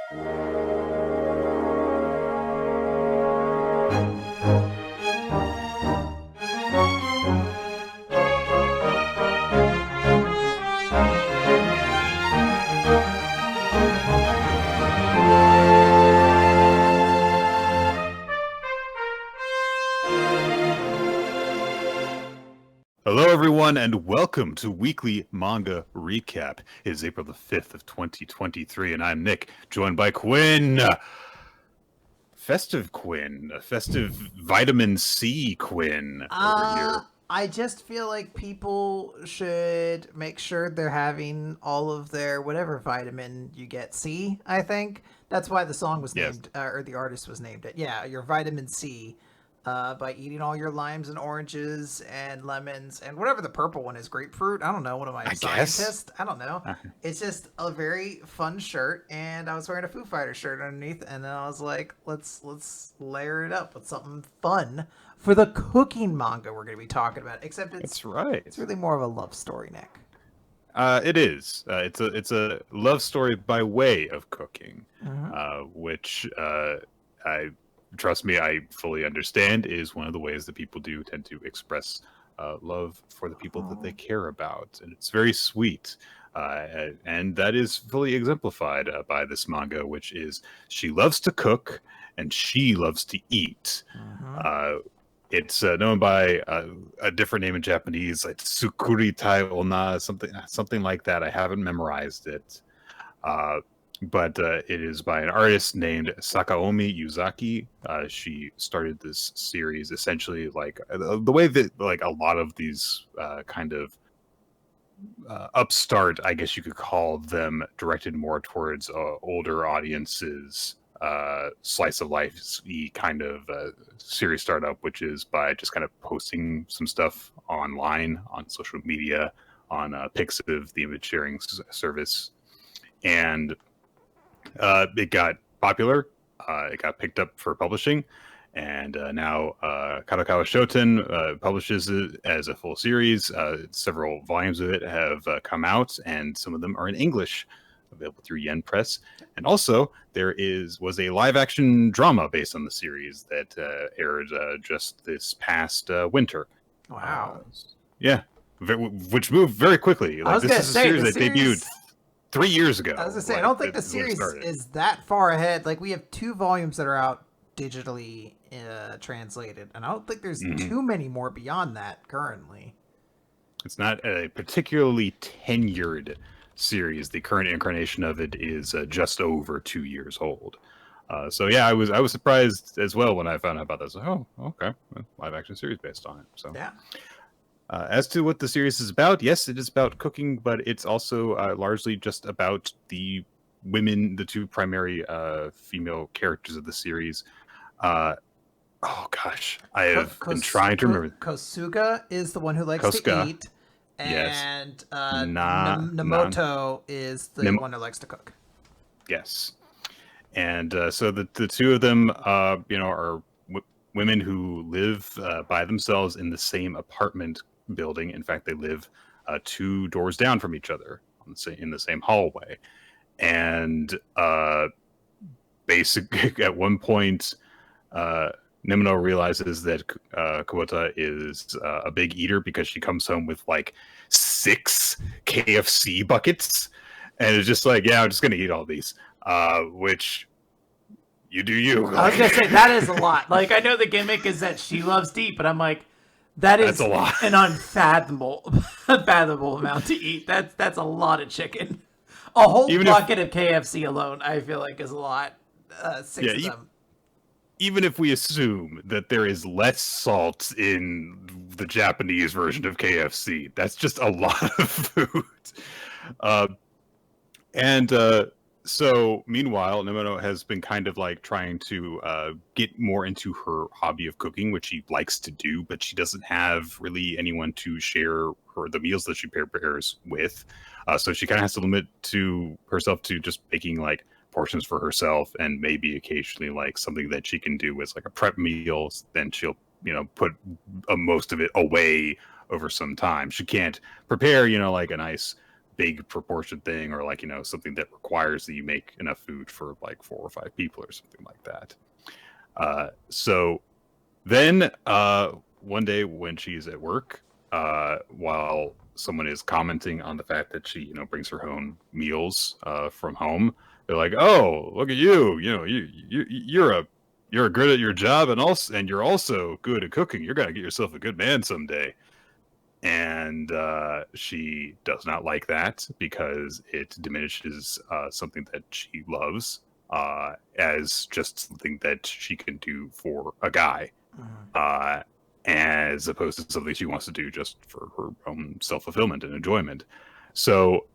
Hello, everyone, and welcome to Weekly Manga Recap. It is April the 5th of 2023, and I'm Nick, joined by Quinn. Festive Quinn. Festive vitamin C Quinn over here. I just feel like people should make sure they're having all of their whatever vitamin you get. C, I think. That's why the song was named, or the artist was named it. Yeah, your vitamin C. By eating all your limes and oranges and lemons and whatever the purple one is, grapefruit. I don't know. What am I, a scientist? I don't know. It's just a very fun shirt, and I was wearing a Foo Fighters shirt underneath, and then I was like, let's layer it up with something fun for the cooking manga we're going to be talking about. Except That's right. It's really more of a love story, Nick. It is. It's a love story by way of cooking, which trust me, I fully understand, is one of the ways that people do tend to express love for the people that they care about. And it's very sweet. And that is fully exemplified by this manga, which is she loves to cook and she loves to eat. It's known by a different name in Japanese, like Tsukuritai Onna, something like that. I haven't memorized it. But it is by an artist named Sakaomi Yuzaki. She started this series essentially like the way that like a lot of these kind of upstart, I guess you could call them, directed more towards older audiences, slice of life kind of series startup, which is by just kind of posting some stuff online on social media, on Pixiv, the image sharing service, and it got popular. It got picked up for publishing, and now Kadokawa Shoten publishes it as a full series. Several volumes of it have come out, and some of them are in English, available through Yen Press. And also, there was a live-action drama based on the series that aired just this past winter. Wow. Yeah, which moved very quickly. Like, this is a series that debuted 3 years ago. I was gonna say, I don't think the series is that far ahead. Like, we have 2 volumes that are out digitally translated, and I don't think there's too many more beyond that currently. It's not a particularly tenured series. The current incarnation of it is just over 2 years old. So yeah, I was surprised as well when I found out about this. Oh, okay, live action series based on it. So yeah. As to what the series is about, yes, it is about cooking, but it's also largely just about the women, the 2 primary female characters of the series. Oh gosh, I have been trying to remember. Kosuga is the one who likes to eat, and Namoto is the one who likes to cook. Yes, and so the 2 of them, are women who live by themselves in the same apartment building. In fact, they live 2 doors down from each other in the same hallway. And basically, at one point, Nemono realizes that Kubota is a big eater because she comes home with like 6 KFC buckets, and it's just like, yeah, I'm just gonna eat all these, which. You do you. I was gonna say, that is a lot. Like, I know the gimmick is that she loves to eat, but I'm like, that's a lot. An unfathomable amount to eat. That's a lot of chicken. A whole bucket of KFC alone, I feel like, is a lot. 6 of them. Even if we assume that there is less salt in the Japanese version of KFC, that's just a lot of food. So, meanwhile, Nemono has been kind of like trying to get more into her hobby of cooking, which she likes to do, but she doesn't have really anyone to share the meals that she prepares with. So she kind of has to limit herself to just making like portions for herself, and maybe occasionally like something that she can do as like a prep meal. Then she'll, put most of it away over some time. She can't prepare, like a nice big proportion thing, or like, something that requires that you make enough food for like 4 or 5 people or something like that. So then one day when she's at work, while someone is commenting on the fact that she, brings her own meals from home, they're like, "Oh, look at you! You're good at your job, and you're also good at cooking. You're gonna get yourself a good man someday." And she does not like that because it diminishes something that she loves as just something that she can do for a guy, as opposed to something she wants to do just for her own self-fulfillment and enjoyment. So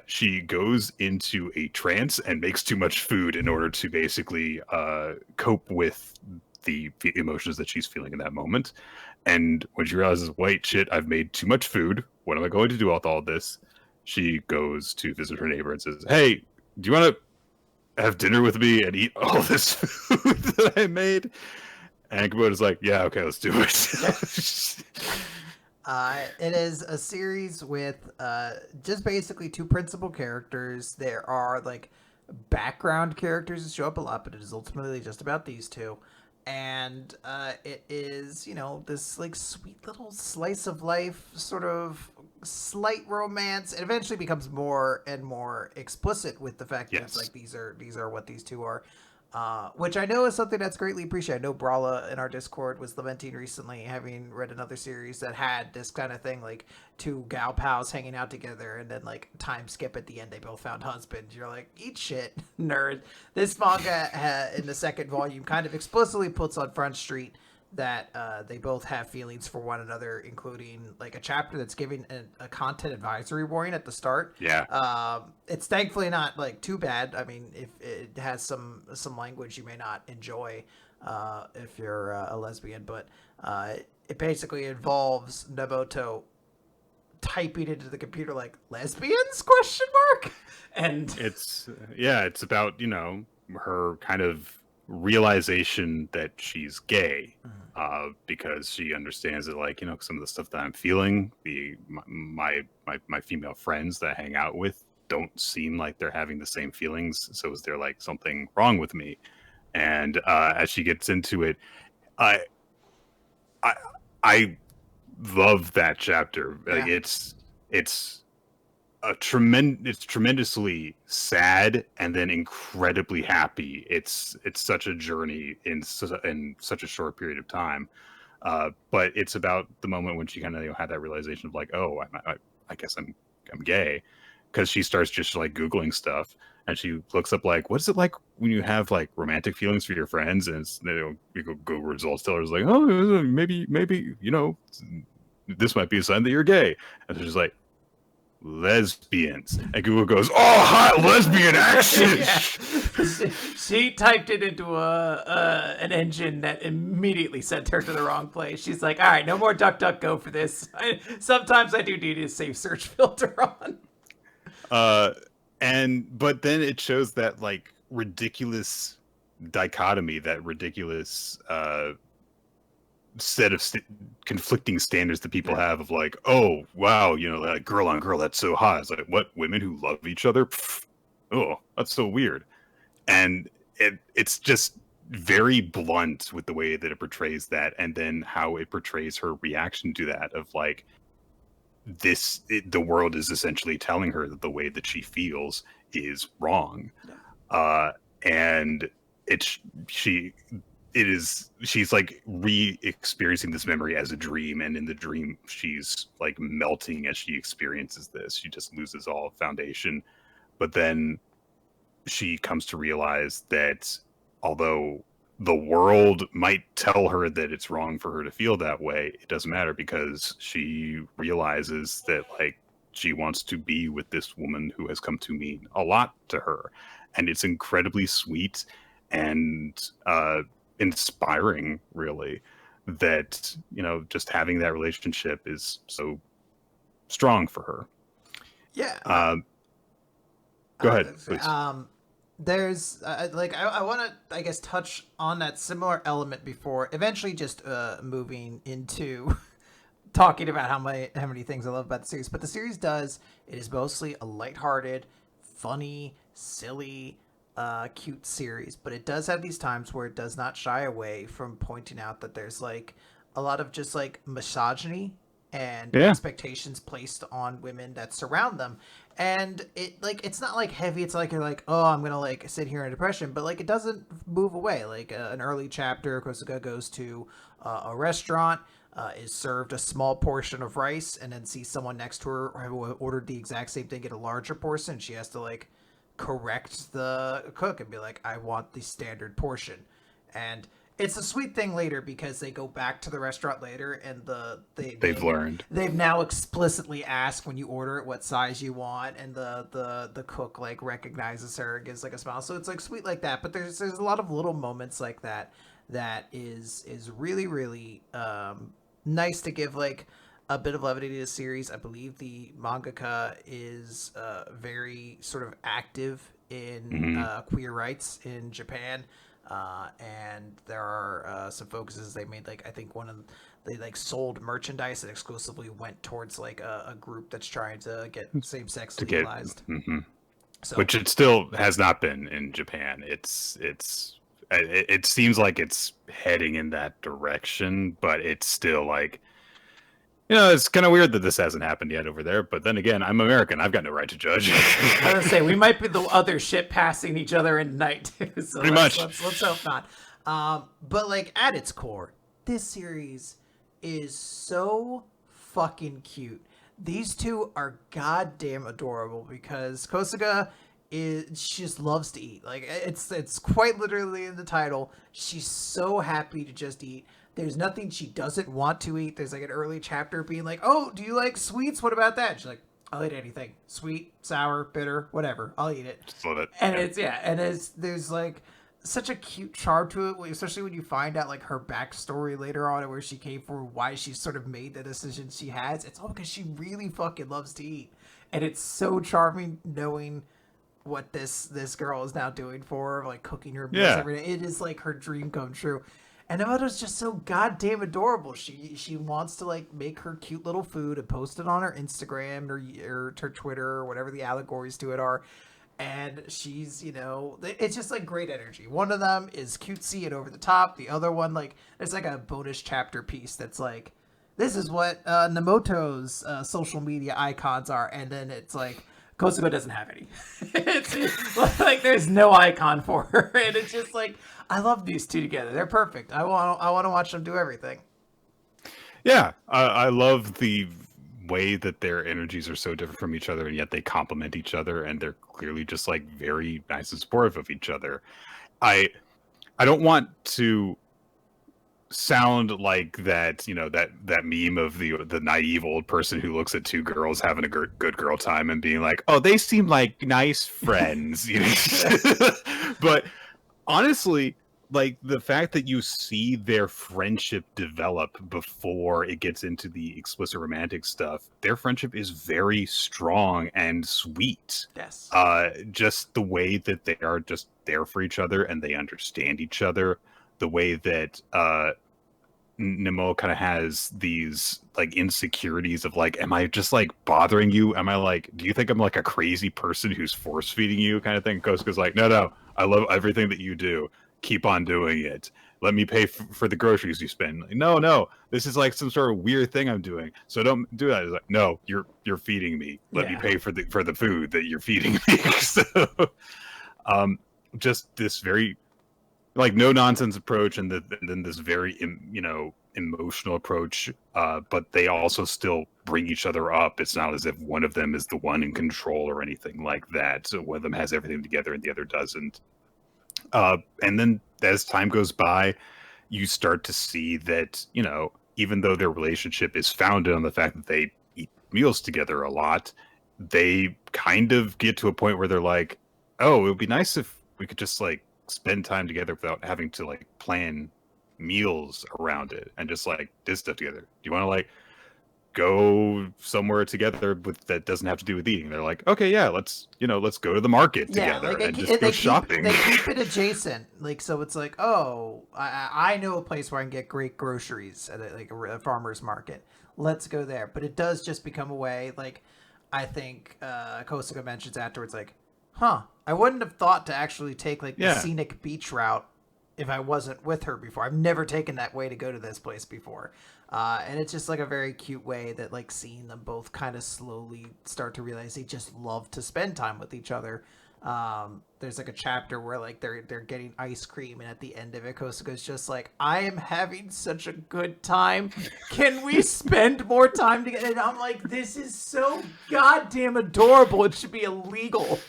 she goes into a trance and makes too much food in order to basically cope with the emotions that she's feeling in that moment. And when she realizes, wait, shit, I've made too much food. What am I going to do with all this? She goes to visit her neighbor and says, "Hey, do you want to have dinner with me and eat all this food that I made?" And Kubota's like, "Yeah, okay, let's do it." It is a series with just basically two principal characters. There are like background characters that show up a lot, but it is ultimately just about these two. And it is, this like sweet little slice of life, sort of slight romance. It eventually becomes more and more explicit with the fact that it's like these are what these two are. Which I know is something that's greatly appreciated. I know Brawla in our Discord was lamenting recently, having read another series that had this kind of thing, like two gal pals hanging out together, and then like time skip at the end, they both found husbands. You're like, eat shit, nerd. This manga in the second volume kind of explicitly puts on Front Street that they both have feelings for one another, including like a chapter that's giving a content advisory warning at the start. Yeah. It's thankfully not like too bad. I mean, if it has some language you may not enjoy if you're a lesbian, but it basically involves Naboto typing into the computer like lesbians ? And it's about, her kind of realization that she's gay, because she understands that, like, some of the stuff that I'm feeling, my female friends that I hang out with don't seem like they're having the same feelings. So is there like something wrong with me? And as she gets into it, I I love that chapter. Yeah. It's it's tremendously sad and then incredibly happy. It's such a journey in such a short period of time. But it's about the moment when she kind of had that realization of like, oh, I guess I'm gay, because she starts just like Googling stuff, and she looks up like, what is it like when you have like romantic feelings for your friends, and it's, you go Google results tell her, it's like, oh, maybe this might be a sign that you're gay, and she's like, lesbians, and Google goes, oh, hot lesbian action. She typed it into an engine that immediately sent her to the wrong place. She's like, all right, no more DuckDuckGo for this. Sometimes I do need a safe search filter on. But then it shows that like ridiculous dichotomy, that ridiculous set of conflicting standards that people have of like, oh wow, like girl on girl, that's so hot. It's like, what, women who love each other? Pfft. Oh, that's so weird. And it's just very blunt with the way that it portrays that, and then how it portrays her reaction to that of like, the world is essentially telling her that the way that she feels is wrong. And she's like re-experiencing this memory as a dream, and in the dream she's like melting as she experiences this. She just loses all foundation. But then she comes to realize that although the world might tell her that it's wrong for her to feel that way, it doesn't matter, because she realizes that like she wants to be with this woman who has come to mean a lot to her. And it's incredibly sweet and inspiring, really, that just having that relationship is so strong for her. Go ahead, please. There's like I want to, I guess, touch on that similar element before eventually just moving into talking about how many things I love about the series, but the series does. It is mostly a lighthearted, funny, silly, cute series, but it does have these times where it does not shy away from pointing out that there's like a lot of just like misogyny and expectations placed on women that surround them. And it like it's not like heavy. It's like you're like, oh, I'm gonna like sit here in depression, but like it doesn't move away. Like an early chapter, Kosuga goes to a restaurant, is served a small portion of rice, and then sees someone next to her who ordered the exact same thing get a larger portion. She has to like correct the cook and be like, I want the standard portion. And it's a sweet thing later because they go back to the restaurant later and they've now explicitly asked when you order it what size you want, and the cook like recognizes her and gives like a smile. So it's like sweet like that. But there's a lot of little moments like that is really really nice to give like a bit of levity to the series. I believe the mangaka is very sort of active in queer rights in Japan. And there are some focuses they made. Like I think they like sold merchandise that exclusively went towards like a group that's trying to get same-sex legalized. So, which it still has not been in Japan. It seems like it's heading in that direction, but it's still like, it's kind of weird that this hasn't happened yet over there. But then again, I'm American. I've got no right to judge. I was gonna say we might be the other ship passing each other in night. So pretty much. Let's hope not. But like at its core, this series is so fucking cute. These two are goddamn adorable because Kosuga she just loves to eat. Like it's quite literally in the title. She's so happy to just eat. There's nothing she doesn't want to eat. There's like an early chapter being like, oh, do you like sweets? What about that? She's like, I'll eat anything. Sweet, sour, bitter, whatever. I'll eat it. Just love it. And there's like such a cute charm to it, especially when you find out like her backstory later on and where she came from, why she sort of made the decision she has. It's all because she really fucking loves to eat. And it's so charming knowing what this girl is now doing for her, like cooking her meals every day. It is like her dream come true. And Emoto's just so goddamn adorable. She wants to like make her cute little food and post it on her Instagram or her Twitter or whatever the allegories to it are. And she's, it's just like great energy. One of them is cutesy and over the top. The other one, like, there's like a bonus chapter piece that's like, this is what Nemoto's social media icons are. And then it's like, Kosugo doesn't have any. It's like there's no icon for her. And it's just like, I love these two together. They're perfect. I want to watch them do everything. Yeah, I love the way that their energies are so different from each other, and yet they complement each other, and they're clearly just like very nice and supportive of each other. I don't want to sound like that, that meme of the naive old person who looks at two girls having a good girl time and being like, oh, they seem like nice friends. But honestly, like the fact that you see their friendship develop before it gets into the explicit romantic stuff, their friendship is very strong and sweet. Yes. Just the way that they are just there for each other and they understand each other, the way that Nemo kind of has these like insecurities of like, am I just like bothering you? Am I like, do you think I'm like a crazy person who's force feeding you kind of thing? Kosuga's like, no, I love everything that you do. Keep on doing it. Let me pay for the groceries you spend. Like, no, this is like some sort of weird thing I'm doing. So don't do that. It's like, no, you're feeding me. Let me pay for the food that you're feeding me. So, just this very like no nonsense approach, and then this very emotional approach. But they also still bring each other up. It's not as if one of them is the one in control or anything like that. So one of them has everything together and the other doesn't. And then as time goes by, you start to see that, even though their relationship is founded on the fact that they eat meals together a lot, they kind of get to a point where they're like, oh, it would be nice if we could just like spend time together without having to like plan meals around it and just like do stuff together. Do you want to like go somewhere together that doesn't have to do with eating. They're like, okay, yeah, let's go to the market together and just go shopping. They keep it adjacent, like, so it's like, oh, I know a place where I can get great groceries at a farmer's market. Let's go there. But it does just become a way, like, I think Kosuke mentions afterwards, like, I wouldn't have thought to actually take like the scenic beach route if I wasn't with her before. I've never taken that way to go to this place before. And it's just like a very cute way that, like, seeing them both kind of slowly start to realize they just love to spend time with each other. There's like a chapter where like they're getting ice cream, and at the end of it, Kosuke's just like, I am having such a good time. Can we spend more time together? And I'm like, this is so goddamn adorable. It should be illegal.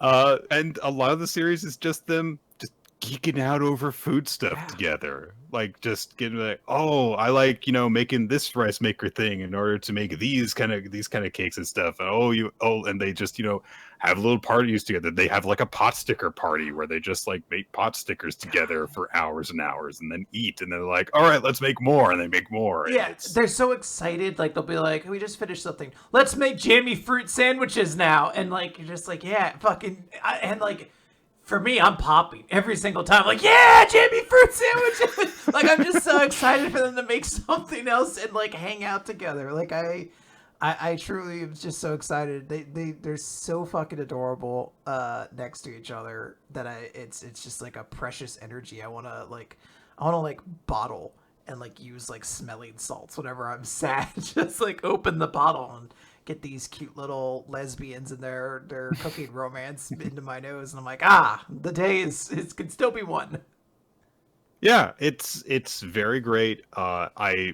And a lot of the series is just them just geeking out over food stuff together. Like, just getting like, oh, I like, making this rice maker thing in order to make these kind of cakes and stuff. And and they just, have little parties together. They have like a pot sticker party where they just like make pot stickers together for hours and hours and then eat. And they're like, all right, let's make more. And they make more. Yeah, they're so excited. Like, they'll be like, we just finished something. Let's make jammy fruit sandwiches now. And like, you're just like, yeah, fucking. And like, for me, I'm popping every single time. Like, yeah, jammy fruit sandwiches. Like, I'm just so excited for them to make something else and like hang out together. Like, I truly am just so excited. They're so fucking adorable next to each other that it's just like a precious energy. I wanna bottle and like use like smelling salts whenever I'm sad. Just like open the bottle and get these cute little lesbians and their cooking romance into my nose, and I'm like, the day it can still be one. Yeah, it's very great. I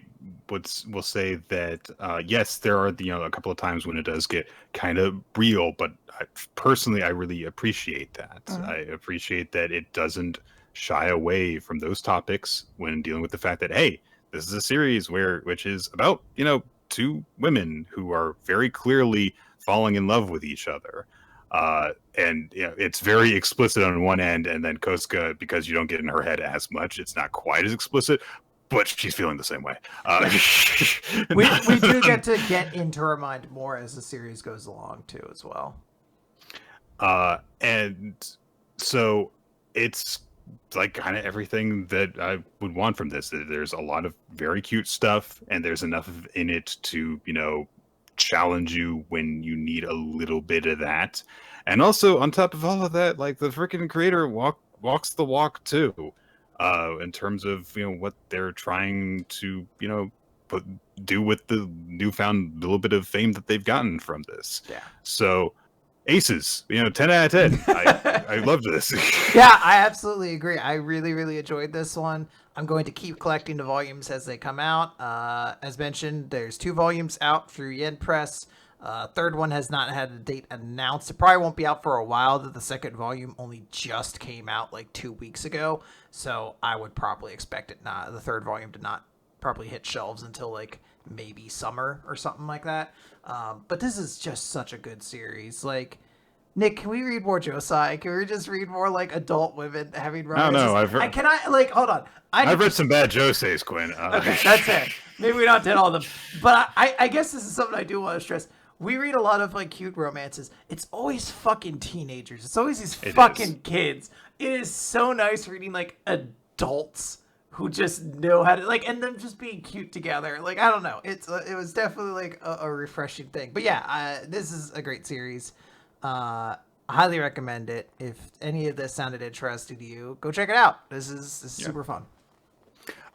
will say that yes, there are a couple of times when it does get kind of real, but personally, I really appreciate that. I appreciate that it doesn't shy away from those topics when dealing with the fact that, hey, this is a series which is about two women who are very clearly falling in love with each other. And it's very explicit on one end, and then Kosuke, because you don't get in her head as much, it's not quite as explicit, but she's feeling the same way. We do get to get into her mind more as the series goes along too, as well. And so it's like kind of everything that I would want from this. There's a lot of very cute stuff, and there's enough in it to challenge you when you need a little bit of that. And also, on top of all of that, like, the freaking creator walks the walk too, in terms of what they're trying to do with the newfound little bit of fame that they've gotten from this. Yeah. So aces, 10 out of 10. I loved this. Yeah, I absolutely agree. I really, really enjoyed this one. I'm going to keep collecting the volumes as they come out. As mentioned, there's 2 volumes out through Yen Press. Third one has not had a date announced. It probably won't be out for a while. That the second volume only just came out like 2 weeks ago, so I would probably expect the third volume to not probably hit shelves until like maybe summer or something like that. But this is just such a good series. Like, Nick, can we read more josei? Can we just read more like adult women having romances? No, I've heard. Can I like hold on? I've read some bad joseis, Quinn. Okay, that's it. Maybe we don't did all of them, but I guess this is something I do want to stress. We read a lot of like cute romances. It's always fucking teenagers. It's always these fucking kids. It is so nice reading like adults who just know how to like, and them just being cute together. Like, I don't know. It was definitely like a refreshing thing. But yeah, this is a great series. Highly recommend it. If any of this sounded interesting to you, go check it out. This is super fun.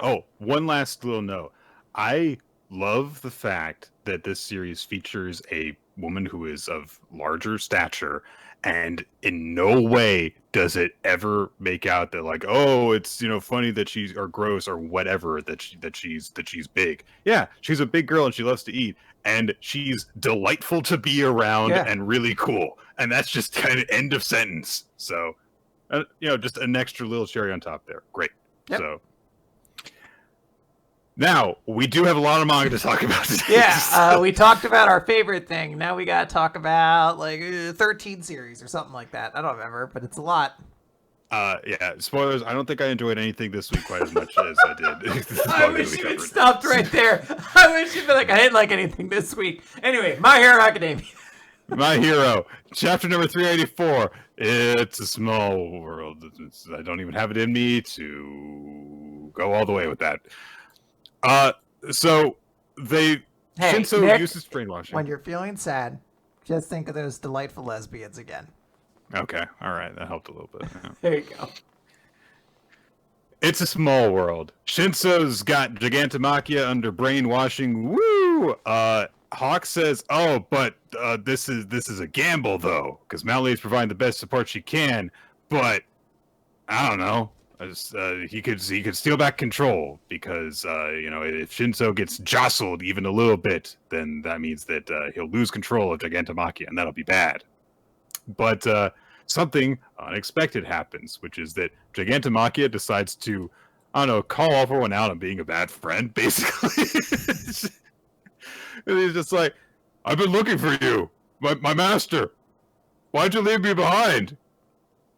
Oh, one last little note. I love the fact that this series features a woman who is of larger stature, and in no way does it ever make out that like, oh, it's funny that she's or gross or whatever that she's big. Yeah, she's a big girl and she loves to eat, and she's delightful to be around and really cool, and that's just kind of end of sentence. So just an extra little cherry on top there. Great. Yep. So now, we do have a lot of manga to talk about today. Yeah, we talked about our favorite thing. Now we got to talk about, like, 13 series or something like that. I don't remember, but it's a lot. Yeah, spoilers. I don't think I enjoyed anything this week quite as much as I did. I wish you had stopped right there. I wish you'd been like, I didn't like anything this week. Anyway, My Hero Academia. My Hero, chapter number 384. It's a small world. I don't even have it in me to go all the way with that. So Shinso Nick, uses brainwashing. When you're feeling sad, just think of those delightful lesbians again. Okay, all right, that helped a little bit. Yeah. There you go. It's a small world. Shinso's got Gigantomachia under brainwashing. Woo! Hawk says, "Oh, but this is a gamble though, because Mallee's providing the best support she can. But I don't know. He could steal back control because if Shinso gets jostled even a little bit, then that means that he'll lose control of Gigantomachia, and that'll be bad. But something unexpected happens, which is that Gigantomachia decides to, I don't know, call everyone out on being a bad friend, basically." And he's just like, "I've been looking for you, my master. Why'd you leave me behind?"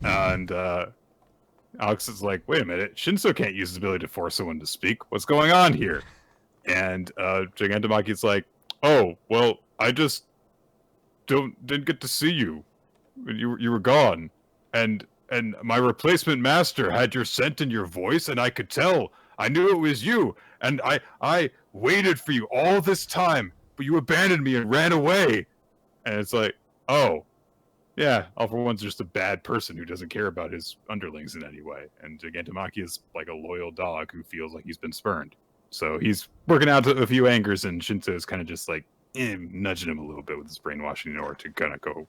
And Alex is like, "Wait a minute, Shinso can't use his ability to force someone to speak. What's going on here?" And Gigantomachia's like, "Oh, well, I just didn't get to see you. You were gone, and my replacement master had your scent in your voice, and I could tell. I knew it was you, and I waited for you all this time, but you abandoned me and ran away." And it's like, oh, yeah, All For One's just a bad person who doesn't care about his underlings in any way. And Gigantomachia is like a loyal dog who feels like he's been spurned. So he's working out a few angers, and Shinso is kind of just like nudging him a little bit with his brainwashing in order to kind of go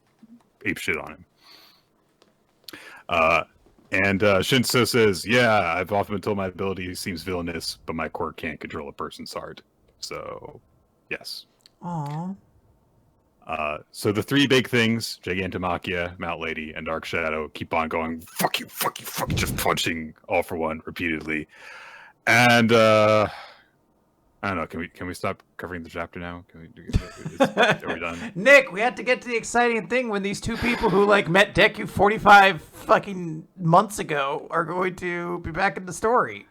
ape shit on him. And Shinso says, "Yeah, I've often been told my ability seems villainous, but my quirk can't control a person's heart." So, yes. Aww. So the three big things, Gigantomachia, Mount Lady, and Dark Shadow, keep on going, fuck you, just punching All For One repeatedly. And, I don't know, can we stop covering the chapter now? Are we done? Nick, we had to get to the exciting thing when these two people who met Deku 45 fucking months ago are going to be back in the story.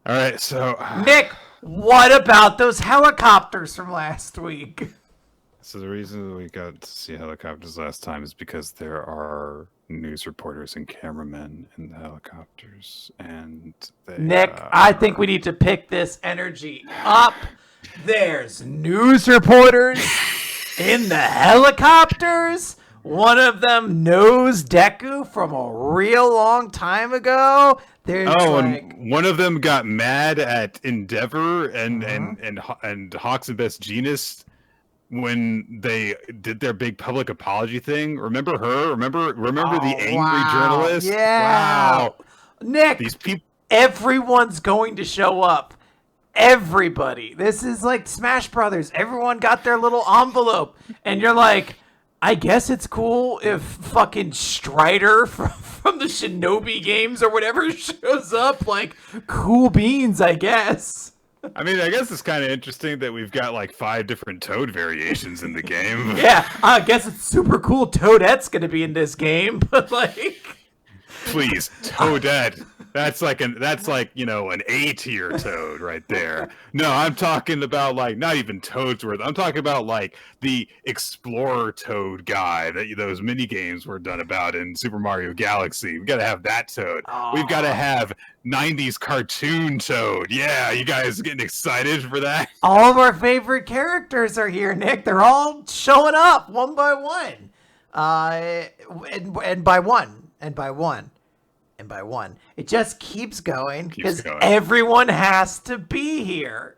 All right, so Nick, what about those helicopters from last week? So the reason we got to see helicopters last time is because there are news reporters and cameramen in the helicopters, and Nick, I think we need to pick this energy up. There's news reporters in the helicopters. One of them knows Deku from a real long time ago. And one of them got mad at Endeavor and Hawks and Best Genus when they did their big public apology thing. Remember her? Remember the angry journalist? Yeah. Wow. Nick, these people, everyone's going to show up. Everybody. This is like Smash Brothers. Everyone got their little envelope, and you're like, I guess it's cool if fucking Strider from the Shinobi games or whatever shows up. Like, cool beans, I guess. I mean, I guess it's kind of interesting that we've got like 5 different Toad variations in the game. Yeah, I guess it's super cool Toadette's gonna be in this game, but like... Please, Toadette. That's like an A tier Toad right there. No, I'm talking about like not even Toadsworth. I'm talking about like the Explorer Toad guy that those mini games were done about in Super Mario Galaxy. We got to have that Toad. Aww. We've got to have 90s cartoon Toad. Yeah, you guys getting excited for that? All of our favorite characters are here, Nick. They're all showing up one by one. And by one. It just keeps going because everyone has to be here.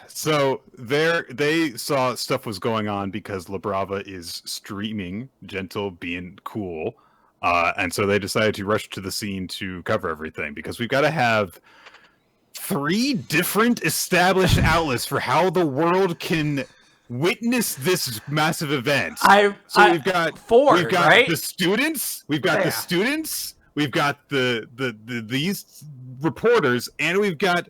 So they saw stuff was going on because La Brava is streaming Gentle being cool. And so they decided to rush to the scene to cover everything because we've got to have 3 different established outlets for how the world can witness this massive event. We've got 4. We've got right? the students. We've got the students. We've got these reporters, and we've got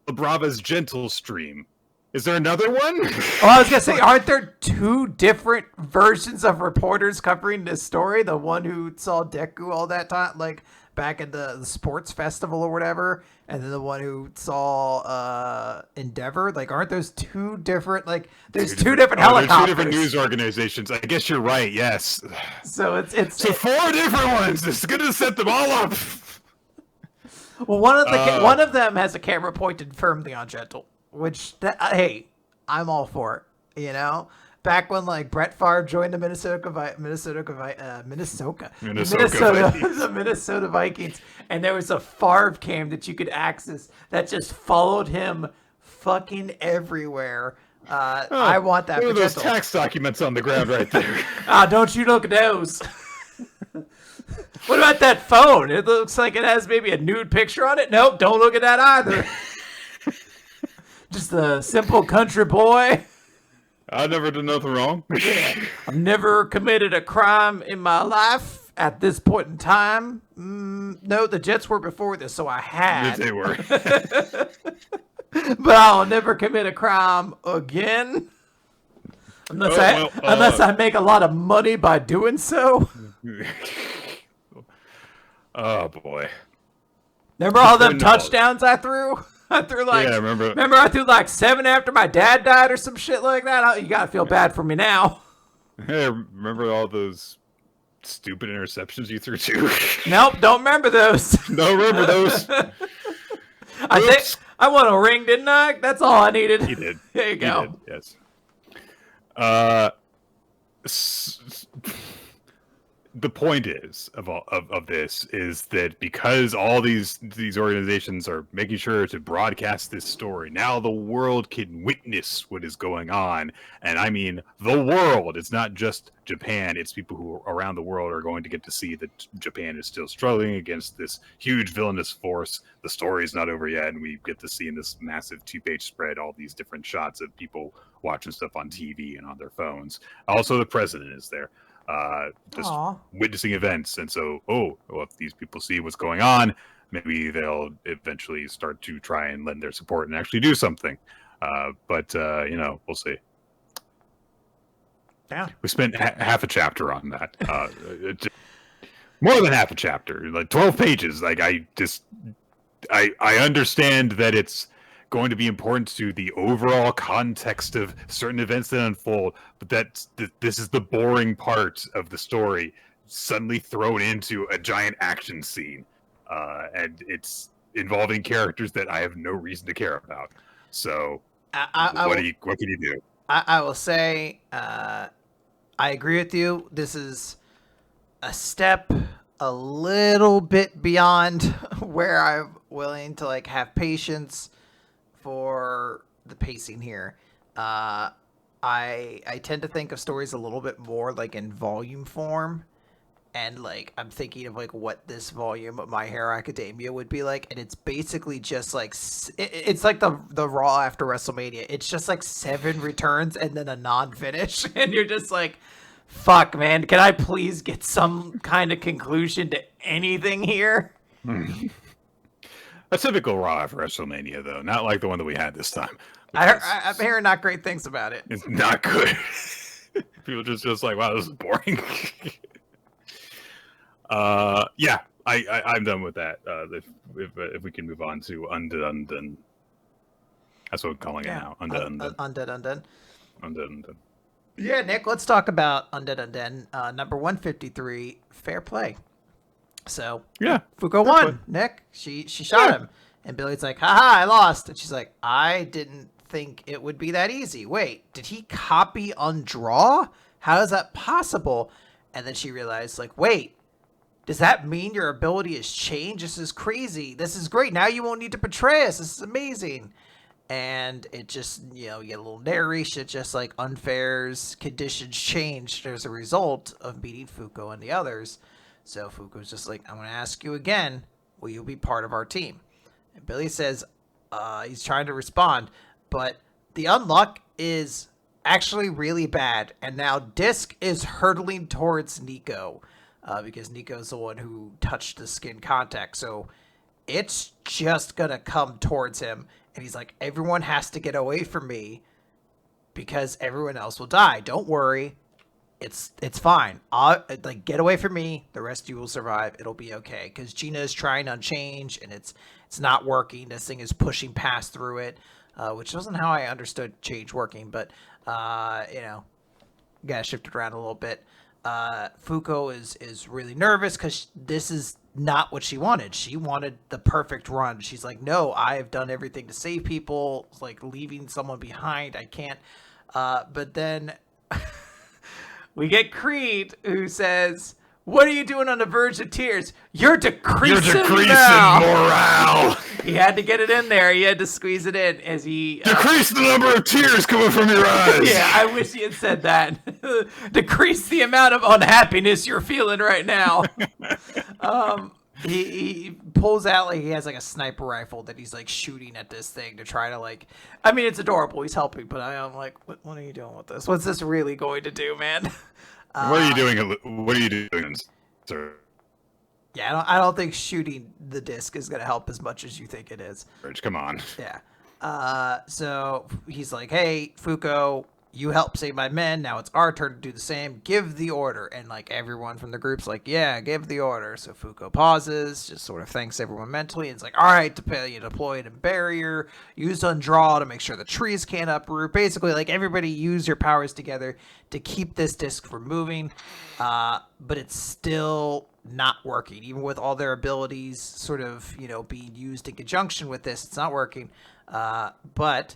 La Brava's Gentle stream. Is there another one? Oh, I was gonna say, aren't there two different versions of reporters covering this story? The one who saw Deku all that time, like back at the sports festival or whatever, and then the one who saw Endeavor. Like, aren't those two different? Like, there's two different helicopters. Two different news organizations. I guess you're right. Yes. So it's four different ones. It's gonna set them all up. Well, one of them has a camera pointed firmly on Gentle. Which, hey, I'm all for it, you know? Back when, like, Brett Favre joined the Minnesota Vikings, and there was a Favre cam that you could access that just followed him fucking everywhere. I want that. Look at those tax documents on the ground right there. Don't you look at those. What about that phone? It looks like it has maybe a nude picture on it. Nope, don't look at that either. Just a simple country boy. I never did nothing wrong. I've never committed a crime in my life at this point in time. No, the Jets were before this, so I had. Yes, they were. But I'll never commit a crime again. Unless I make a lot of money by doing so. Oh, boy. Remember all them touchdowns I threw? I threw remember I threw like 7 after my dad died or some shit like that? You gotta feel bad for me now. Hey, remember all those stupid interceptions you threw too? Nope, don't remember those. Don't remember those. I think I won a ring, didn't I? That's all I needed. You did. There you go. Yes. The point is of this is that because all these organizations are making sure to broadcast this story, now the world can witness what is going on. And I mean the world. It's not just Japan. It's people who around the world are going to get to see that Japan is still struggling against this huge villainous force. The story's not over yet, and we get to see in this massive 2-page spread all these different shots of people watching stuff on TV and on their phones. Also, the president is there. Just witnessing events, and so if these people see what's going on, maybe they'll eventually start to try and lend their support and actually do something. But we'll see. Yeah, we spent half a chapter on that. More than half a chapter, like 12 pages. Like I understand that it's going to be important to the overall context of certain events that unfold, but this is the boring part of the story suddenly thrown into a giant action scene, and it's involving characters that I have no reason to care about. So what can you do? I will say I agree with you. This is a step a little bit beyond where I'm willing to like have patience for the pacing here. I tend to think of stories a little bit more like in volume form, and like I'm thinking of like what this volume of My Hero Academia would be like, and it's basically just like it's like the Raw after WrestleMania. It's just like 7 returns and then a non-finish, and you're just like, fuck, man, can I please get some kind of conclusion to anything here? A typical Raw after WrestleMania, though, not like the one that we had this time. I'm hearing not great things about it. It's not good. People just like, wow, this is boring. I'm done with that. If we can move on to Undead Unluck. That's what I'm calling it now. Undead Unluck. Yeah, Nick, let's talk about Undead Unluck. Number 153, Fair Play. So yeah, Fuko won. Nick, she shot him, and Billy's like, haha, I lost. And she's like, I didn't think it would be that easy. Wait, did he copy undraw? How is that possible? And then she realized, like, wait, does that mean your ability has changed? This is crazy. This is great. Now you won't need to betray us. This is amazing. And it just, you get a little narration, just like Unfair's conditions changed as a result of beating Fuko and the others. So Fuko's just like, I'm going to ask you again, will you be part of our team? And Billy says he's trying to respond, but the unluck is actually really bad. And now Disc is hurtling towards Nico because Nico's the one who touched the skin contact. So it's just gonna come towards him. And he's like, everyone has to get away from me because everyone else will die. Don't worry. It's fine. Like, get away from me. The rest of you will survive. It'll be okay. Because Gina is trying to change, and it's not working. This thing is pushing past through it, which wasn't how I understood change working. But, gotta shift it around a little bit. Fuko is really nervous because this is not what she wanted. She wanted the perfect run. She's like, no, I have done everything to save people. It's like leaving someone behind. I can't. But then... we get Creed, who says, what are you doing on the verge of tears? You're decreasing morale. He had to get it in there. He had to squeeze it in as he... Decrease the number of tears coming from your eyes. Yeah, I wish he had said that. Decrease the amount of unhappiness you're feeling right now. He pulls out, like, he has, like, a sniper rifle that he's, like, shooting at this thing to try to, like... I mean, it's adorable. He's helping, but I'm like, what are you doing with this? What's this really going to do, man? What are you doing? What are you doing, sir? Yeah, I don't think shooting the disc is going to help as much as you think it is. Come on. Yeah. So he's like, hey, Fuko... you help save my men. Now it's our turn to do the same. Give the order. And, like, everyone from the group's like, yeah, give the order. So Fuko pauses, just sort of thanks everyone mentally. And it's like, all right, deploy a barrier. Use undraw to make sure the trees can't uproot. Basically, like, everybody use your powers together to keep this disc from moving. But it's still not working. Even with all their abilities sort of, being used in conjunction with this, it's not working. But...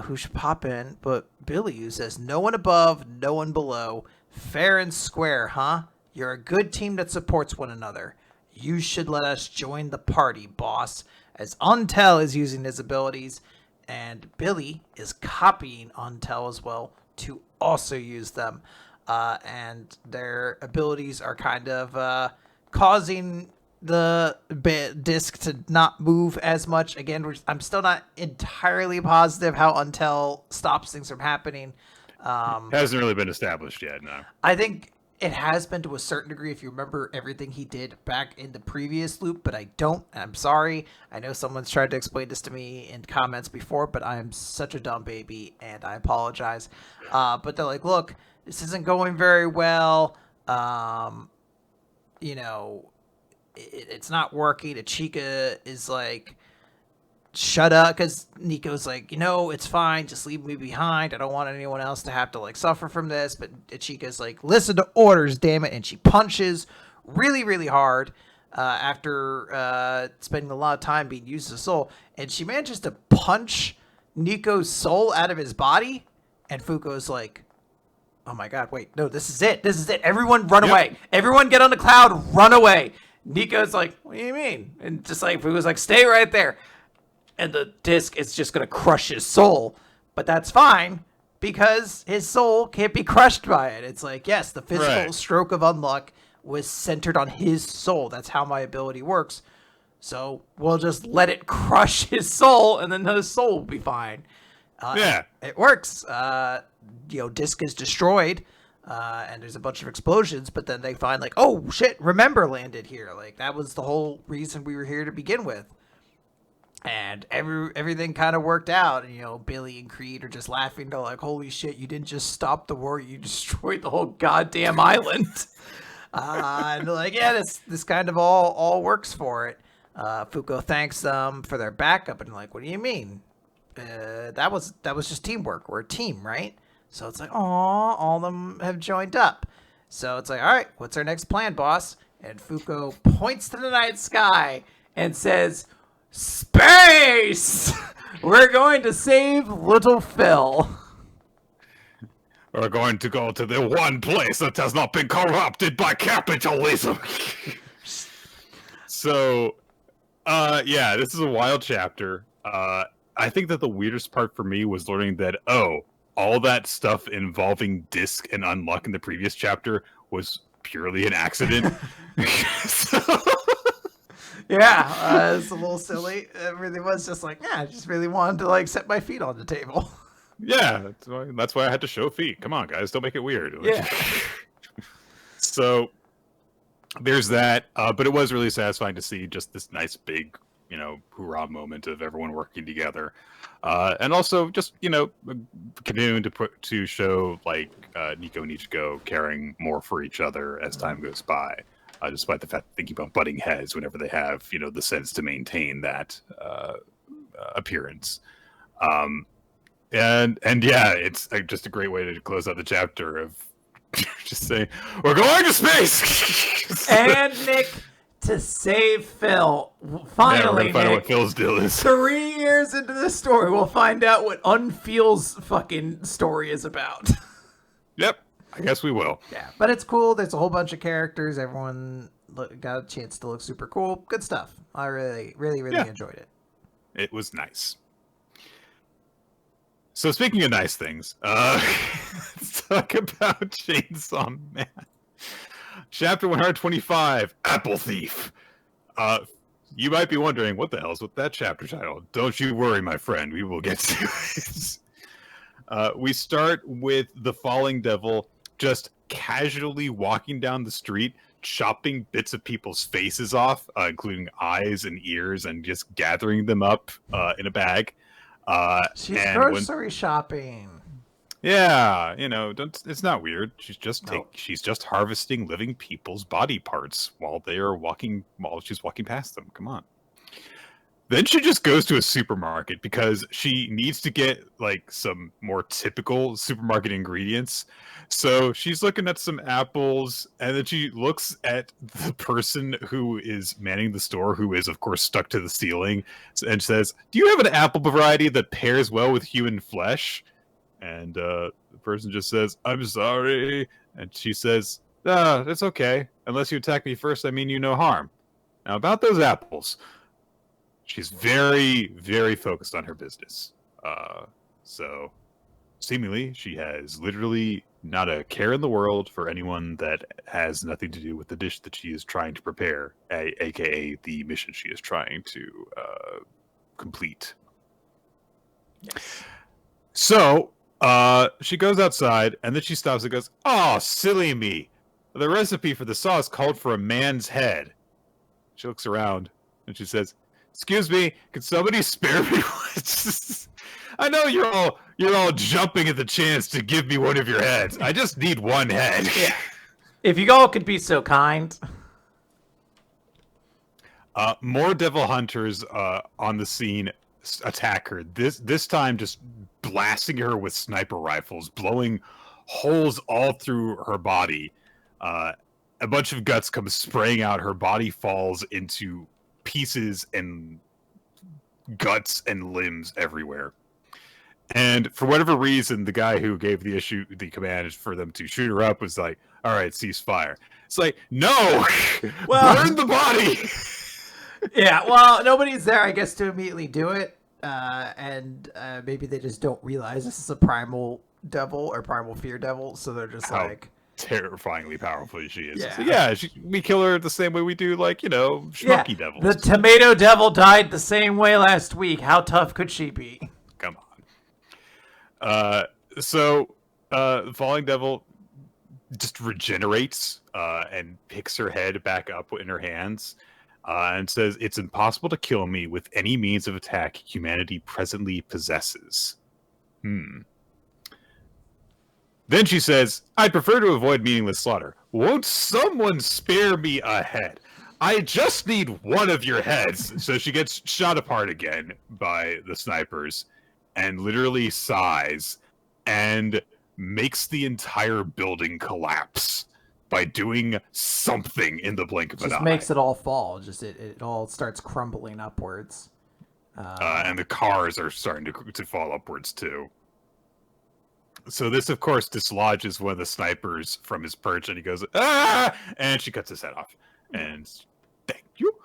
who should pop in, but Billy, who says, no one above, no one below. Fair and square, huh? You're a good team that supports one another. You should let us join the party, boss. As Untel is using his abilities, and Billy is copying Untel as well to also use them. And their abilities are kind of causing the disc to not move as much. Again, I'm still not entirely positive how Untel stops things from happening. Hasn't really been established yet, no. I think it has been to a certain degree if you remember everything he did back in the previous loop, but I don't. I'm sorry. I know someone's tried to explain this to me in comments before, but I am such a dumb baby, and I apologize. But they're like, look, this isn't going very well. It's not working. Ichika is like, shut up, because Nico's like, it's fine, just leave me behind. I don't want anyone else to have to, like, suffer from this. But Ichika's like, listen to orders, damn it. And she punches really, really hard after spending a lot of time being used as a soul. And she manages to punch Nico's soul out of his body. And Fuko's like, oh my god, wait, no, this is it. Everyone run away. Everyone get on the cloud, run away. Nico's like, what do you mean? And just like, Fuko's like, stay right there. And the disc is just going to crush his soul. But that's fine, because his soul can't be crushed by it. It's like, yes, the physical stroke of unluck was centered on his soul. That's how my ability works. So we'll just let it crush his soul, and then his soul will be fine. It works. Disc is destroyed. And there's a bunch of explosions, but then they find, like, oh shit, Remember landed here. Like, that was the whole reason we were here to begin with. And everything kind of worked out. And, Billy and Creed are just laughing. They're like, holy shit, you didn't just stop the war, you destroyed the whole goddamn island. And they're like, yeah, this kind of all works for it. Fuko thanks them for their backup, and like, what do you mean? That was just teamwork. We're a team, right? So it's like, aw, all of them have joined up. So it's like, all right, what's our next plan, boss? And Fuko points to the night sky and says, space! We're going to save little Phil. We're going to go to the one place that has not been corrupted by capitalism. So, this is a wild chapter. I think that the weirdest part for me was learning that, all that stuff involving Disc and Unluck in the previous chapter was purely an accident. It's a little silly. It really was just like, I just really wanted to, like, set my feet on the table. Yeah, that's why I had to show feet. Come on, guys, don't make it weird. Yeah. So there's that, but it was really satisfying to see just this nice big hoorah moment of everyone working together. And also just, continuing to show like Nico and Ichigo caring more for each other as time goes by, despite the fact that they keep on butting heads whenever they have, the sense to maintain that appearance. And yeah, it's just a great way to close out the chapter of just saying, we're going to space! And Nick, to save Phil, finally, we're gonna find out what Phil's deal is. 3 years into the story, we'll find out what Unfeel's fucking story is about. Yep, I guess we will. Yeah, but it's cool. There's a whole bunch of characters. Everyone got a chance to look super cool. Good stuff. I really, really, really enjoyed it. It was nice. So speaking of nice things, let's talk about Chainsaw Man. Chapter 125, Apple Thief. You might be wondering, what the hell's with that chapter title? Don't you worry, my friend. We will get to it. We start with the Falling Devil just casually walking down the street, chopping bits of people's faces off, including eyes and ears, and just gathering them up in a bag. She's grocery shopping. Yeah, it's not weird. She's just harvesting living people's body parts while she's walking past them. Come on. Then she just goes to a supermarket because she needs to get like some more typical supermarket ingredients. So she's looking at some apples, and then she looks at the person who is manning the store, who is of course stuck to the ceiling, and says, "Do you have an apple variety that pairs well with human flesh?" And the person just says, "I'm sorry." And she says, "It's okay. Unless you attack me first, I mean you no harm." Now about those apples. She's very, very focused on her business. So seemingly she has literally not a care in the world for anyone that has nothing to do with the dish that she is trying to prepare, aka the mission she is trying to complete. Yes. So she goes outside, and then she stops and goes, "Oh, silly me. The recipe for the sauce called for a man's head." She looks around, and she says, "Excuse me, can somebody spare me one?" I know you're all jumping at the chance to give me one of your heads. I just need one head. Yeah. If you all could be so kind. More devil hunters on the scene attack her. This time just blasting her with sniper rifles, blowing holes all through her body. A bunch of guts come spraying out. Her body falls into pieces and guts and limbs everywhere. And for whatever reason, the guy who gave the command for them to shoot her up was like, "All right, cease fire." It's like, no, burn the body. Yeah, well, nobody's there, I guess, to immediately do it. And maybe they just don't realize this is a primal devil or primal fear devil. So they're just like, terrifyingly powerful she is. Yeah, so yeah, we kill her the same way we do, like, schmucky devils. The tomato devil died the same way last week. How tough could she be? Come on. So the falling devil just regenerates and picks her head back up in her hands and says, "It's impossible to kill me with any means of attack humanity presently possesses." Then she says, "I'd prefer to avoid meaningless slaughter. Won't someone spare me a head? I just need one of your heads." So she gets shot apart again by the snipers and literally sighs and makes the entire building collapse by doing something in the blink of an eye. Just makes it all fall. Just it all starts crumbling upwards. And the cars are starting to fall upwards too. So this, of course, dislodges one of the snipers from his perch, and he goes, "Ah!" And she cuts his head off. And thank you.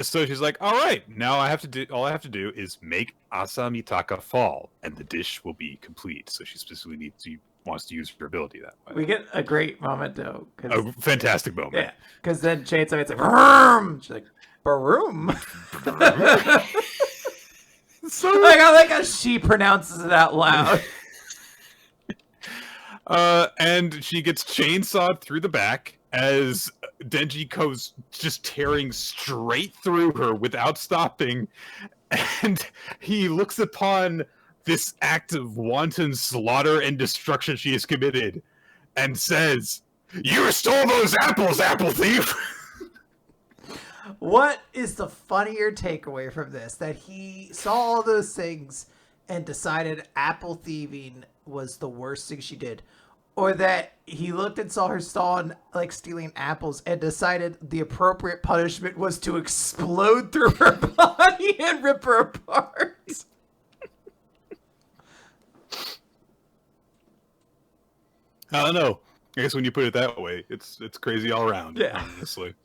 So she's like, "All right, now all I have to do is make Asamitaka fall, and the dish will be complete." So she specifically wants to use her ability that way. We get a great moment though. A fantastic moment. Yeah, because then Chainsaw, it's like, "Vroom!" She's like, "Baroom." So like, I like how she pronounces it out loud. And she gets chainsawed through the back as Denji goes just tearing straight through her without stopping, and he looks upon this act of wanton slaughter and destruction she has committed, and says, "You stole those apples, apple thief!" What is the funnier takeaway from this? That he saw all those things and decided apple thieving was the worst thing she did? Or that he looked and saw her stealing apples and decided the appropriate punishment was to explode through her body and rip her apart? I don't know. I guess when you put it that way, it's crazy all around. Yeah. Honestly.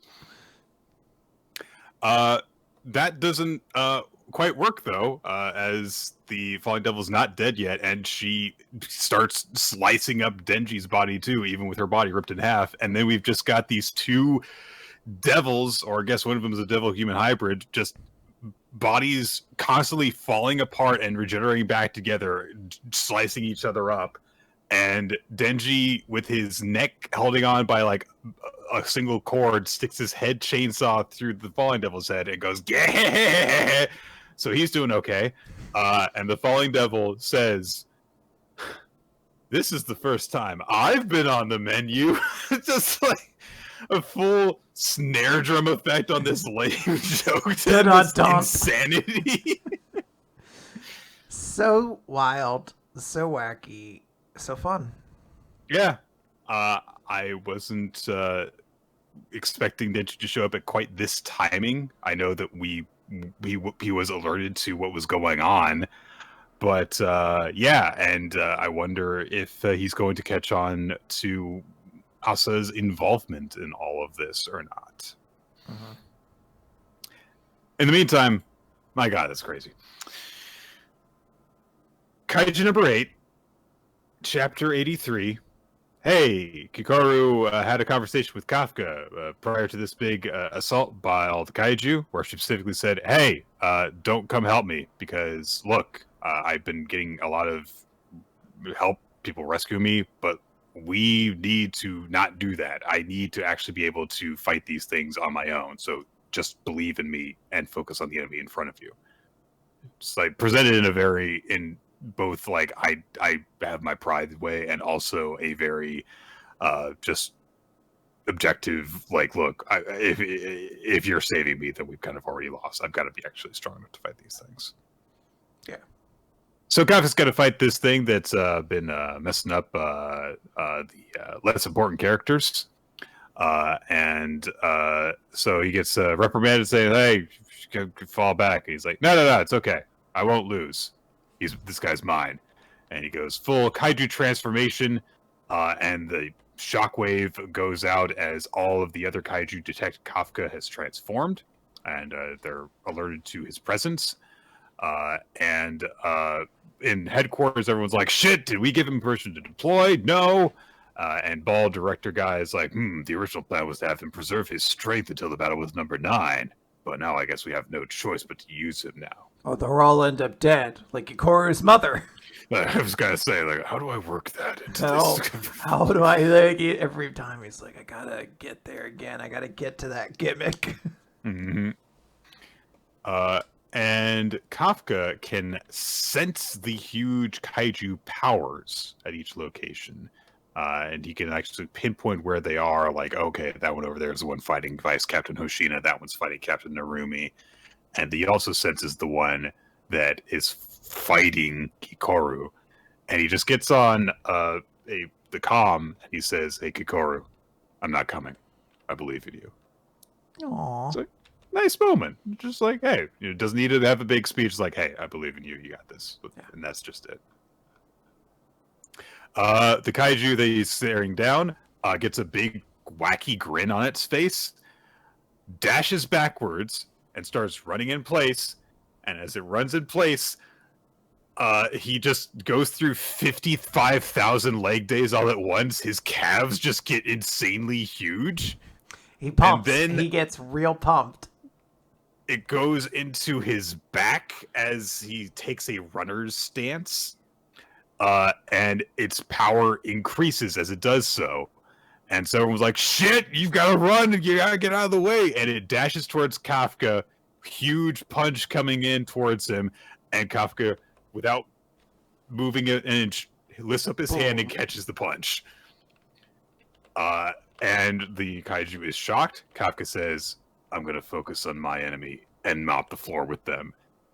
That doesn't quite work though, as the Falling Devil's not dead yet, and she starts slicing up Denji's body too, even with her body ripped in half. And then we've just got these two devils, or I guess one of them is a devil-human hybrid, just bodies constantly falling apart and regenerating back together, slicing each other up. And Denji, with his neck holding on by like a single cord, sticks his head chainsaw through the Falling Devil's head and goes, "Yeah!" So he's doing okay. And the Falling Devil says, "This is the first time I've been on the menu." Just like a full snare drum effect on this lame joke. This insanity. So wild, so wacky. So fun. Yeah. I wasn't expecting Denji to show up at quite this timing. I know that he was alerted to what was going on, but yeah, and I wonder if he's going to catch on to Asa's involvement in all of this or not. Uh-huh. In the meantime, my God, that's crazy. Kaiju number 8. Chapter 83. Hey, Kikoru had a conversation with Kafka prior to this big assault by all the kaiju, where she specifically said, "Hey, don't come help me, because look, I've been getting a lot of help, people rescue me, but we need to not do that. I need to actually be able to fight these things on my own, so just believe in me and focus on the enemy in front of you." It's like presented in both like I have my pride way, and also a very just objective, like, look, if you're saving me, then we've kind of already lost. I've got to be actually strong enough to fight these things. Yeah. So Kafka's got to fight this thing that's been messing up the less important characters, and so he gets reprimanded, saying, "Hey, you can fall back." And he's like, "No, it's okay. I won't lose. This guy's mine." And he goes full kaiju transformation, and the shockwave goes out as all of the other kaiju detect Kafka has transformed, and they're alerted to his presence. And in headquarters, everyone's like, "Shit, did we give him permission to deploy? No." And Ball, director guy, is like, "The original plan was to have him preserve his strength until the battle with number 9. But now I guess we have no choice but to use him now." Oh, they'll all end up dead, like Ikoru's mother. I was gonna say, like, how do I work that into this? How do I like it? Every time he's like, I gotta get there again. I gotta get to that gimmick. Mm-hmm. And Kafka can sense the huge kaiju powers at each location. And he can actually pinpoint where they are. Like, okay, that one over there is the one fighting Vice Captain Hoshina. That one's fighting Captain Narumi. And he also senses the one that is fighting Kikoru. And he just gets on the comm, and he says, "Hey, Kikoru, I'm not coming. I believe in you." Aww. It's like, nice moment. Just like, hey, it doesn't need to have a big speech. It's like, hey, I believe in you. You got this. Yeah. And that's just it. The kaiju that he's staring down gets a big, wacky grin on its face, dashes backwards, and starts running in place. And as it runs in place, he just goes through 55,000 leg days all at once. His calves just get insanely huge. He pumps. And then he gets real pumped. It goes into his back as he takes a runner's stance. And its power increases as it does so. And so everyone was like, shit, you've got to run, you got to get out of the way. And it dashes towards Kafka, huge punch coming in towards him, and Kafka, without moving an inch, lifts up his hand and catches the punch. And the kaiju is shocked. Kafka says, I'm going to focus on my enemy and mop the floor with them.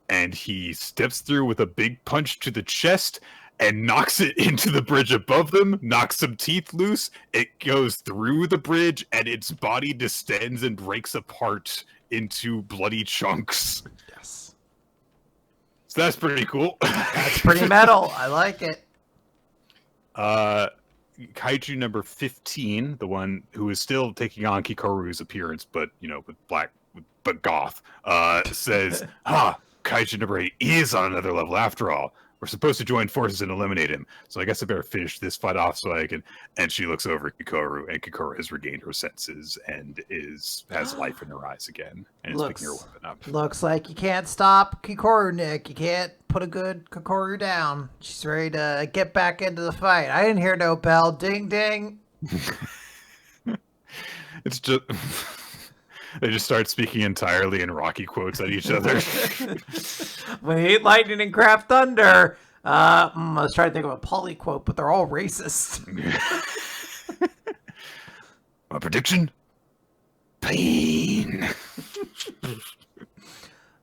And he steps through with a big punch to the chest and knocks it into the bridge above them, knocks some teeth loose. It goes through the bridge, and its body distends and breaks apart into bloody chunks. Yes. So that's pretty cool. That's pretty metal. I like it. Kaiju number 15, the one who is still taking on Kikoru's appearance, but, with black, but goth, says, Kaiju number 8 is on another level after all. We're supposed to join forces and eliminate him, so I guess I better finish this fight off so I can... And she looks over at Kikoru, and Kikoru has regained her senses and has life in her eyes again, and is picking her weapon up. Looks like you can't stop Kikoru, Nick. You can't put a good Kikoru down. She's ready to get back into the fight. I didn't hear no bell. Ding, ding. It's just... They just start speaking entirely in Rocky quotes at each other. We hate lightning and craft thunder. I was trying to think of a Polly quote, but they're all racist. My prediction? Pain.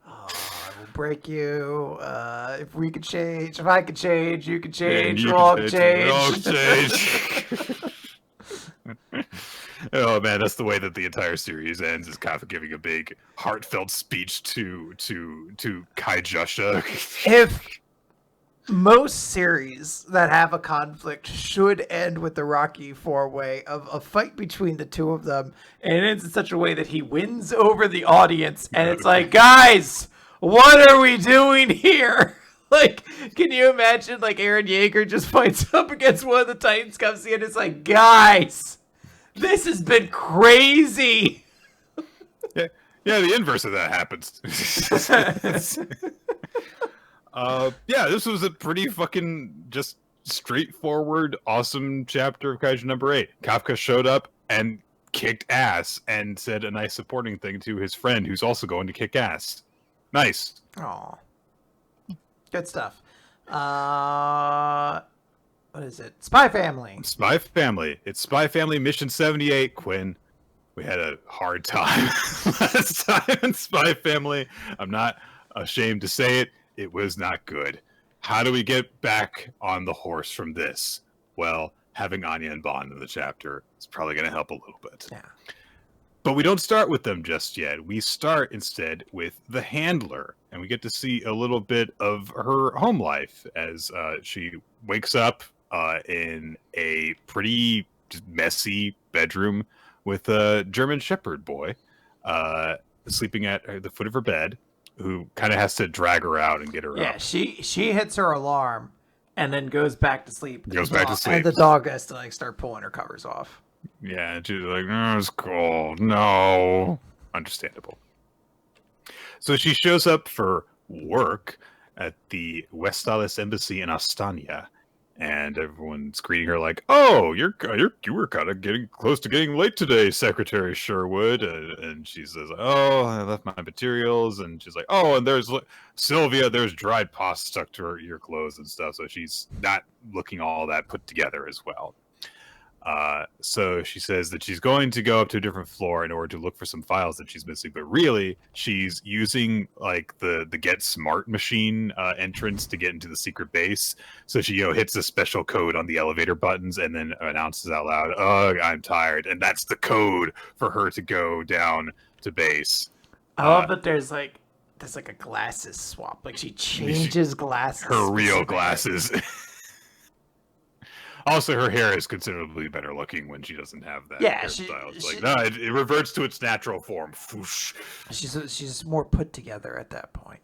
I will break you. If we could change, if I could change, you could change. We'll all change. Oh man, that's the way that the entire series ends, is Kafka giving a big heartfelt speech to Kaijusha. If most series that have a conflict should end with the Rocky four-way of a fight between the two of them, and it ends in such a way that he wins over the audience, and it's like, guys, what are we doing here? Like, can you imagine, like, Eren Yeager just fights up against one of the Titans, comes in, and it's like, guys, this has been crazy. Yeah, the inverse of that happens. This was a pretty fucking just straightforward, awesome chapter of Kaiju number 8. Kafka showed up and kicked ass and said a nice supporting thing to his friend who's also going to kick ass. Nice. Aw. Good stuff. What is it? Spy Family. Spy Family. It's Spy Family Mission 78, Quinn. We had a hard time last time in Spy Family. I'm not ashamed to say it. It was not good. How do we get back on the horse from this? Well, having Anya and Bond in the chapter is probably going to help a little bit. Yeah. But we don't start with them just yet. We start instead with the handler, and we get to see a little bit of her home life as she wakes up in a pretty messy bedroom with a German Shepherd boy sleeping at the foot of her bed, who kind of has to drag her out and get her up. Yeah, she hits her alarm and then goes back to sleep. Goes back to sleep. And the dog has to start pulling her covers off. Yeah, and she's like, oh, it's cold. No. Understandable. So she shows up for work at the Westales Embassy in Astana, and everyone's greeting her like, "Oh, you were kind of getting close to getting late today, Secretary Sherwood." And she says, "Oh, I left my materials." And she's like, "Oh, and there's Sylvia. There's dried pasta stuck to your clothes and stuff." So she's not looking all that put together as well. So she says that she's going to go up to a different floor in order to look for some files that she's missing, but really she's using the Get Smart machine entrance to get into the secret base. So she hits a special code on the elevator buttons and then announces out loud, "Ugh, I'm tired," and that's the code for her to go down to base. I love that there's a glasses swap. Like she changes glasses. Her real glasses. Also, her hair is considerably better looking when she doesn't have that hairstyle. It's it reverts to its natural form. Foosh. She's more put together at that point.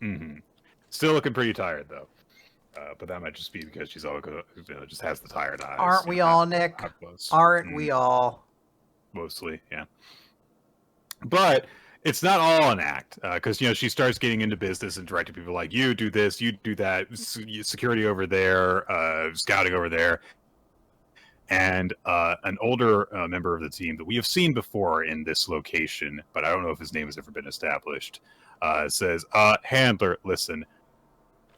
Mm-hmm. Still looking pretty tired, though. But that might just be because she's all just has the tired eyes. Aren't we all, Nick? Aren't we all? Mostly, yeah. But it's not all an act, because she starts getting into business and directing people like, you do this, you do that, security over there, scouting over there, And an older member of the team that we have seen before in this location, but I don't know if his name has ever been established, says, Handler, listen,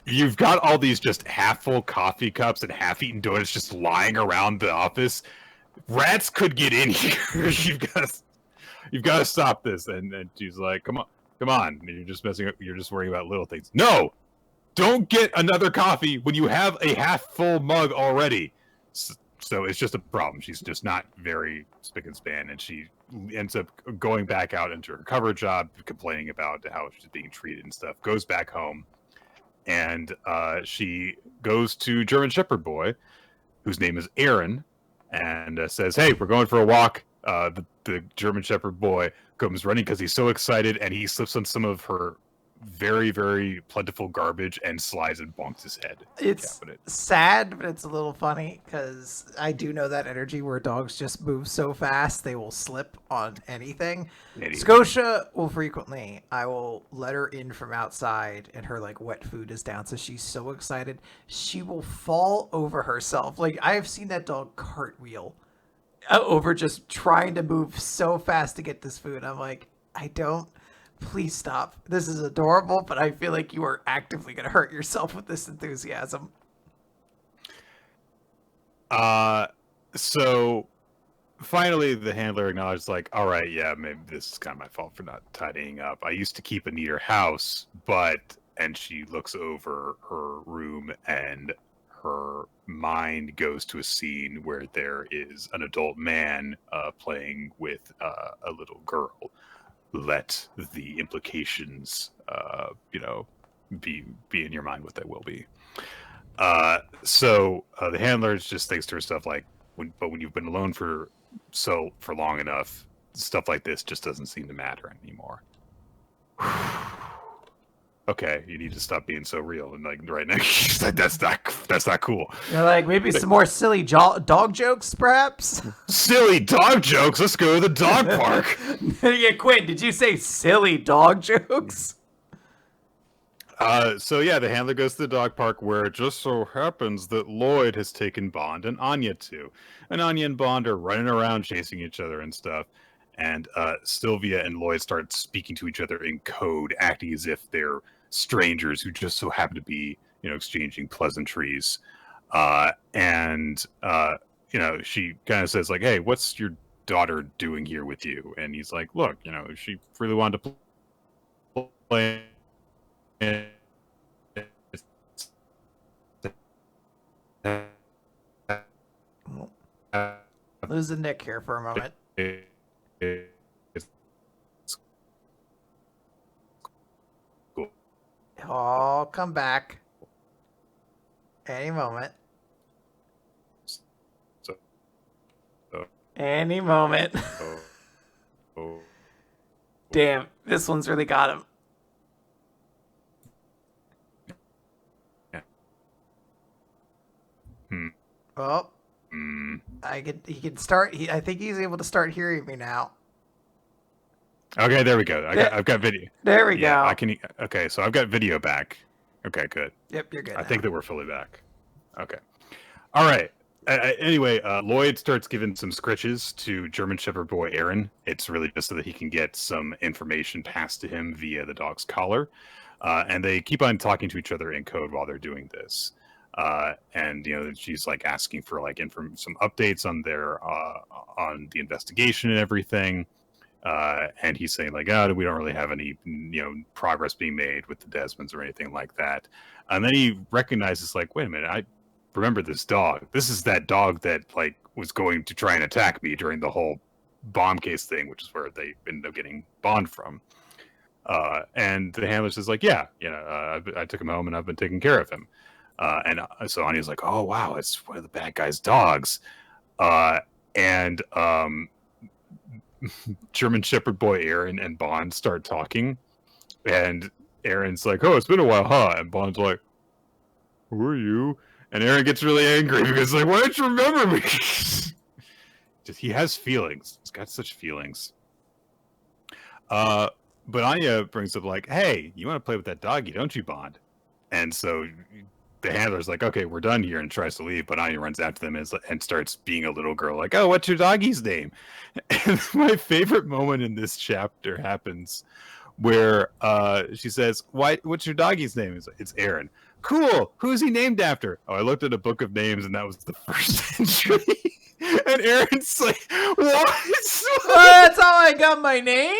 you've got all these just half-full coffee cups and half-eaten donuts just lying around the office. Rats could get in here. You've got to stop this. And she's like, come on. You're just messing up. You're just worrying about little things. No, don't get another coffee when you have a half-full mug already. So it's just a problem. She's just not very spick and span, and she ends up going back out into her cover job, complaining about how she's being treated and stuff. Goes back home, and she goes to German Shepherd Boy, whose name is Aaron, and says, "Hey, we're going for a walk." The German Shepherd Boy comes running because he's so excited, and he slips on some of her very, very plentiful garbage and slides and bonks his head. It's sad, but it's a little funny because I do know that energy where dogs just move so fast they will slip on anything. Scotia will frequently, I will let her in from outside and her like wet food is down, so she's so excited she will fall over herself. Like I have seen that dog cartwheel over just trying to move so fast to get this food. I'm like, please stop. This is adorable, but I feel like you are actively going to hurt yourself with this enthusiasm. So finally the handler acknowledges, like, all right, yeah, maybe this is kind of my fault for not tidying up. I used to keep a neater house, and she looks over her room and her mind goes to a scene where there is an adult man playing with a little girl. Let the implications, be in your mind what they will be. So the handler just thinks to herself, like, when you've been alone for long enough, stuff like this just doesn't seem to matter anymore. Okay, you need to stop being so real, and like right now, that's not cool. You're like, maybe some more silly dog jokes, perhaps. Silly dog jokes. Let's go to the dog park. Yeah, Quinn, did you say silly dog jokes? So yeah, the handler goes to the dog park, where it just so happens that Lloyd has taken Bond and Anya to, and Anya and Bond are running around chasing each other and stuff. And Sylvia and Lloyd start speaking to each other in code, acting as if they're strangers who just so happen to be, exchanging pleasantries. She kind of says, like, hey, what's your daughter doing here with you? And he's like, look, she really wanted to play. Losing Nick here for a moment. Oh, come back any moment. Any moment. Damn, this one's really got him. Oh, he can start. I think he's able to start hearing me now. Okay, there we go. I've got video. There we go. Okay, so I've got video back. Okay, good. Yep, you're good. I think that we're fully back. Okay. All right. Anyway, Lloyd starts giving some scritches to German Shepherd Boy Aaron. It's really just so that he can get some information passed to him via the dog's collar. And they keep on talking to each other in code while they're doing this. And she's like asking for like some updates on on the investigation and everything. And he's saying like, we don't really have any, progress being made with the Desmonds or anything like that. And then he recognizes, like, wait a minute, I remember this dog. This is that dog that like was going to try and attack me during the whole bomb case thing, which is where they ended up getting Bond from. And the handler says like, yeah, I took him home and I've been taking care of him. And so Anya's like, oh wow, it's one of the bad guy's dogs. And German Shepherd Boy Aaron and Bond start talking, and Aaron's like, oh, it's been a while, huh? And Bond's like, who are you? And Aaron gets really angry because like, why don't you remember me? He has feelings. He's got such feelings. But Anya brings up like, hey, you want to play with that doggy, don't you, Bond? And so the handler's like, okay, we're done here, and tries to leave, but Anya runs after them and starts being a little girl, like, oh, what's your doggy's name? And my favorite moment in this chapter happens where she says, what's your doggy's name? It's Aaron. Cool. Who's he named after? Oh, I looked at a book of names, and that was the first entry. And Aaron's like, what? That's how I got my name?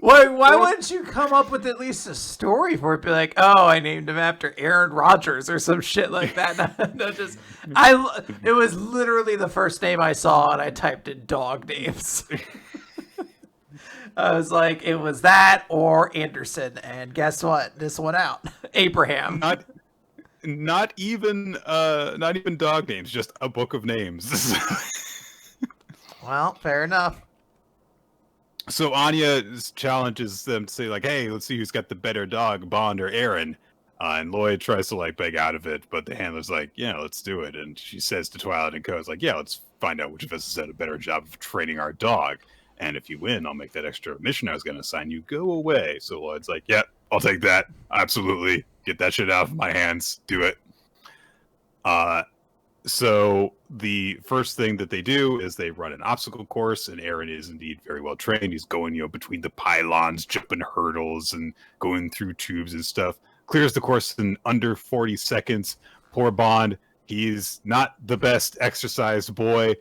Why wouldn't you come up with at least a story for it? Be like, oh, I named him after Aaron Rodgers or some shit like that. It was literally the first name I saw, and I typed in dog names. I was like, it was that or Anderson, and guess what? This one out, Abraham. Not even dog names, just a book of names. Well, fair enough. So Anya challenges them to say, like, hey, let's see who's got the better dog, Bond or Aaron. And Lloyd tries to, like, beg out of it, but the handler's like, yeah, let's do it. And she says to Twilight and Co., like, yeah, let's find out which of us has done a better job of training our dog. And if you win, I'll make that extra mission I was going to assign you go away. So Lloyd's like, yeah, I'll take that. Absolutely. Get that shit out of my hands. Do it. So the first thing that they do is they run an obstacle course, and Aaron is indeed very well trained. He's going, between the pylons, jumping hurdles, and going through tubes and stuff. Clears the course in under 40 seconds. Poor Bond. He's not the best exercised boy.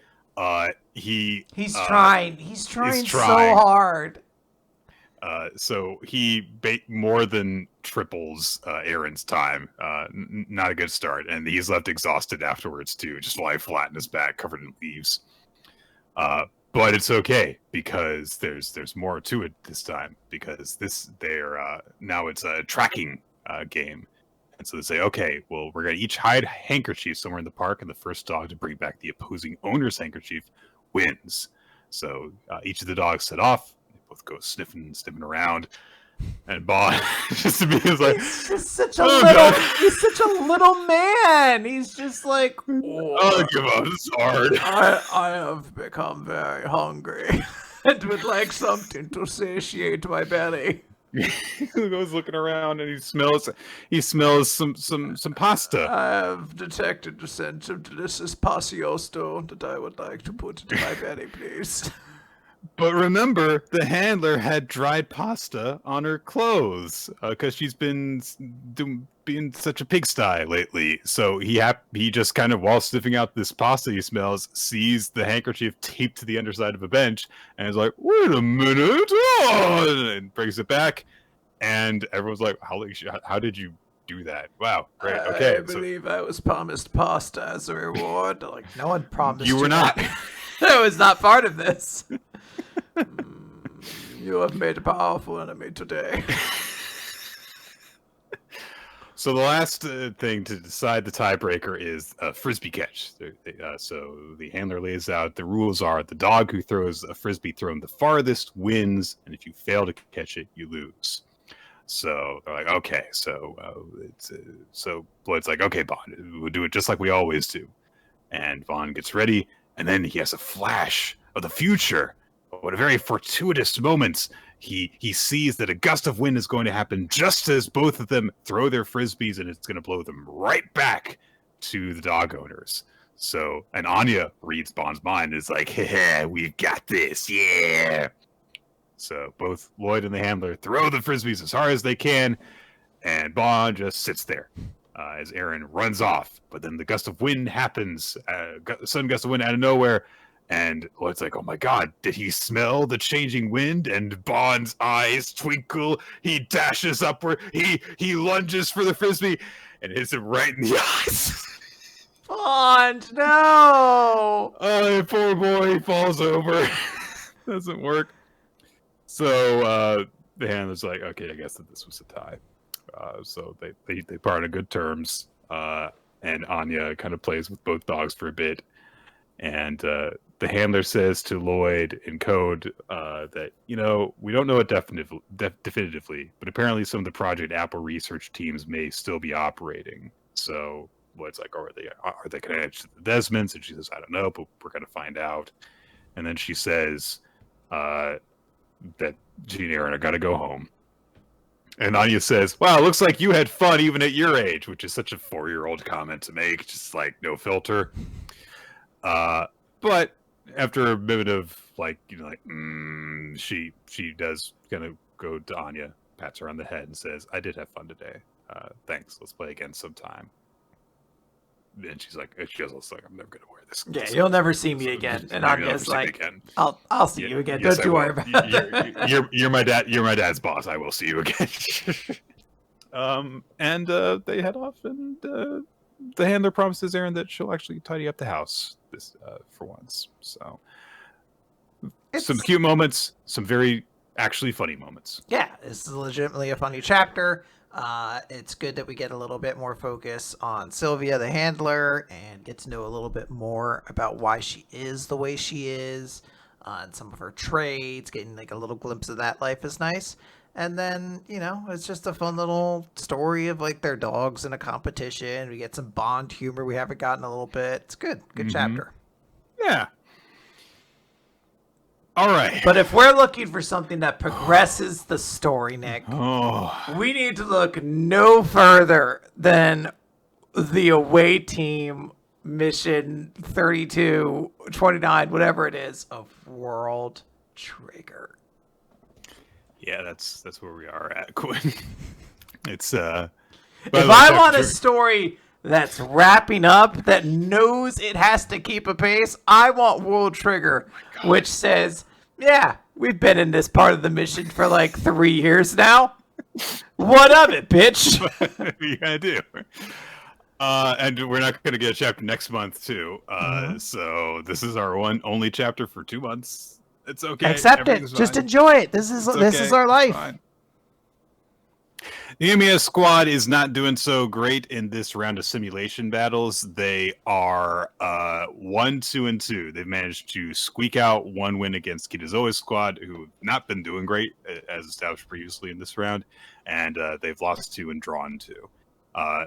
He's trying. He's trying so hard. So he more than triples Aaron's time. Not a good start, and he's left exhausted afterwards too, just lying flat in his back, covered in leaves. But it's okay because there's more to it this time, because now it's a tracking game, and so they say, okay, well, we're gonna each hide handkerchiefs somewhere in the park, and the first dog to bring back the opposing owner's handkerchief wins. So each of the dogs set off. Both go sniffing around, and Bond just to be like, he's just such a little man. He's just like, oh, give up, it's hard. I have become very hungry and would like something to satiate my belly. He goes looking around, and he smells some pasta. I have detected the scent of delicious passiosto that I would like to put into my belly, please. But remember, the handler had dried pasta on her clothes because she's been being such a pigsty lately. So he just kind of, while sniffing out this pasta he smells, sees the handkerchief taped to the underside of a bench, and is like, "Wait a minute!" And brings it back, and everyone's like, "How did you do that? Wow, great, okay." I believe I was promised pasta as a reward. Like, no one promised you were not. That was not part of this. You have made a powerful enemy today. So the last thing to decide the tiebreaker is a frisbee catch. So the handler lays out the rules are the dog who throws a frisbee thrown the farthest wins, and if you fail to catch it, you lose. So they're like, okay. So Lloyd's like, okay, Bond, we'll do it just like we always do. And Vaughn gets ready, and then he has a flash of the future. What a very fortuitous moment. He sees that a gust of wind is going to happen just as both of them throw their frisbees, and it's going to blow them right back to the dog owners. So, and Anya reads Bond's mind and is like, hey, we've got this, yeah. So both Lloyd and the handler throw the frisbees as hard as they can, and Bond just sits there as Aaron runs off. But then the gust of wind happens, sudden gust of wind out of nowhere, and Lloyd's like, oh my god, did he smell the changing wind? And Bond's eyes twinkle. He dashes upward. He lunges for the frisbee and hits him right in the eyes. Bond, no! Oh, poor boy, he falls over. Doesn't work. So the handler's like, okay, I guess that this was a tie. So they part on good terms. And Anya kind of plays with both dogs for a bit. And the handler says to Lloyd in code that, we don't know it definitively, but apparently some of the Project Apple research teams may still be operating. So Lloyd's like, are they connected to the Desmonds? And she says, I don't know, but we're going to find out. And then she says that Gene Aaron, I gotta go home. And Anya says, wow, looks like you had fun even at your age, which is such a 4-year-old comment to make, just like no filter. But after a bit of she does kind of go to Anya, pats her on the head, and says, I did have fun today. Thanks. Let's play again sometime. And she's like, she goes like, I'm never gonna wear this. Yeah, you'll never see me again. And Anya's like, I'll see you again. Don't you worry about it. You're my dad. You're my dad's boss. I will see you again. And they head off, and the handler promises Aaron that she'll actually tidy up the house this for once. So some cute moments, some very actually funny moments. Yeah, this is legitimately a funny chapter. It's good that we get a little bit more focus on Sylvia, the handler, and get to know a little bit more about why she is the way she is, and some of her traits. Getting like a little glimpse of that life is nice. And then, it's just a fun little story of like their dogs in a competition. We get some Bond humor we haven't gotten a little bit. It's good. Good chapter. Yeah. All right. But if we're looking for something that progresses the story, Nick, we need to look no further than the away team mission 32, 29, whatever it is, of World Trigger. Yeah, that's where we are at, Quinn. It's if I want a story that's wrapping up, that knows it has to keep a pace, I want World Trigger, which says, yeah, we've been in this part of the mission for like 3 years now. What of it, bitch? What are you gonna do? And we're not gonna get a chapter next month too. So this is our only chapter for 2 months. It's okay. Accept it. Just enjoy it. This is our life. The Emiya squad is not doing so great in this round of simulation battles. They are 1-2-2. They've managed to squeak out one win against Kitazoe's squad, who have not been doing great, as established previously in this round, and they've lost 2 and drawn 2.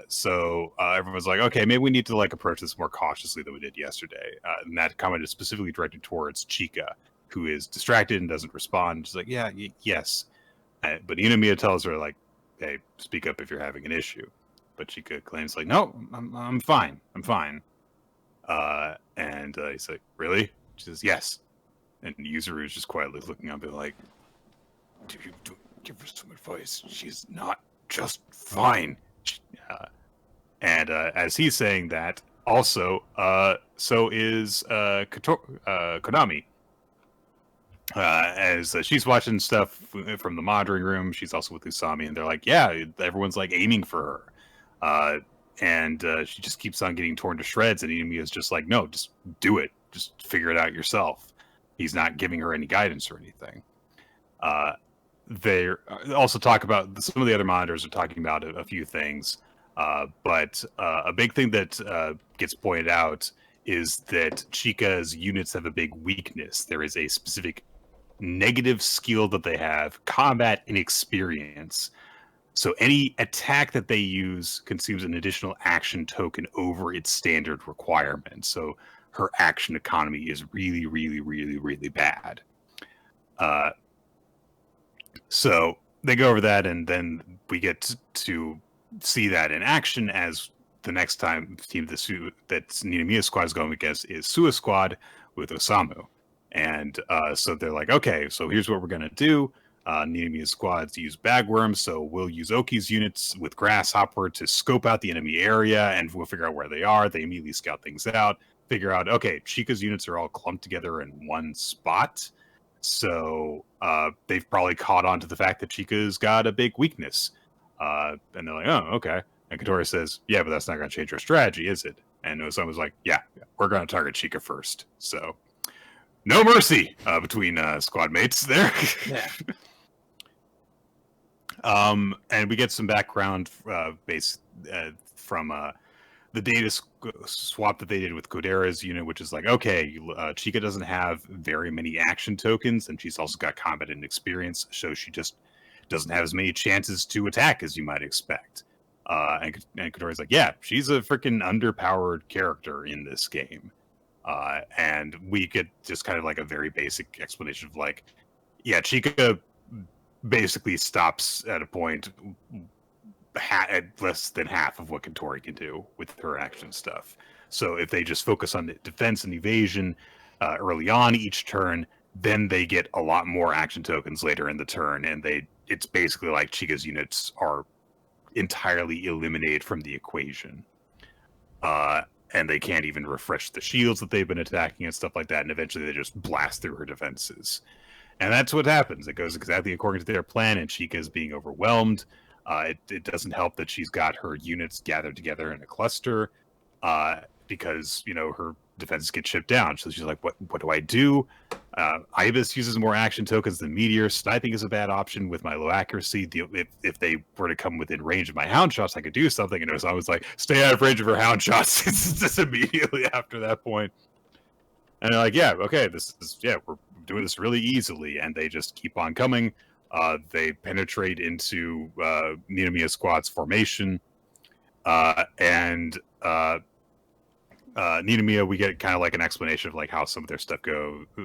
So everyone's like, okay, maybe we need to approach this more cautiously than we did yesterday. And that comment is specifically directed towards Chika, who is distracted and doesn't respond. She's like, yeah, yes. But Inamiya tells her, hey, speak up if you're having an issue. But Chika claims, no, I'm fine. I'm fine. And he's like, really? She says, yes. And Yuzuru is just quietly looking up and like, don't give her some advice. She's not just fine. And as he's saying that, also, so is Konami. As she's watching stuff from the monitoring room, she's also with Usami, and they're like, yeah, everyone's aiming for her. And she just keeps on getting torn to shreds, and Inamiya's just like, no, just do it. Just figure it out yourself. He's not giving her any guidance or anything. They also talk about, some of the other monitors are talking about a few things. But a big thing that gets pointed out is that Chika's units have a big weakness. There is a specific negative skill that they have, combat inexperience. So any attack that they use consumes an additional action token over its standard requirement. So her action economy is really, really, really, really bad. So they go over that, and then we get to see that in action as the next time team that Ninamiya squad is going against is Sua squad with Osamu. And so they're like, okay, so here's what we're going to do. Ninamiya squads use bagworms, so we'll use Oki's units with Grasshopper to scope out the enemy area, and we'll figure out where they are. They immediately scout things out, figure out, okay, Chika's units are all clumped together in one spot. So they've probably caught on to the fact that Chika's got a big weakness. And they're like, oh, okay. And Katori says, yeah, but that's not going to change our strategy, is it? And Osamu's like, yeah, we're going to target Chika first. So no mercy between squad mates there. Yeah. And we get some background from the data swap that they did with Kodera's unit, which is like, okay, Chika doesn't have very many action tokens, and she's also got combat and experience, so she just doesn't have as many chances to attack as you might expect. And Kodera's like, yeah, she's a freaking underpowered character in this game. And we get just kind of a very basic explanation of yeah, Chika basically stops at a point at less than half of what Katori can do with her action stuff. So if they just focus on the defense and evasion early on each turn, then they get a lot more action tokens later in the turn, and it's basically like Chica's units are entirely eliminated from the equation. And they can't even refresh the shields that they've been attacking and stuff like that, and eventually they just blast through her defenses. And that's what happens. It goes exactly according to their plan, and Chica is being overwhelmed. It doesn't help that she's got her units gathered together in a cluster because, her defenses get chipped down. So she's like, what do I do? Ibis uses more action tokens than Meteor. Sniping is a bad option with my low accuracy. If they were to come within range of my hound shots, I could do something. And so I was like, stay out of range of her hound shots. It's just immediately after that point. And they're like, yeah, okay, we're doing this really easily. And they just keep on coming. They penetrate into Ninomiya Squad's formation. Ninomiya, we get kind of like an explanation of like how some of their stuff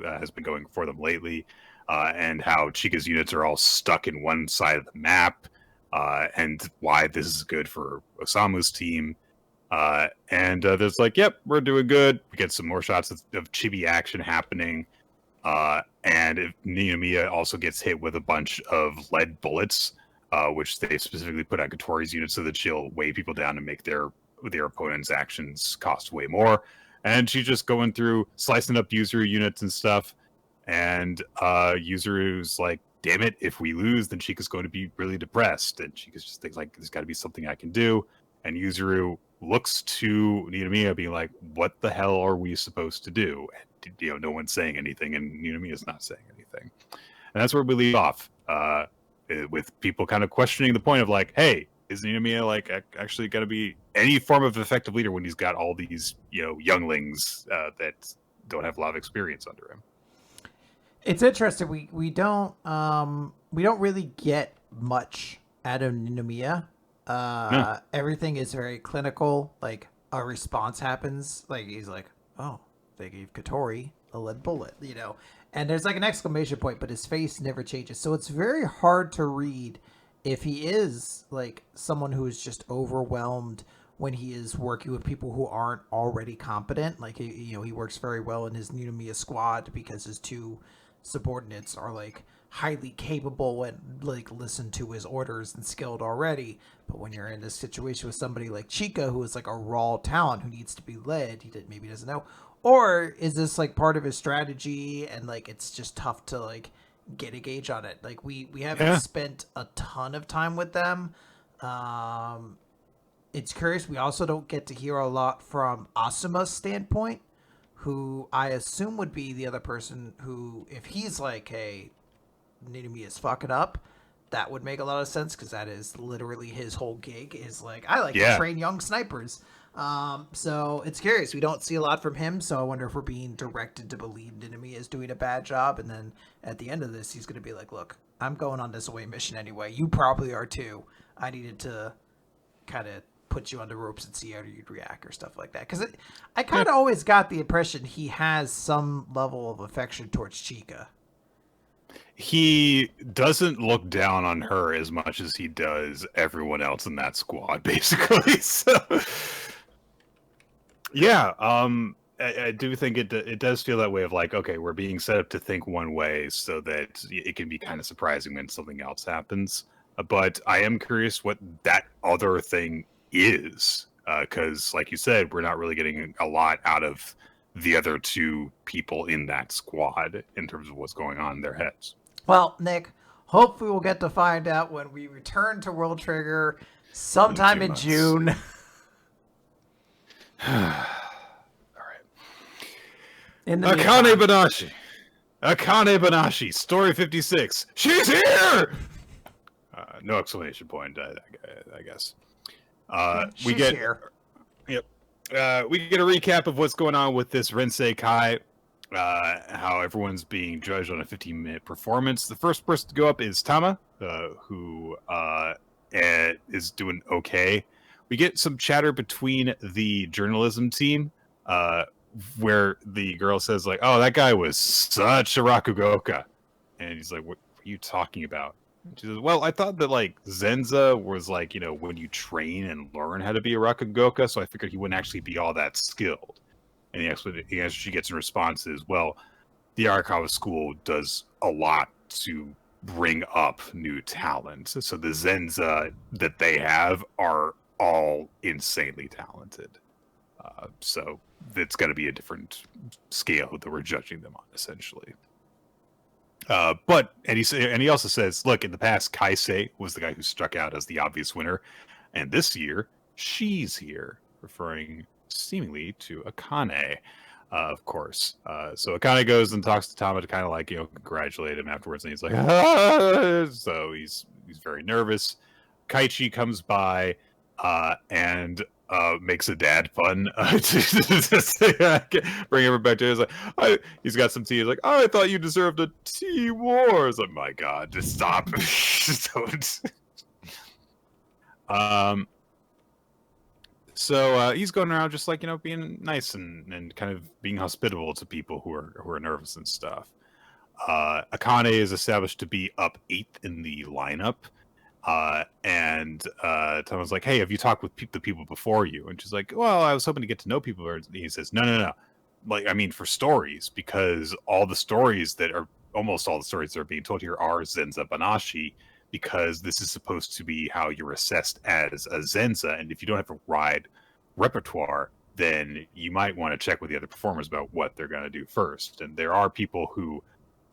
has been going for them lately, and how Chica's units are all stuck in one side of the map, and why this is good for Osamu's team. There's like, yep, we're doing good. We get some more shots of chibi action happening. And if Ninomiya also gets hit with a bunch of lead bullets, which they specifically put on Katori's units so that she'll weigh people down and make their opponent's actions cost way more. And she's just going through slicing up Yuzuru units and stuff. And Yuzuru's like, damn it, if we lose, then Chica's going to be really depressed. And Chica just thinks like, there's got to be something I can do. And Yuzuru looks to Ninomiya being like, what the hell are we supposed to do? And, no one's saying anything, and Ninomiya's not saying anything. And that's where we leave off, with people kind of questioning the point of like, hey, is Ninomiya like actually going to be any form of effective leader when he's got all these, younglings that don't have a lot of experience under him? It's interesting. We don't really get much out of Ninomiya. No. Everything is very clinical. Like a response happens. Like he's like, oh, they gave Katori a lead bullet, and there's like an exclamation point, but his face never changes. So it's very hard to read if he is like someone who is just overwhelmed when he is working with people who aren't already competent. Like he works very well in his Ninomiya squad because his two subordinates are like highly capable and like listen to his orders and skilled already. But when you're in this situation with somebody like Chica, who is like a raw talent who needs to be led, maybe doesn't know. Or is this like part of his strategy and like it's just tough to like get a gauge on it? Like we haven't spent a ton of time with them. It's curious. We also don't get to hear a lot from Asuma's standpoint, who I assume would be the other person who, if he's like, hey, Ninomiya is fucking up, that would make a lot of sense because that is literally his whole gig is like, I like to train young snipers. So it's curious. We don't see a lot from him, so I wonder if we're being directed to believe Ninomiya is doing a bad job, and then at the end of this, he's going to be like, look, I'm going on this away mission anyway. You probably are too. I needed to kind of put you on the ropes and see how you'd react or stuff like that. Because I kind of always got the impression he has some level of affection towards Chica. He doesn't look down on her as much as he does everyone else in that squad, basically. So, yeah, I do think it does feel that way of like, okay, we're being set up to think one way so that it can be kind of surprising when something else happens. But I am curious what that other thing is, because, like you said, we're not really getting a lot out of the other two people in that squad in terms of what's going on in their heads. Well, Nick, hopefully we'll get to find out when we return to World Trigger sometime in June. All right. Akane-banashi. Akane-banashi. Story 56. She's here! No exclamation point, I guess. She's here. Yep. We get a recap of what's going on with this Rensei Kai. How everyone's being judged on a 15-minute performance. The first person to go up is Tama, who is doing okay. We get some chatter between the journalism team, where the girl says, like, oh, that guy was such a Rakugoka. And he's like, what are you talking about? She says, well, I thought that, like, Zenza was, like, you know, when you train and learn how to be a Rakugoka, so I figured he wouldn't actually be all that skilled. And the answer she gets in response is, well, the Arakawa school does a lot to bring up new talent. So the Zenza that they have are all insanely talented. So it's got to be a different scale that we're judging them on, essentially. And he also says, look, in the past, Kaisei was the guy who struck out as the obvious winner, and this year, she's here, referring seemingly to Akane, of course. So Akane goes and talks to Tama to kind of like, you know, congratulate him afterwards, and he's like, ah! So he's very nervous. Kaichi comes by and makes a dad pun to bring everyone back to it. He's like, he's got some tea. He's like, oh, I thought you deserved a tea war. It's like, my God, just stop. Just don't. So he's going around just like, you know, being nice and kind of being hospitable to people who are nervous and stuff. Akane is established to be up 8th in the lineup. And Tama's like, hey, have you talked with the people before you? And she's like, well, I was hoping to get to know people. And he says, no. Like, I mean, for stories, because almost all the stories that are being told here are Zenza-banashi, because this is supposed to be how you're assessed as a Zenza. And if you don't have a wide repertoire, then you might want to check with the other performers about what they're going to do first. And there are people who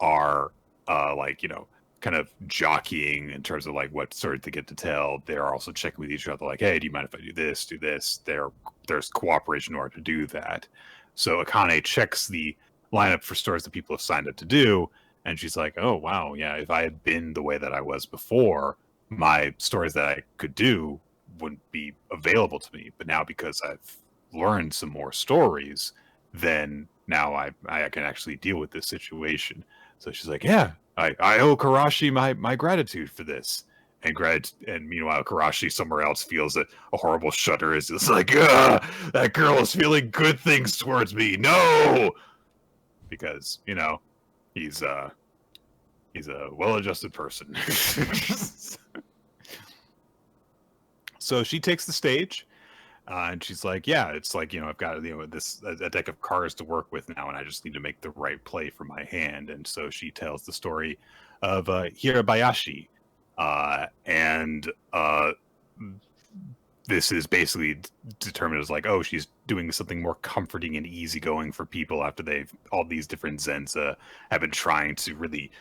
are like, you know, kind of jockeying in terms of like what story to get to tell. They're also checking with each other, like, hey, do you mind if I do this, do this? There's cooperation in order to do that. So Akane checks the lineup for stories that people have signed up to do, and she's like, oh wow, yeah, if I had been the way that I was before, my stories that I could do wouldn't be available to me. But now, because I've learned some more stories, then now I can actually deal with this situation. So she's like, yeah, I owe Karashi my gratitude for this. And meanwhile, Karashi somewhere else feels a horrible shudder. Is just like, that girl is feeling good things towards me. No, because you know he's a well-adjusted person. So she takes the stage. And she's like, yeah, it's like, you know, I've got, you know, a deck of cards to work with now, and I just need to make the right play for my hand. And so she tells the story of Hirabayashi. And this is basically determined as like, oh, she's doing something more comforting and easygoing for people after all these different Zenza have been trying to really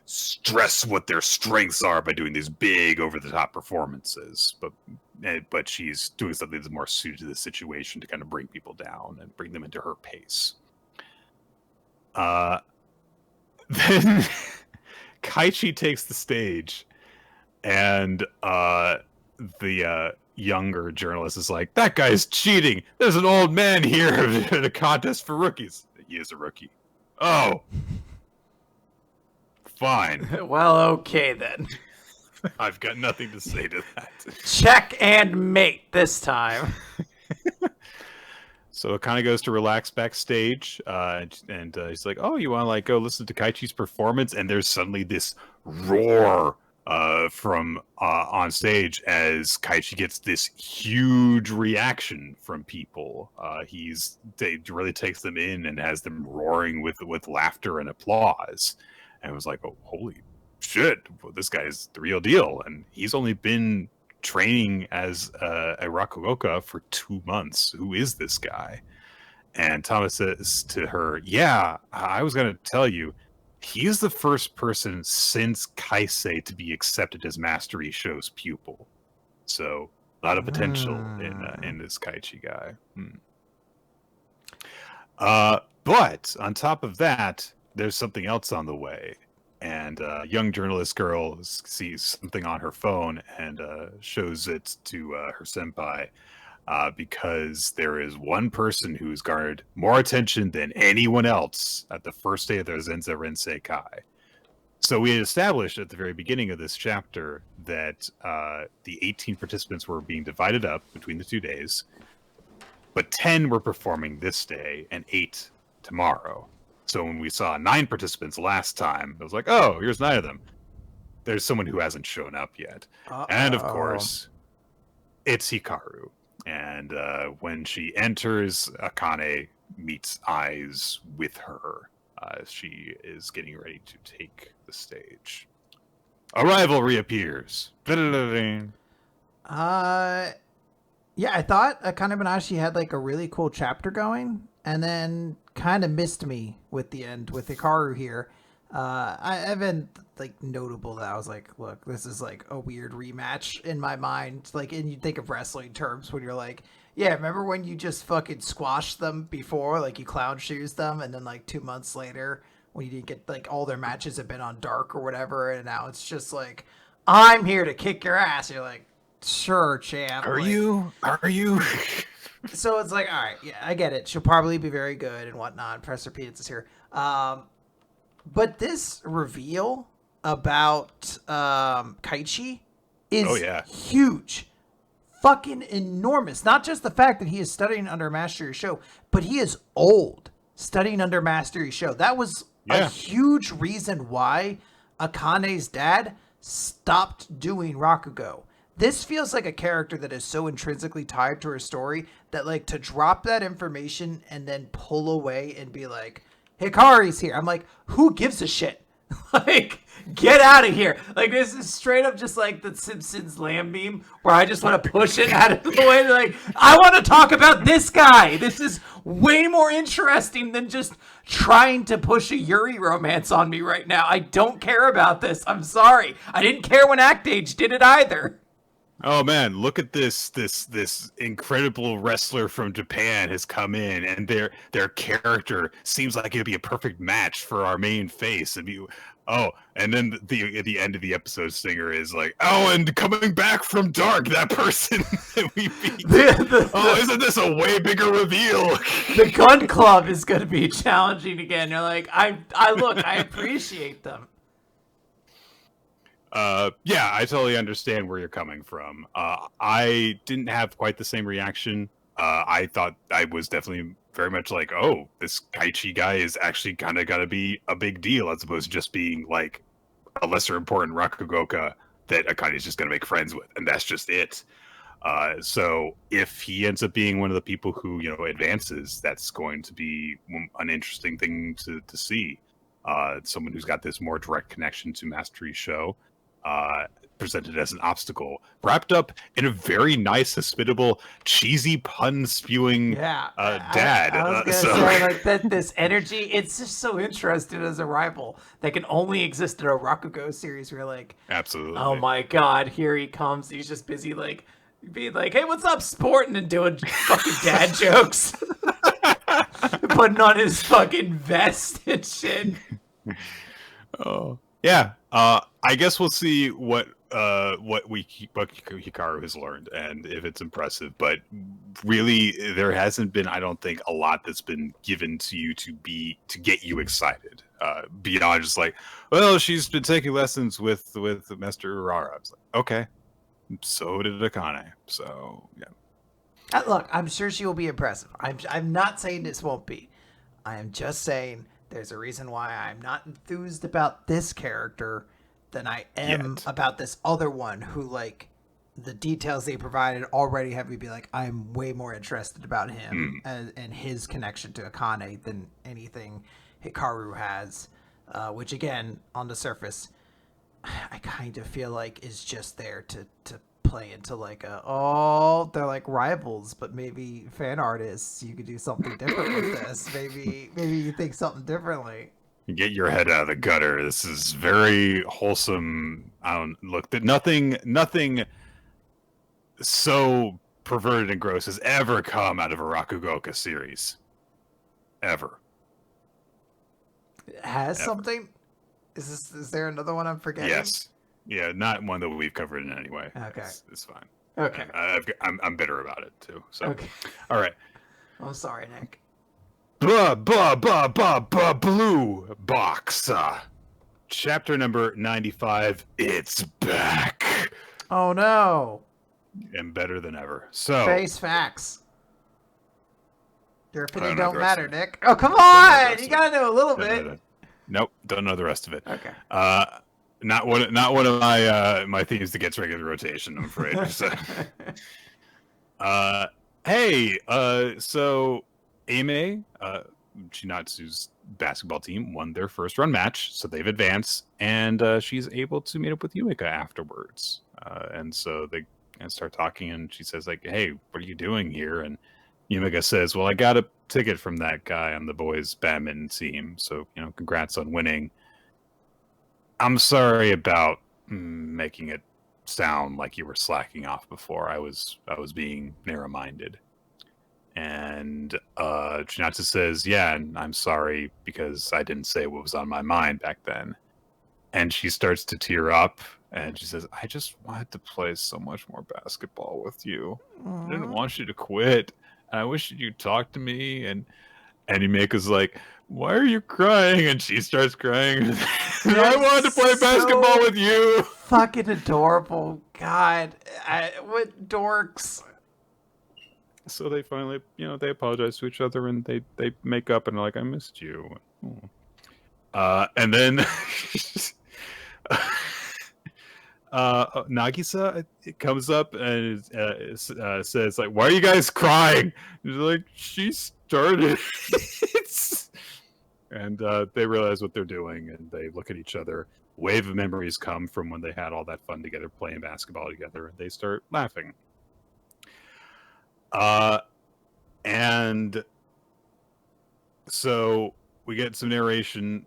stress what their strengths are by doing these big over-the-top performances. But she's doing something that's more suited to the situation to kind of bring people down and bring them into her pace. Then Kaichi takes the stage, and the younger journalist is like, that guy's cheating. There's an old man here in a contest for rookies. He is a rookie. Oh. Fine. Well, okay then. I've got nothing to say to that. Check and mate this time. So it kind of goes to relax backstage, and he's like, "Oh, you want to like go listen to Kaichi's performance?" And there's suddenly this roar from on stage as Kaichi gets this huge reaction from people. He really takes them in and has them roaring with laughter and applause. And it was like, oh, holy shit, well, this guy is the real deal. And he's only been training as a Rakugoka for 2 months. Who is this guy? And Thomas says to her, yeah, I was going to tell you, he's the first person since Kaisei to be accepted as Master Isho's pupil. So a lot of potential in this Kaichi guy. But on top of that, there's something else on the way. And a young journalist girl sees something on her phone and shows it to her senpai because there is one person who's garnered more attention than anyone else at the first day of their Zenza Rensei Kai. So we had established at the very beginning of this chapter that the 18 participants were being divided up between the 2 days, but 10 were performing this day and 8 tomorrow. So when we saw 9 participants last time, it was like, oh, here's 9 of them. there's someone who hasn't shown up yet. Uh-oh. And of course, it's Hikaru. And when she enters, Akane meets eyes with her. She is getting ready to take the stage. A rival reappears. Yeah, I thought Akane-banashi had like a really cool chapter going, and then kind of missed me with the end with Hikaru here. I've been like notable that I was like, look, this is like a weird rematch in my mind. Like, and you think of wrestling terms when you're like, yeah, remember when you just fucking squashed them before, like you clown shoes them, and then like 2 months later, when you didn't get like all their matches have been on Dark or whatever, and now it's just like, I'm here to kick your ass. You're like, sure, champ. Are like, you? Are you? So it's like, all right, yeah, I get it. She'll probably be very good and whatnot. Professor Peanuts is here. But this reveal about Kaichi is huge. Fucking enormous. Not just the fact that he is studying under Master Show, but he is old studying under Master Show. That was a huge reason why Akane's dad stopped doing Rakugo. This feels like a character that is so intrinsically tied to her story that, like, to drop that information and then pull away and be like, Hikari's here. I'm like, who gives a shit? Like, get out of here. Like, this is straight up just like the Simpsons lamb meme where I just want to push it out of the way. Like, I want to talk about this guy. This is way more interesting than just trying to push a Yuri romance on me right now. I don't care about this. I'm sorry. I didn't care when Act Age did it either. Oh man, look at this incredible wrestler from Japan has come in, and their character seems like it'd be a perfect match for our main face. And then at the end of the episode, Stinger is like, oh, and coming back from Dark, that person that we beat. Isn't this a way bigger reveal? The Gun Club is going to be challenging again. You're like, I appreciate them. Yeah, I totally understand where you're coming from. I didn't have quite the same reaction. I thought I was definitely very much like, oh, this Kaichi guy is actually kind of got to be a big deal as opposed to just being like a lesser important Rakugoka that Akane's just going to make friends with, and that's just it. So if he ends up being one of the people who, advances, that's going to be an interesting thing to see. Someone who's got this more direct connection to Mastery Show. Presented as an obstacle, wrapped up in a very nice, hospitable, cheesy pun spewing dad. I was gonna say, like, that this energy, it's just so interesting as a rival that can only exist in a Rakugo series where you're like, absolutely, oh my god, here he comes. He's just busy like being like, hey, what's up, sporting, and doing fucking dad jokes. Putting on his fucking vest and shit. Oh yeah. I guess we'll see what Hikaru has learned and if it's impressive. But really, there hasn't been, I don't think, a lot that's been given to you to get you excited. Beyond just like, well, she's been taking lessons with Master Urara. I was like, okay, so did Akane. So yeah. Look, I'm sure she will be impressive. I'm not saying this won't be. I am just saying there's a reason why I'm not enthused about this character than I am about this other one who, like, the details they provided already have me be like, I'm way more interested about him and his connection to Akane than anything Hikaru has, which, again, on the surface, I kind of feel like is just there to play into like they're like rivals, but maybe fan artists, you could do something different with this. Maybe you think something differently. Get your head out of the gutter. This is very wholesome. Nothing so perverted and gross has ever come out of a Rakugoka series. Ever. It has something? Is there another one I'm forgetting? Yes. Yeah, not one that we've covered in any way. Okay. It's fine. Okay. I'm bitter about it, too. So. Okay. All right. I'm sorry, Nick. Blue box. Chapter number 95. It's back. Oh, no. And better than ever. So. Face facts. Your opinion don't matter, Nick. Oh, come on! You gotta know a little bit. Nope, don't know the rest of it. Okay. Not one of my themes that gets regular rotation, I'm afraid. So, hey, so Ame, Chinatsu's basketball team won their first run match, so they've advanced, and she's able to meet up with Yumika afterwards. And so they start talking, and she says like, "Hey, what are you doing here?" And Yumika says, "Well, I got a ticket from that guy on the boys' badminton team, so congrats on winning. I'm sorry about making it sound like you were slacking off before. I was being narrow-minded." And Chinatsu says, "Yeah, and I'm sorry because I didn't say what was on my mind back then." And she starts to tear up, and she says, "I just wanted to play so much more basketball with you. I didn't want you to quit. And I wish you'd talk to me." And Yumika's like, "Why are you crying?" And she starts crying. "I wanted to play basketball with you." Fucking adorable. God, what dorks. So they finally, they apologize to each other, and they make up, and are like, "I missed you." And then Nagisa it comes up and says like, "Why are you guys crying?" She's like, "She started." And they realize what they're doing, and they look at each other. Wave of memories come from when they had all that fun together, playing basketball together, and they start laughing. And so we get some narration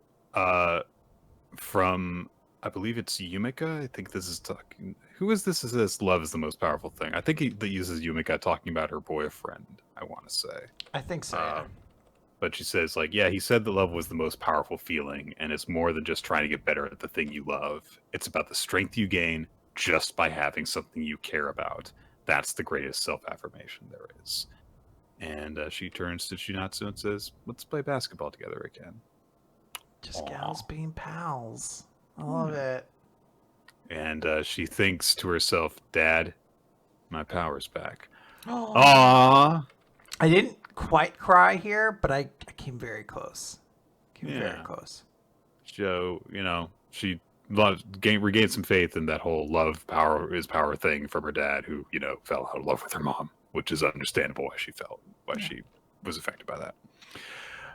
from, I believe it's Yumika. I think this is talking. Who is this? Is this love is the most powerful thing? I think he uses Yumika talking about her boyfriend. I want to say. I think so. Yeah. But she says like, yeah, he said that love was the most powerful feeling, and it's more than just trying to get better at the thing you love. It's about the strength you gain just by having something you care about. That's the greatest self-affirmation there is. And she turns to Chinatsu and says, "Let's play basketball together again." Just gals being pals. I love it. And she thinks to herself, "Dad, my power's back." Aww. I didn't quite cry here, but I came very close. Very close. So, she regained some faith in that whole love power is power thing from her dad, who, fell out of love with her mom, which is understandable why she was affected by that.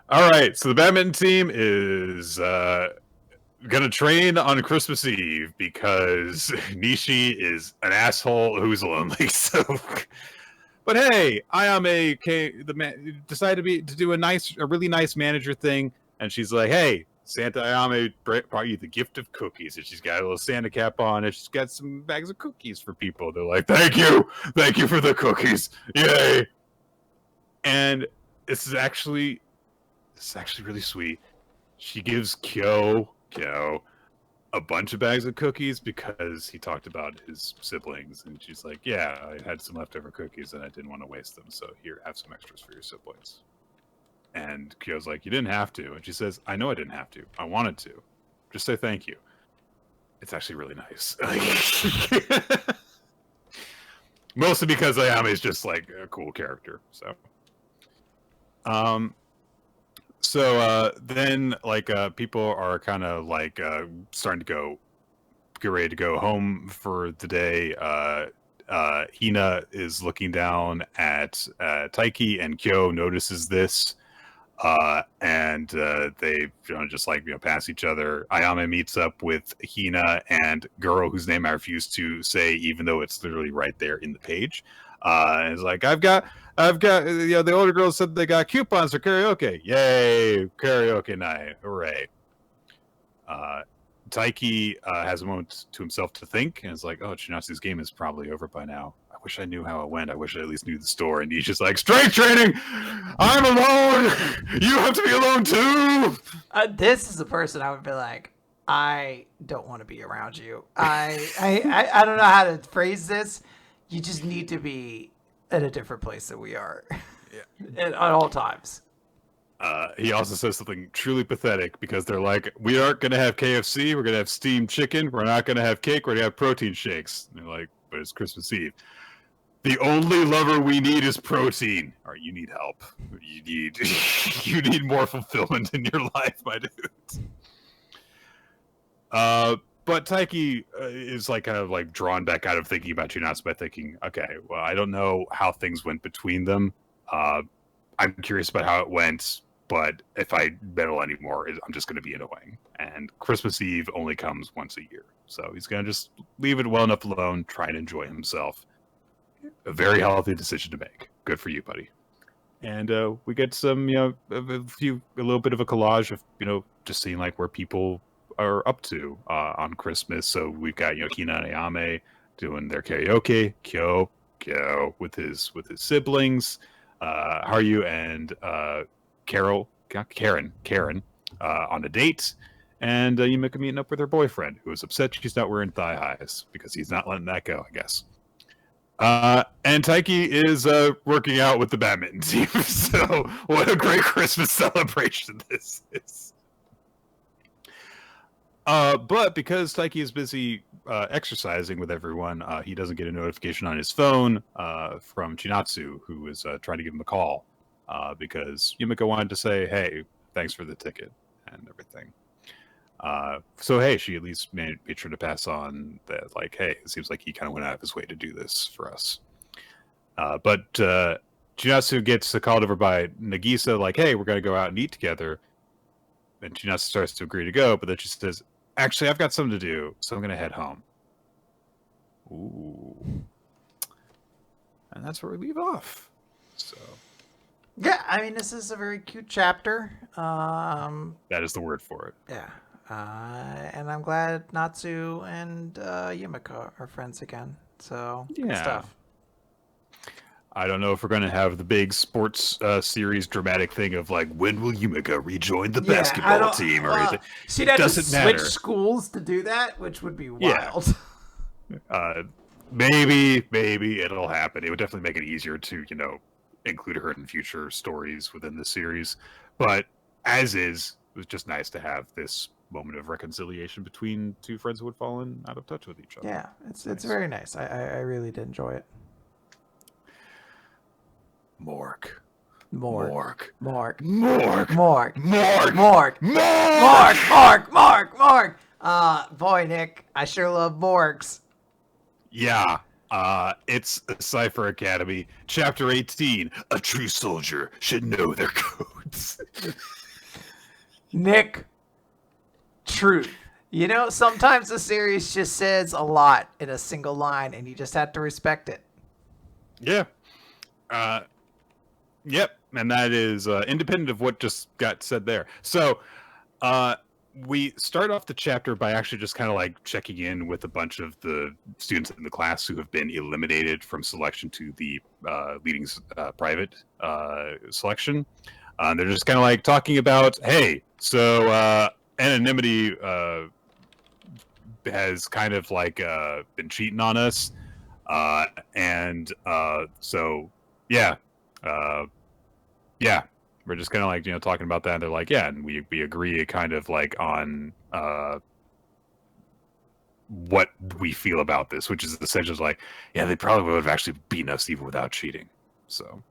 All right, so the badminton team is gonna train on Christmas Eve because Nishi is an asshole who's lonely. So, but hey, Ayame decided to do a really nice manager thing, and she's like, "Hey, Santa Ayame brought you the gift of cookies," and she's got a little Santa cap on, and she's got some bags of cookies for people. They're like, thank you for the cookies, yay!" And this is actually really sweet. She gives Kyo a bunch of bags of cookies because he talked about his siblings, and she's like, "Yeah, I had some leftover cookies and I didn't want to waste them, so here, have some extras for your siblings." And Kyo's like, "You didn't have to." And she says, "I know I didn't have to. I wanted to. Just say thank you." It's actually really nice. Mostly because Ayame is just like a cool character. So, then people are kind of like starting to get ready to go home for the day. Hina is looking down at Taiki, and Kyo notices this, and they just pass each other. Ayame meets up with Hina and Guro, whose name I refuse to say, even though it's literally right there in the page. And it's like, I've got, the older girls said they got coupons for karaoke. Yay, karaoke night, hooray. Taiki has a moment to himself to think, and it's like, oh, Chinatsu's game is probably over by now. I wish I knew how it went. I wish I at least knew the story. And he's just like, strength training! I'm alone! You have to be alone too! This is the person I would be like, I don't want to be around you. I don't know how to phrase this. You just need to be at a different place than we are. Yeah. At all times. He also says something truly pathetic, because they're like, we aren't going to have KFC, we're going to have steamed chicken, we're not going to have cake, we're going to have protein shakes. And they're like, but it's Christmas Eve. The only lover we need is protein. All right, you need help. You need more fulfillment in your life, my dude. But Taiki is like kind of like drawn back out of thinking about Chinatsu by thinking, okay, well, I don't know how things went between them. I'm curious about how it went, but if I meddle anymore, I'm just going to be annoying. And Christmas Eve only comes once a year. So he's going to just leave it well enough alone, try and enjoy himself. A very healthy decision to make. Good for you, buddy. And we get some, a little bit of a collage of, just seeing like where people are up to on Christmas. So we've got, Hina and Ayame doing their karaoke, Kyo with his siblings, Haru and Karen on a date, and Yumika meeting up with her boyfriend, who is upset she's not wearing thigh highs because he's not letting that go, I guess. And Taiki is working out with the badminton team. So what a great Christmas celebration this is. But because Taiki is busy exercising with everyone, he doesn't get a notification on his phone from Chinatsu, who is trying to give him a call because Yumika wanted to say, hey, thanks for the ticket and everything. So, hey, she at least made sure to pass on that, like, hey, it seems like he kind of went out of his way to do this for us. But Chinatsu gets called over by Nagisa, like, hey, we're going to go out and eat together. And Chinatsu starts to agree to go, but then she says, actually, I've got something to do, so I'm going to head home. Ooh. And that's where we leave off. So. Yeah, I mean, this is a very cute chapter. That is the word for it. Yeah. And I'm glad Natsu and Yumika are friends again. So, good stuff. I don't know if we're going to have the big sports series dramatic thing of like, when will Yumika rejoin the basketball team or anything? She'd have to switch schools to do that, which would be wild. Yeah. Maybe it'll happen. It would definitely make it easier to, include her in future stories within the series. But as is, it was just nice to have this moment of reconciliation between two friends who had fallen out of touch with each other. Yeah, it's very nice. I really did enjoy it. Mork. Boy, Nick, I sure love Morks. Yeah. It's Cipher Academy, Chapter 18. A true soldier should know their codes. Nick, truth. Sometimes the series just says a lot in a single line, and you just have to respect it. Yeah. Yep, and that is independent of what just got said there. So, we start off the chapter by actually just kind of like checking in with a bunch of the students in the class who have been eliminated from selection to the leading private selection. They're just kind of like talking about, hey, so anonymity has kind of like been cheating on us, and so yeah. Yeah, we're just kind of like, talking about that. And they're like, yeah, and we agree kind of like on what we feel about this, which is essentially like, yeah, they probably would have actually beaten us even without cheating. So,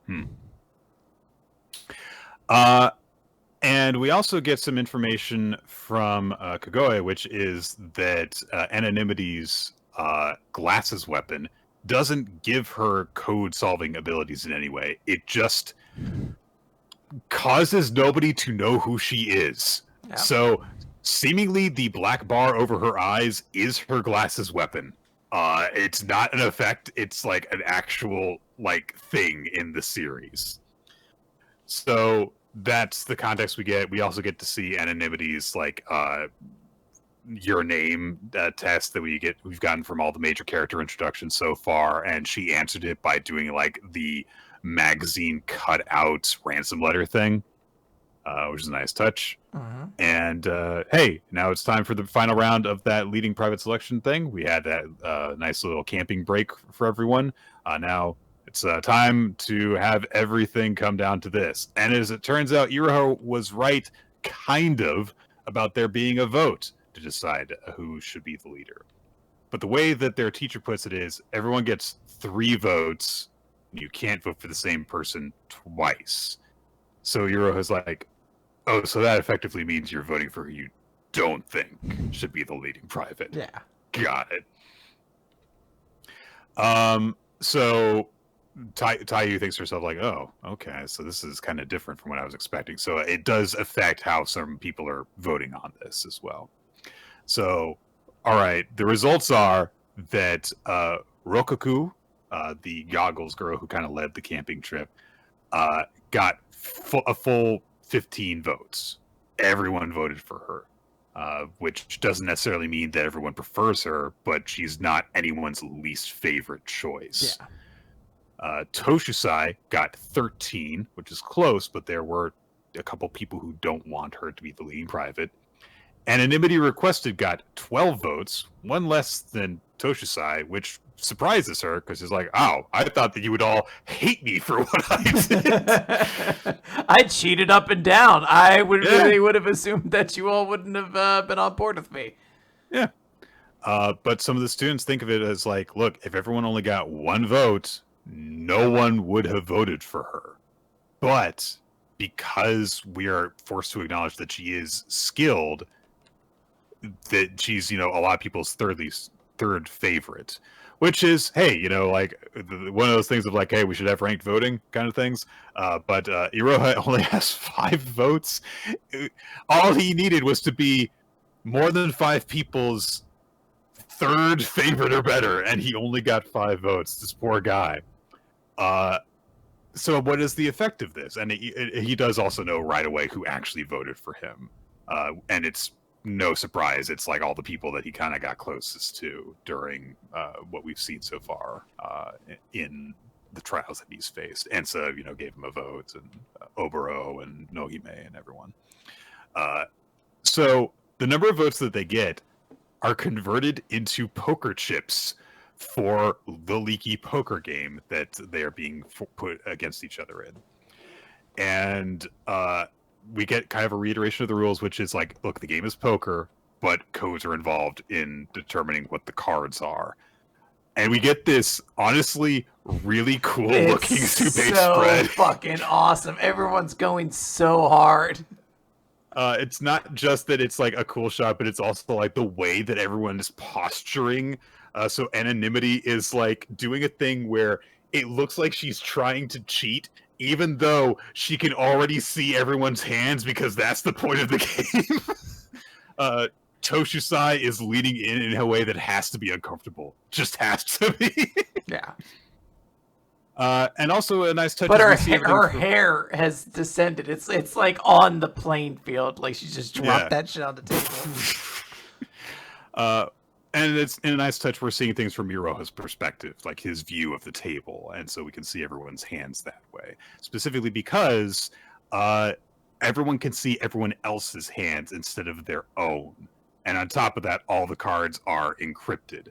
and we also get some information from Kagoe, which is that Anonymity's glasses weapon doesn't give her code-solving abilities in any way. It just causes nobody to know who she is. Yep. So, seemingly, the black bar over her eyes is her glasses weapon. It's not an effect. It's like an actual like thing in the series. So that's the context we get. We also get to see Anonymity's like your name test that we've gotten from all the major character introductions so far, and she answered it by doing like the magazine cutout ransom letter thing, which is a nice touch. Uh-huh. And hey, now it's time for the final round of that leading private selection thing. We had that nice little camping break for everyone. Now it's time to have everything come down to this. And as it turns out, Iroha was right, kind of, about there being a vote to decide who should be the leader. But the way that their teacher puts it is, everyone gets 3 votes. You can't vote for the same person twice. So Iroha's like, oh, so that effectively means you're voting for who you don't think should be the leading private. Yeah. Got it. So Taiyu thinks to herself like, oh, okay, so this is kind of different from what I was expecting. So it does affect how some people are voting on this as well. So, all right, the results are that Rokoku, the goggles girl who kind of led the camping trip, got a full 15 votes. Everyone voted for her, which doesn't necessarily mean that everyone prefers her, but she's not anyone's least favorite choice. Yeah. Toshusai got 13, which is close, but there were a couple people who don't want her to be the leading private. Anonymity Requested got 12 votes, one less than Toshusai, which surprises her because it's like, oh, I thought that you would all hate me for what I did. I cheated up and down. I really would have assumed that you all wouldn't have been on board with me. Yeah. But some of the students think of it as like, look, if everyone only got one vote, no one would have voted for her. But because we are forced to acknowledge that she is skilled, that she's, a lot of people's third favorite, which is, hey, like one of those things of like, hey, we should have ranked voting kind of things. But Iroha only has 5 votes. All he needed was to be more than 5 people's third favorite or better, and he only got 5 votes. This poor guy. So what is the effect of this? And he does also know right away who actually voted for him. And it's no surprise. It's like all the people that he kind of got closest to during what we've seen so far in the trials that he's faced. Ensa, gave him a vote, and Oboro and Nohime and everyone. So the number of votes that they get are converted into poker chips for the leaky poker game that they are being put against each other in. And we get kind of a reiteration of the rules, which is like, look, the game is poker, but codes are involved in determining what the cards are. And we get this, honestly, really cool-looking soup spread. So fucking awesome. Everyone's going so hard. It's not just that it's like a cool shot, but it's also like the way that everyone is posturing. So Anonymity is like doing a thing where it looks like she's trying to cheat, even though she can already see everyone's hands because that's the point of the game. Toshusai is leaning in a way that has to be uncomfortable. Just has to be. Yeah. And also a nice touch. But her hair has descended. It's like on the playing field. Like she just dropped that shit on the table. And it's in a nice touch. We're seeing things from Miroha's perspective, like his view of the table. And so we can see everyone's hands that way. Specifically because everyone can see everyone else's hands instead of their own. And on top of that, all the cards are encrypted.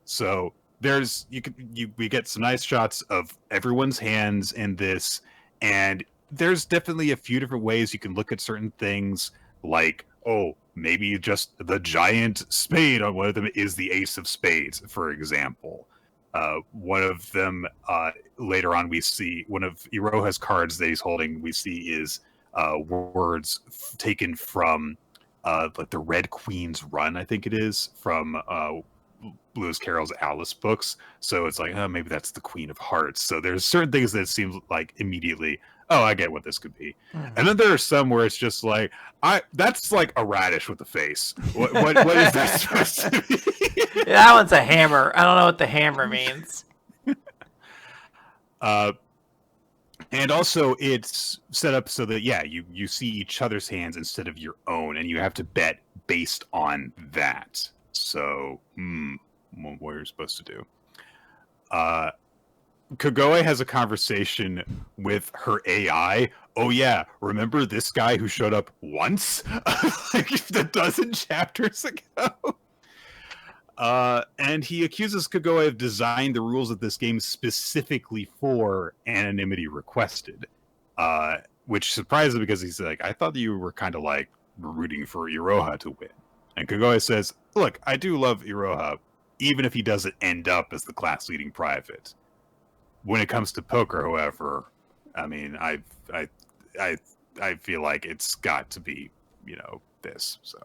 So we get some nice shots of everyone's hands in this, and there's definitely a few different ways you can look at certain things, like, oh, maybe just the giant spade on one of them is the ace of spades, for example. One of them, later on, we see one of Iroha's cards that he's holding, we see is words taken from like the Red Queen's Run, I think it is, from Lewis Carroll's Alice books. So it's like, oh, maybe that's the Queen of Hearts. So there's certain things that seem like immediately, oh, I get what this could be. Mm-hmm. And then there are some where it's just like, that's like a radish with a face. What is that supposed to be? That one's a hammer. I don't know what the hammer means. And also it's set up so that, you see each other's hands instead of your own, and you have to bet based on that. So, what you're supposed to do. Kagoe has a conversation with her AI. Oh yeah, remember this guy who showed up once? Like a dozen chapters ago? And he accuses Kagoe of designing the rules of this game specifically for Anonymity Requested. Which surprises me because he's like, I thought that you were kind of like rooting for Iroha to win. And Kagoe says, look, I do love Iroha, even if he doesn't end up as the class leading private. When it comes to poker, however, I mean, I feel like it's got to be, this. So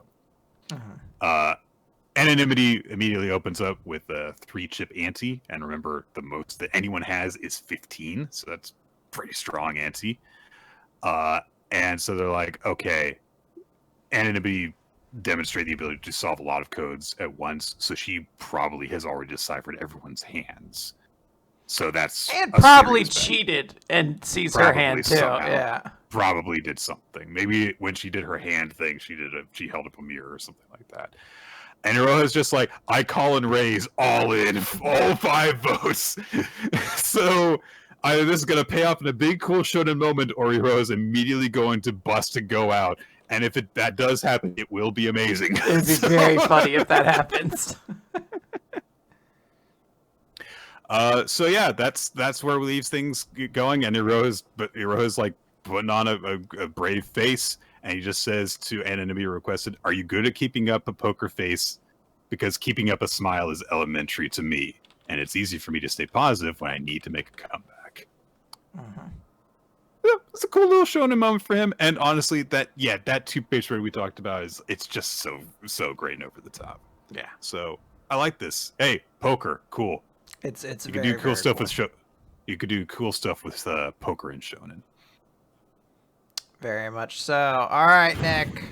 Anonymity immediately opens up with a 3-chip ante, and remember, the most that anyone has is 15, so that's pretty strong ante. And so they're like, okay, Anonymity demonstrated the ability to solve a lot of codes at once, so she probably has already deciphered everyone's hands. So that's and probably cheated and sees her hand too. Somehow. Yeah, probably did something. Maybe when she did her hand thing, she held up a mirror or something like that. And Iroha's just like, I call and raise all in, all 5 votes. So either this is going to pay off in a big, cool shonen moment, or Iroha's immediately going to bust and go out. And if that does happen, it will be amazing. It would be very funny if that happens. So yeah, that's where we leave things going. And Iroha's like putting on a brave face. And he just says to Anonymity requested, are you good at keeping up a poker face? Because keeping up a smile is elementary to me. And it's easy for me to stay positive when I need to make a comeback. Yeah, it's a cool little shonen moment for him. And honestly, that 2-page story we talked about it's just so great and over the top. Yeah. So I like this. Hey, poker, cool. It's you can do cool stuff with You could do cool stuff with poker and shonen. Very much so. All right, Nick.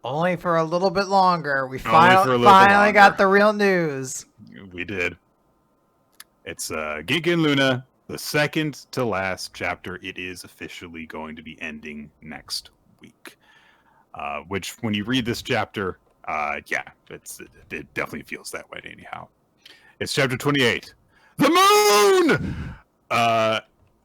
Only for a little bit longer. We finally got the real news. We did. It's Ginka Glüna, the second to last chapter. It is officially going to be ending next week. Which, when you read this chapter, it definitely feels that way anyhow. It's chapter 28. The moon!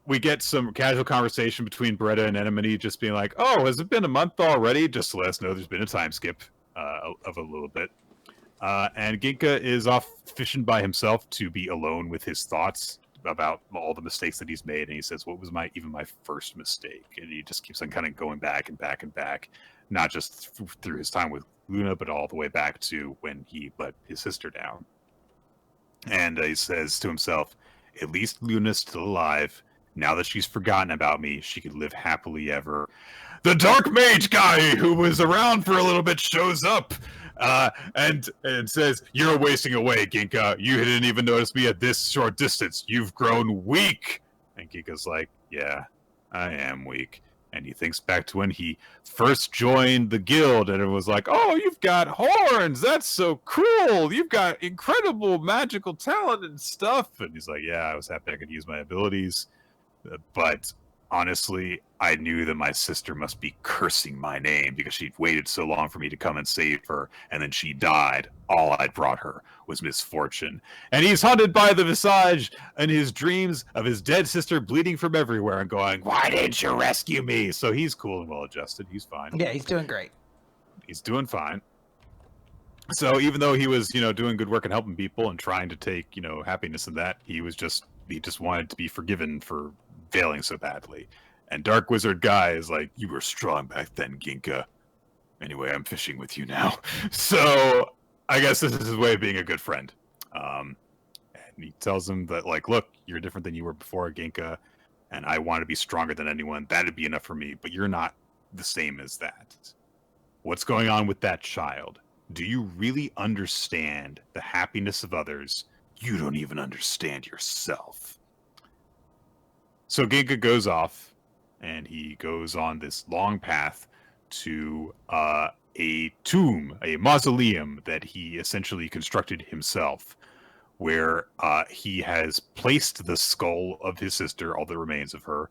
We get some casual conversation between Beretta and Anonymity, just being like, oh, has it been a month already? Just to let us know there's been a time skip of a little bit. And Ginka is off fishing by himself to be alone with his thoughts about all the mistakes that he's made. And he says, what was my first mistake? And he just keeps on kind of going back and back and back, not just through his time with Luna, but all the way back to when he let his sister down. And he says to himself, at least Luna's still alive. Now that she's forgotten about me, she could live happily ever. The Dark Mage guy who was around for a little bit shows up and says, you're wasting away, Ginka. You didn't even notice me at this short distance. You've grown weak. And Ginka's like, yeah, I am weak. And he thinks back to when he first joined the guild, and it was like, oh, you've got horns. That's so cool. You've got incredible magical talent and stuff. And he's like, yeah, I was happy I could use my abilities. But honestly, I knew that my sister must be cursing my name because she'd waited so long for me to come and save her, and then she died. All I'd brought her was misfortune. And he's haunted by the visage and his dreams of his dead sister bleeding from everywhere and going, why didn't you rescue me? So he's cool and well-adjusted. He's fine. Yeah, he's doing great. He's doing fine. So even though he was, doing good work and helping people and trying to take, happiness in that, he just wanted to be forgiven for failing so badly. And Dark Wizard Guy is like, you were strong back then, Ginka. Anyway, I'm fishing with you now. So I guess this is his way of being a good friend. And he tells him that, like, look, you're different than you were before, Ginka, and I want to be stronger than anyone. That'd be enough for me, but you're not the same as that. What's going on with that child? Do you really understand the happiness of others? You don't even understand yourself. So Ginka goes off, and he goes on this long path to a tomb, a mausoleum that he essentially constructed himself, where he has placed the skull of his sister, all the remains of her,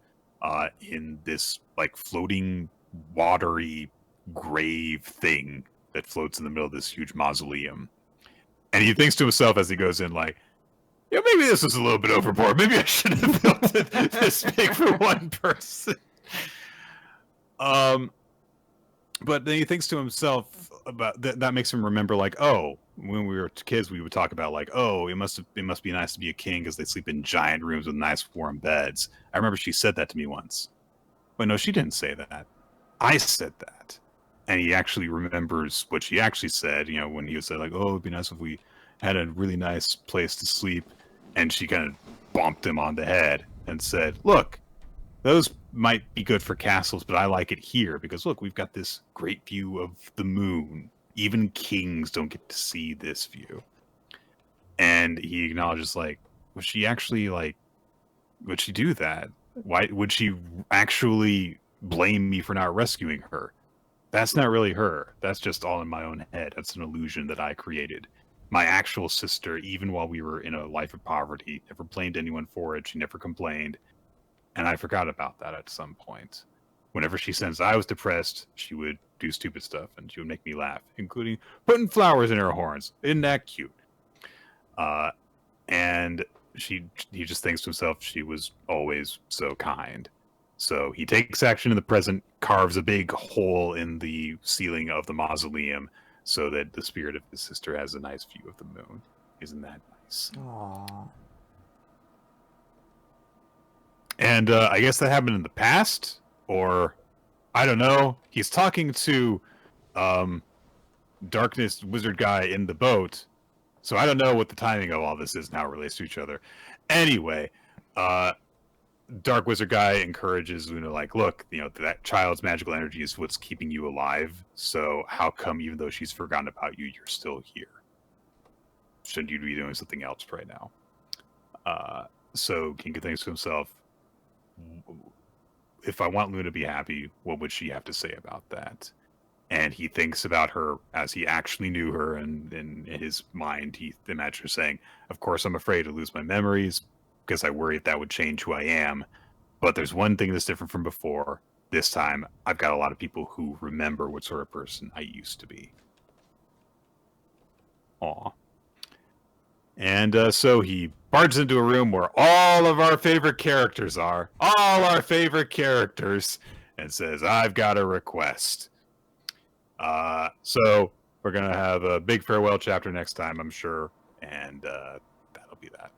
in this like floating, watery grave thing that floats in the middle of this huge mausoleum. And he thinks to himself as he goes in, like, maybe this was a little bit overboard. Maybe I shouldn't have built it this big for one person. But then he thinks to himself about that makes him remember, like, oh, when we were kids, we would talk about, like, oh, it must be nice to be a king because they sleep in giant rooms with nice warm beds. I remember she said that to me once. But no, she didn't say that. I said that. And he actually remembers what she actually said, when he said, like, oh, it'd be nice if we had a really nice place to sleep. And she kind of bumped him on the head and said, look, those might be good for castles, but I like it here because, look, we've got this great view of the moon. Even kings don't get to see this view. And he acknowledges, like, would she actually, like, would she do that? Why would she actually blame me for not rescuing her? That's not really her. That's just all in my own head. That's an illusion that I created. My actual sister, even while we were in a life of poverty, never blamed anyone for it. She never complained. And I forgot about that at some point. Whenever she sensed I was depressed, she would do stupid stuff, and she would make me laugh, including putting flowers in her horns. Isn't that cute? And he just thinks to himself, she was always so kind. So he takes action in the present, carves a big hole in the ceiling of the mausoleum so that the spirit of his sister has a nice view of the moon. Isn't that nice? Aww. And I guess that happened in the past, or I don't know. He's talking to Darkness Wizard guy in the boat, so I don't know what the timing of all this is and how it relates to each other. Anyway, Dark Wizard guy encourages Luna, like, look, you know, that child's magical energy is what's keeping you alive, so how come even though she's forgotten about you, you're still here? Shouldn't you be doing something else right now? So Ginka thinks to himself, if I want Luna to be happy, what would she have to say about that? And he thinks about her as he actually knew her, and in his mind, he imagines her saying, of course, I'm afraid to lose my memories, because I worry if that would change who I am. But there's one thing that's different from before. This time, I've got a lot of people who remember what sort of person I used to be. Aw. And so he barges into a room where all of our favorite characters are. All our favorite characters. And says, I've got a request. So we're going to have a big farewell chapter next time, I'm sure. And that'll be that.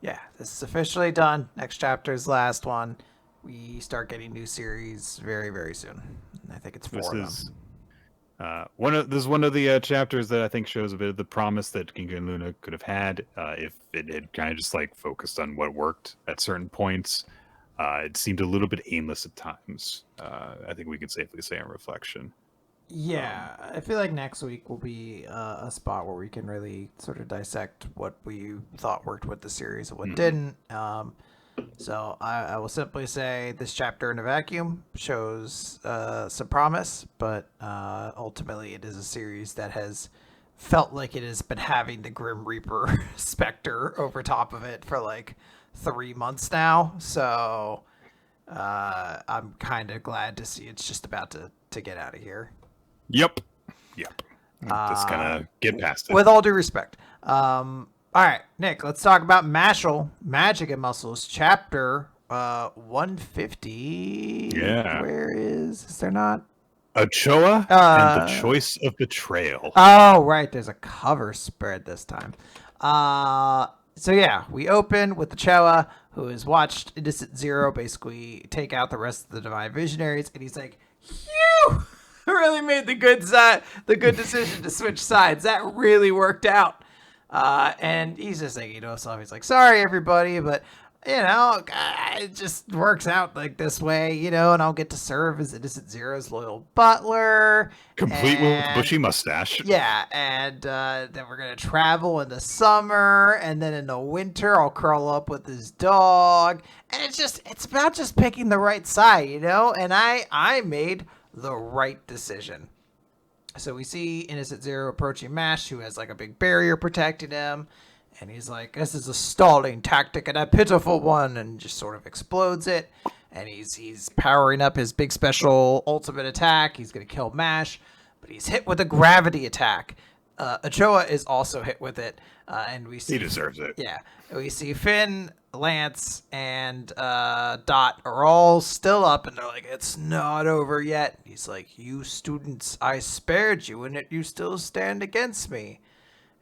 Yeah, this is officially done. Next chapter is the last one. We start getting new series very, very soon. I think it's 4 of them. This is one of the chapters that I think shows a bit of the promise that Ginka and Luna could have had if it had kind of just like focused on what worked at certain points. It seemed a little bit aimless at times. I think we can safely say on reflection. Yeah, I feel like next week will be a spot where we can really sort of dissect what we thought worked with the series and what didn't. So I will simply say this chapter in a vacuum shows some promise, but ultimately it is a series that has felt like it has been having the Grim Reaper specter over top of it for like 3 months now. So I'm kind of glad to see it's just about to get out of here. Yep. Just kind of get past it. With all due respect. All right, Nick, let's talk about Mashle, Magic and Muscles, chapter 150. Yeah. Where is there not? Ochoa and the Choice of Betrayal. Oh, right. There's a cover spread this time. So yeah, we open with Ochoa, who has watched Innocent Zero basically take out the rest of the Divine Visionaries, and he's like, "Phew! I really made the good decision to switch sides. That really worked out." And he's just thinking to himself, he's like, sorry, everybody, but, you know, it just works out like this way, you know, and I'll get to serve as Innocent Zero's loyal butler. Complete with bushy mustache. Yeah, and then we're going to travel in the summer, and then in the winter, I'll curl up with his dog. And it's about just picking the right side, you know, and I made the right decision. So we see Innocent Zero approaching Mash, who has like a big barrier protecting him. And he's like, this is a stalling tactic and a pitiful one, and just sort of explodes it. And he's powering up his big special ultimate attack. He's going to kill Mash, but he's hit with a gravity attack. Ochoa is also hit with it. And we see he deserves it. Yeah. We see Finn, Lance, and Dot are all still up, and they're like, it's not over yet. He's like, you students, I spared you, and yet you still stand against me.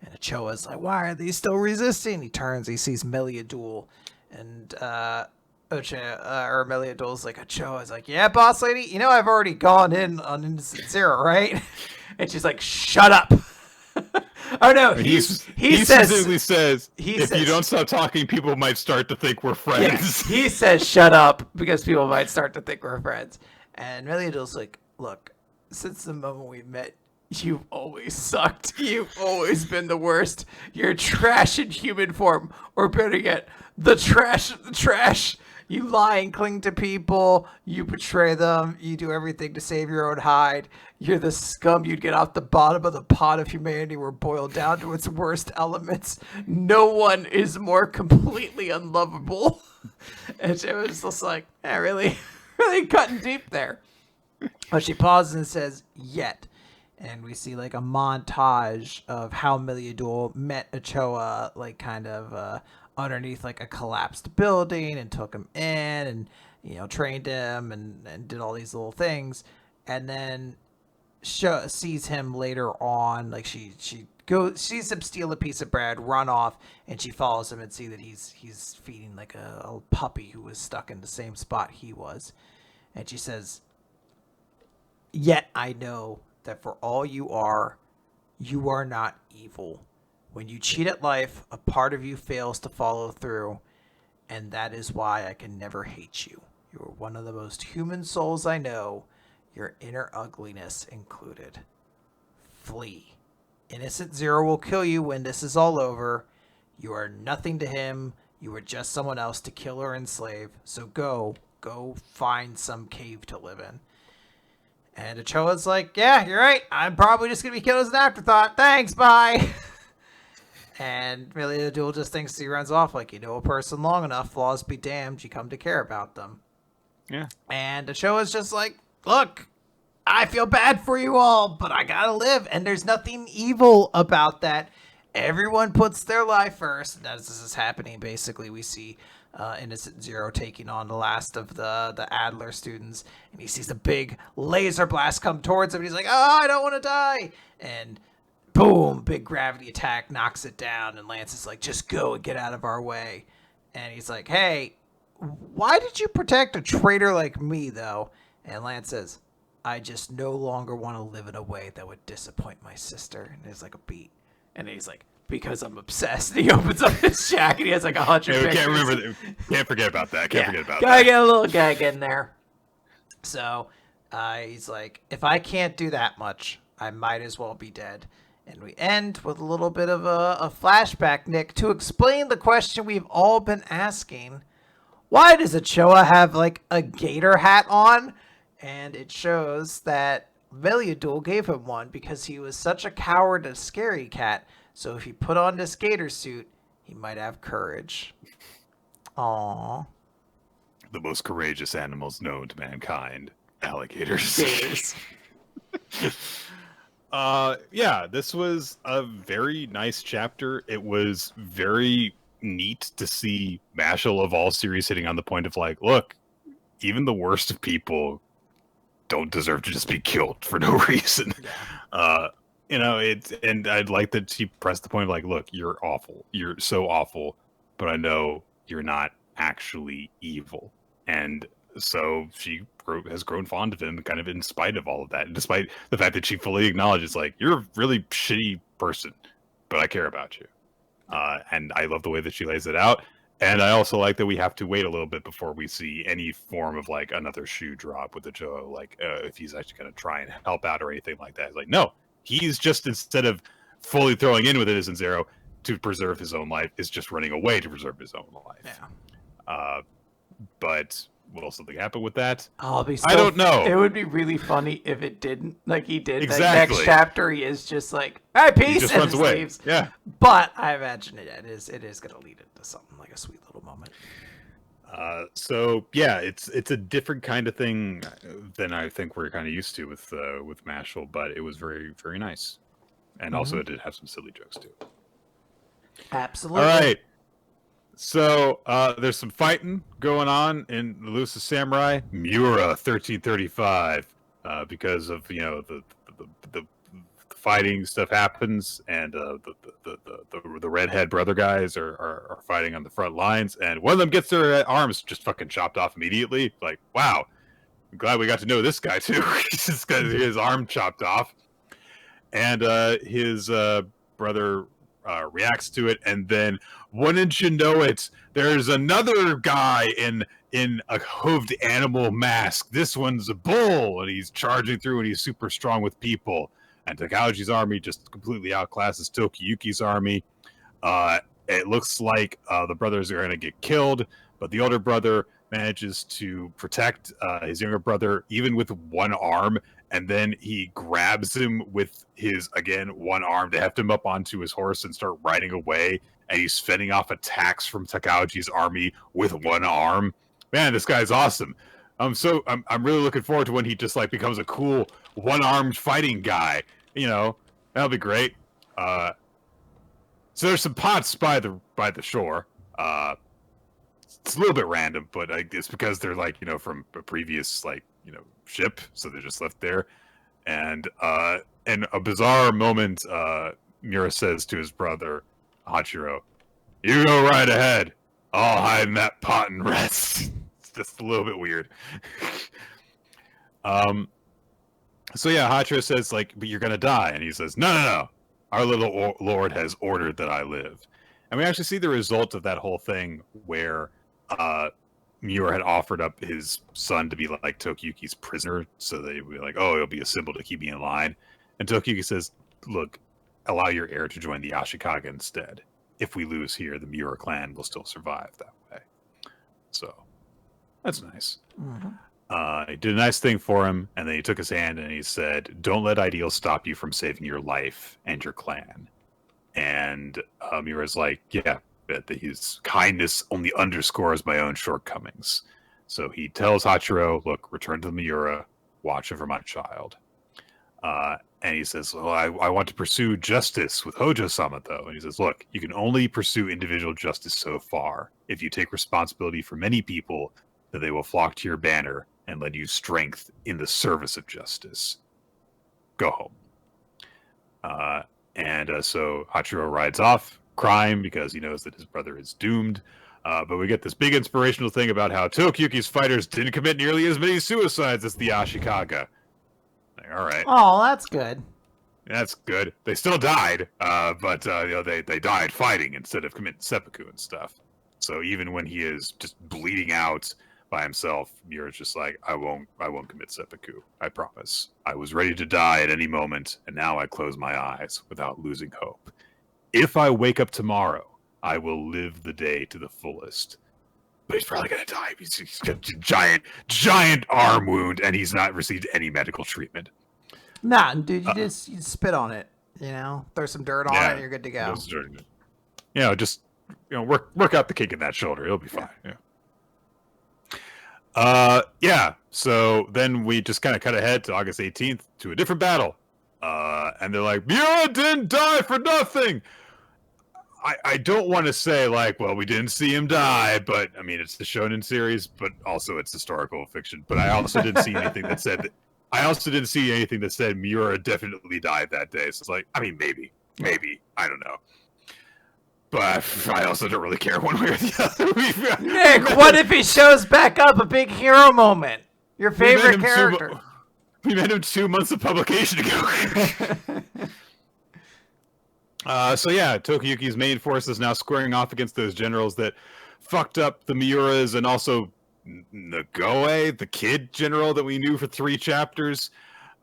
And Ochoa's like, why are they still resisting? He turns, he sees Meliadul, and Meliadul's like, Ochoa's like, yeah, boss lady, you know I've already gone in on Innocent Zero, right? And she's like, shut up. Oh no, he specifically says if you don't stop talking, people might start to think we're friends. Yeah, he says shut up because people might start to think we're friends. And Meliadul's like, look, since the moment we met, You've always sucked. You've always been the worst. You're trash in human form. Or better yet, the trash of the trash. You lie and cling to people. You betray them. You do everything to save your own hide. You're the scum you'd get off the bottom of the pot if humanity were boiled down to its worst elements. No one is more completely unlovable. And it was just like, really cutting deep there. But she pauses and says, yet. And we see like a montage of how Meliadul met Ochoa, like kind of underneath like a collapsed building, and took him in and, you know, trained him and did all these little things. And then sees him later on, like she sees him steal a piece of bread, run off, and she follows him and see that he's feeding like a puppy who was stuck in the same spot he was. And she says, yet I know that for all you are not evil. When you cheat at life, a part of you fails to follow through, and that is why I can never hate you. You are one of the most human souls I know, your inner ugliness included. Flee. Innocent Zero will kill you when this is all over. You are nothing to him. You are just someone else to kill or enslave. So go find some cave to live in. And Ochoa's like, yeah, you're right. I'm probably just going to be killed as an afterthought. Thanks, bye. And Meliadul just thinks he runs off like, you know a person long enough, flaws be damned, you come to care about them. Yeah. And Ochoa's just like, look, I feel bad for you all, but I gotta live. And there's nothing evil about that. Everyone puts their life first. And as this is happening, basically, we see Innocent Zero taking on the last of the Adler students, and he sees a big laser blast come towards him, and he's like, oh, I don't want to die, and boom, big gravity attack knocks it down, and Lance is like, just go and get out of our way. And he's like, hey, why did you protect a traitor like me, though? And Lance says, I just no longer want to live in a way that would disappoint my sister. And there's like a beat, and he's like, because I'm obsessed. And he opens up his shack and he has like 100 yeah, we pictures. Can't forget about that. Can't forget about Gotta that. get a little gag in there. So he's like, if I can't do that much, I might as well be dead. And we end with a little bit of a flashback, Nick, to explain the question we've all been asking. Why does Ochoa have like a gator hat on? And it shows that Meliadul gave him one because he was such a coward and scary cat. So if he put on this gator suit, he might have courage. Aww. The most courageous animals known to mankind. Alligators. Gators. Yeah, this was a very nice chapter. It was very neat to see Mashle of all series hitting on the point of like, look, even the worst of people don't deserve to just be killed for no reason. You know, and I'd like that she pressed the point of like, look, you're awful. You're so awful, but I know you're not actually evil. And so she has grown fond of him, kind of in spite of all of that. And despite the fact that she fully acknowledges, like, you're a really shitty person, but I care about you. And I love the way that she lays it out. And I also like that we have to wait a little bit before we see any form of like another shoe drop with Ochoa, like if he's actually going to try and help out or anything like that. It's like, no, he's just, instead of fully throwing in with Innocent Zero to preserve his own life, is just running away to preserve his own life. Yeah. But will something happen with that? I don't know. It would be really funny if it didn't. Like he did. Exactly. That next chapter, he is just like, all right, peace, he just and runs away. Leaves. Yeah. But I imagine it is going to lead into something like a sweet little moment. So yeah, it's a different kind of thing than I think we're kind of used to with Mashle, but it was very, very nice, and also it did have some silly jokes too. Absolutely. All right. So there's some fighting going on in Elusive Samurai, Miura 1335, because of the fighting stuff happens, and the redhead brother guys are fighting on the front lines, and one of them gets their arms just fucking chopped off immediately. Like, wow, I'm glad we got to know this guy too. He's just got his arm chopped off, and his brother reacts to it, and then wouldn't you know it, there's another guy in a hooved animal mask. This one's a bull, and he's charging through, and he's super strong with people. and Takauji's army just completely outclasses Tokiyuki's army. It looks like the brothers are going to get killed, but the older brother manages to protect his younger brother even with one arm, and then he grabs him with his, again, one arm to heft him up onto his horse and start riding away, and he's fending off attacks from Takauji's army with one arm. Man, this guy's awesome. I'm really looking forward to when he just like becomes a cool one-armed fighting guy. You know, that'll be great. So there's some pots by the shore. It's a little bit random, but it's because they're like, you know, from a previous like, you know, ship, so they're just left there. And in a bizarre moment, Miura says to his brother Hachiro, "You go right ahead. I'll hide in that pot and rest." It's just a little bit weird. So yeah, Hachiro says like, "But you're gonna die," and he says, "No. Our little lord has ordered that I live." And we actually see the result of that whole thing where Miura had offered up his son to be like Tokiyuki's prisoner, so they would be like, "Oh, it'll be a symbol to keep me in line." And Tokiyuki says, "Look, allow your heir to join the Ashikaga instead. If we lose here, the Miura clan will still survive that way." So that's nice. He did a nice thing for him, and then he took his hand and he said, "Don't let ideals stop you from saving your life and your clan." And Miura's like, "Yeah, but his kindness only underscores my own shortcomings." So he tells Hachiro, "Look, return to the Miura, watch over my child." And he says, "Well, I want to pursue justice with Hojo-sama, though." And he says, "Look, you can only pursue individual justice so far. If you take responsibility for many people, then they will flock to your banner and lend you strength in the service of justice. Go home." So Hachiro rides off, crying because he knows that his brother is doomed. But we get this big inspirational thing about how Tokiyuki's fighters didn't commit nearly as many suicides as the Ashikaga. Like, all right. Oh, that's good. That's good. They still died, but you know, they died fighting instead of committing seppuku and stuff. So even when he is just bleeding out by himself, Miura's just like, I won't commit seppuku. I promise. I was ready to die at any moment, and now I close my eyes without losing hope. If I wake up tomorrow, I will live the day to the fullest." But he's probably gonna die. He's got a giant arm wound, and he's not received any medical treatment. Nah, dude, you spit on it. You know, throw some dirt on it, and you're good to go. You know, just work out the kink in that shoulder. It'll be fine. Yeah. So then we just kind of cut ahead to August 18th to a different battle. And they're like, "Miura didn't die for nothing." I don't want to say like, well, we didn't see him die, but I mean, it's the Shonen series, but also it's historical fiction. But I also didn't see anything that said that. I also didn't see anything that said Miura definitely died that day. So it's like, I mean, maybe, I don't know. But I also don't really care one way or the other. Nick, what if he shows back up? A big hero moment. Your favorite character. We met him 2 months of publication ago. So yeah, Tokiyuki's main force is now squaring off against those generals that fucked up the Miuras, and also Nagoe, the kid general that we knew for 3 chapters.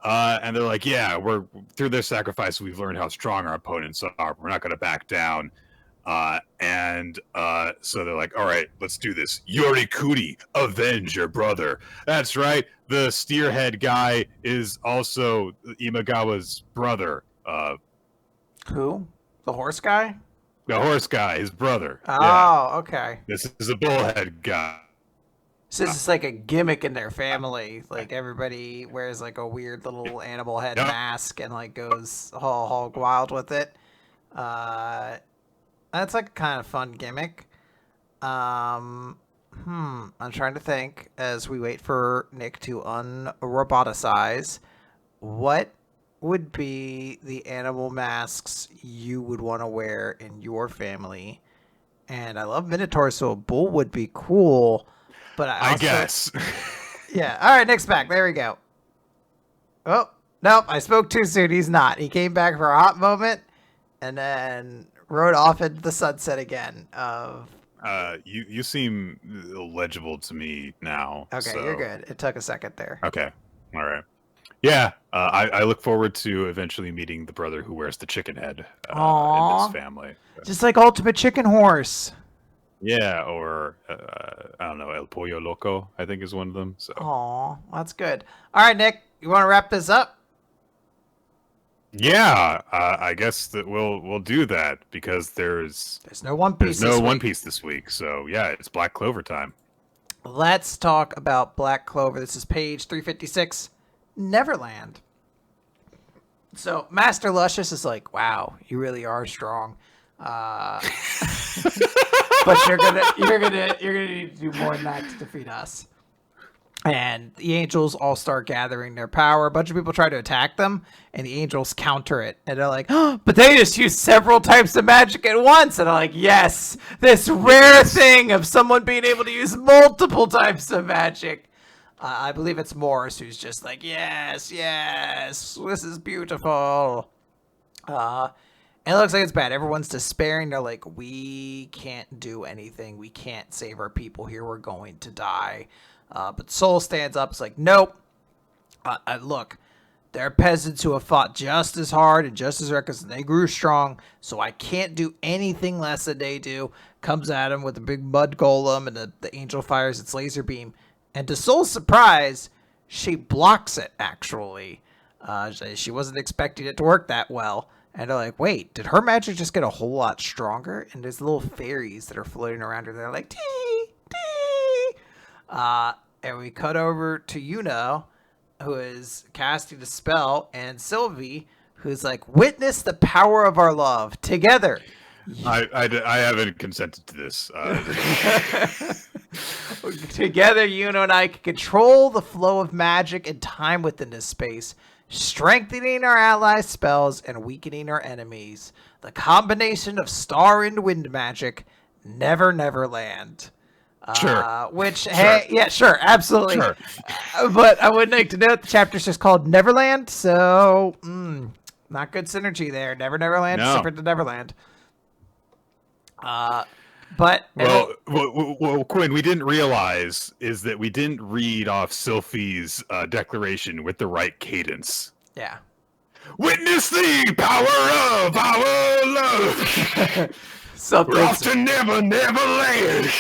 And they're like, yeah, we're through their sacrifice, we've learned how strong our opponents are. We're not going to back down. So they're like, all right, let's do this. Yorikuri, avenge your brother. That's right. The steerhead guy is also Imagawa's brother. Who? The horse guy? The horse guy, his brother. Oh, yeah. Okay. This is a bullhead guy. So this is like a gimmick in their family. Like everybody wears like a weird little animal head mask and like goes hog wild with it. That's like a kind of fun gimmick. I'm trying to think as we wait for Nick to unroboticize. What would be the animal masks you would want to wear in your family? And I love Minotaur, so a bull would be cool. But I guess. Yeah. All right, Nick's back. There we go. Oh, nope. I spoke too soon. He's not. He came back for a hot moment and then rode off into the sunset again. You seem illegible to me now. Okay, so. You're good. It took a second there. Okay. All right. Yeah, I look forward to eventually meeting the brother who wears the chicken head in this Aww. family. Just like Ultimate Chicken Horse. Yeah, or I don't know, El Pollo Loco, I think is one of them. So Aw, that's good. All right, Nick, you want to wrap this up? yeah, I guess that we'll do that because There's no One Piece this week. One Piece this week. So yeah, it's Black Clover time. Let's talk about Black Clover. This is page 356, Neverland. So Master Luscious is like, wow, you really are strong. But you're gonna need to do more than that to defeat us. And the angels all start gathering their power. A bunch of people try to attack them, and the angels counter it. And they're like, oh, but they just use several types of magic at once. And I'm like, yes, this rare thing of someone being able to use multiple types of magic. I believe it's Morris who's just like, yes, this is beautiful. And it looks like it's bad. Everyone's despairing. They're like, we can't do anything. We can't save our people here. We're going to die. But Soul stands up. It's like, nope. Look, there are peasants who have fought just as hard and just as reckless, and they grew strong, so I can't do anything less than they do. Comes at him with a big mud golem, and the angel fires its laser beam. And to Soul's surprise, she blocks it, actually. She wasn't expecting it to work that well. And they're like, wait, did her magic just get a whole lot stronger? And there's little fairies that are floating around her. They're like, tee, tee. And we cut over to Yuno, who is casting a spell, and Sylvie, who's like, witness the power of our love together. I haven't consented to this. Together, Yuno and I can control the flow of magic and time within this space, strengthening our allies' spells and weakening our enemies. The combination of star and wind magic, Neverland. Sure. Hey, yeah, sure, absolutely. Sure. But I would like to note the chapter's just called Neverland, so not good synergy there. Neverland, separate to Neverland. But well, Quinn, we didn't realize is that we didn't read off Sylphie's declaration with the right cadence. Yeah. Witness the power of our love. We're off to Neverland.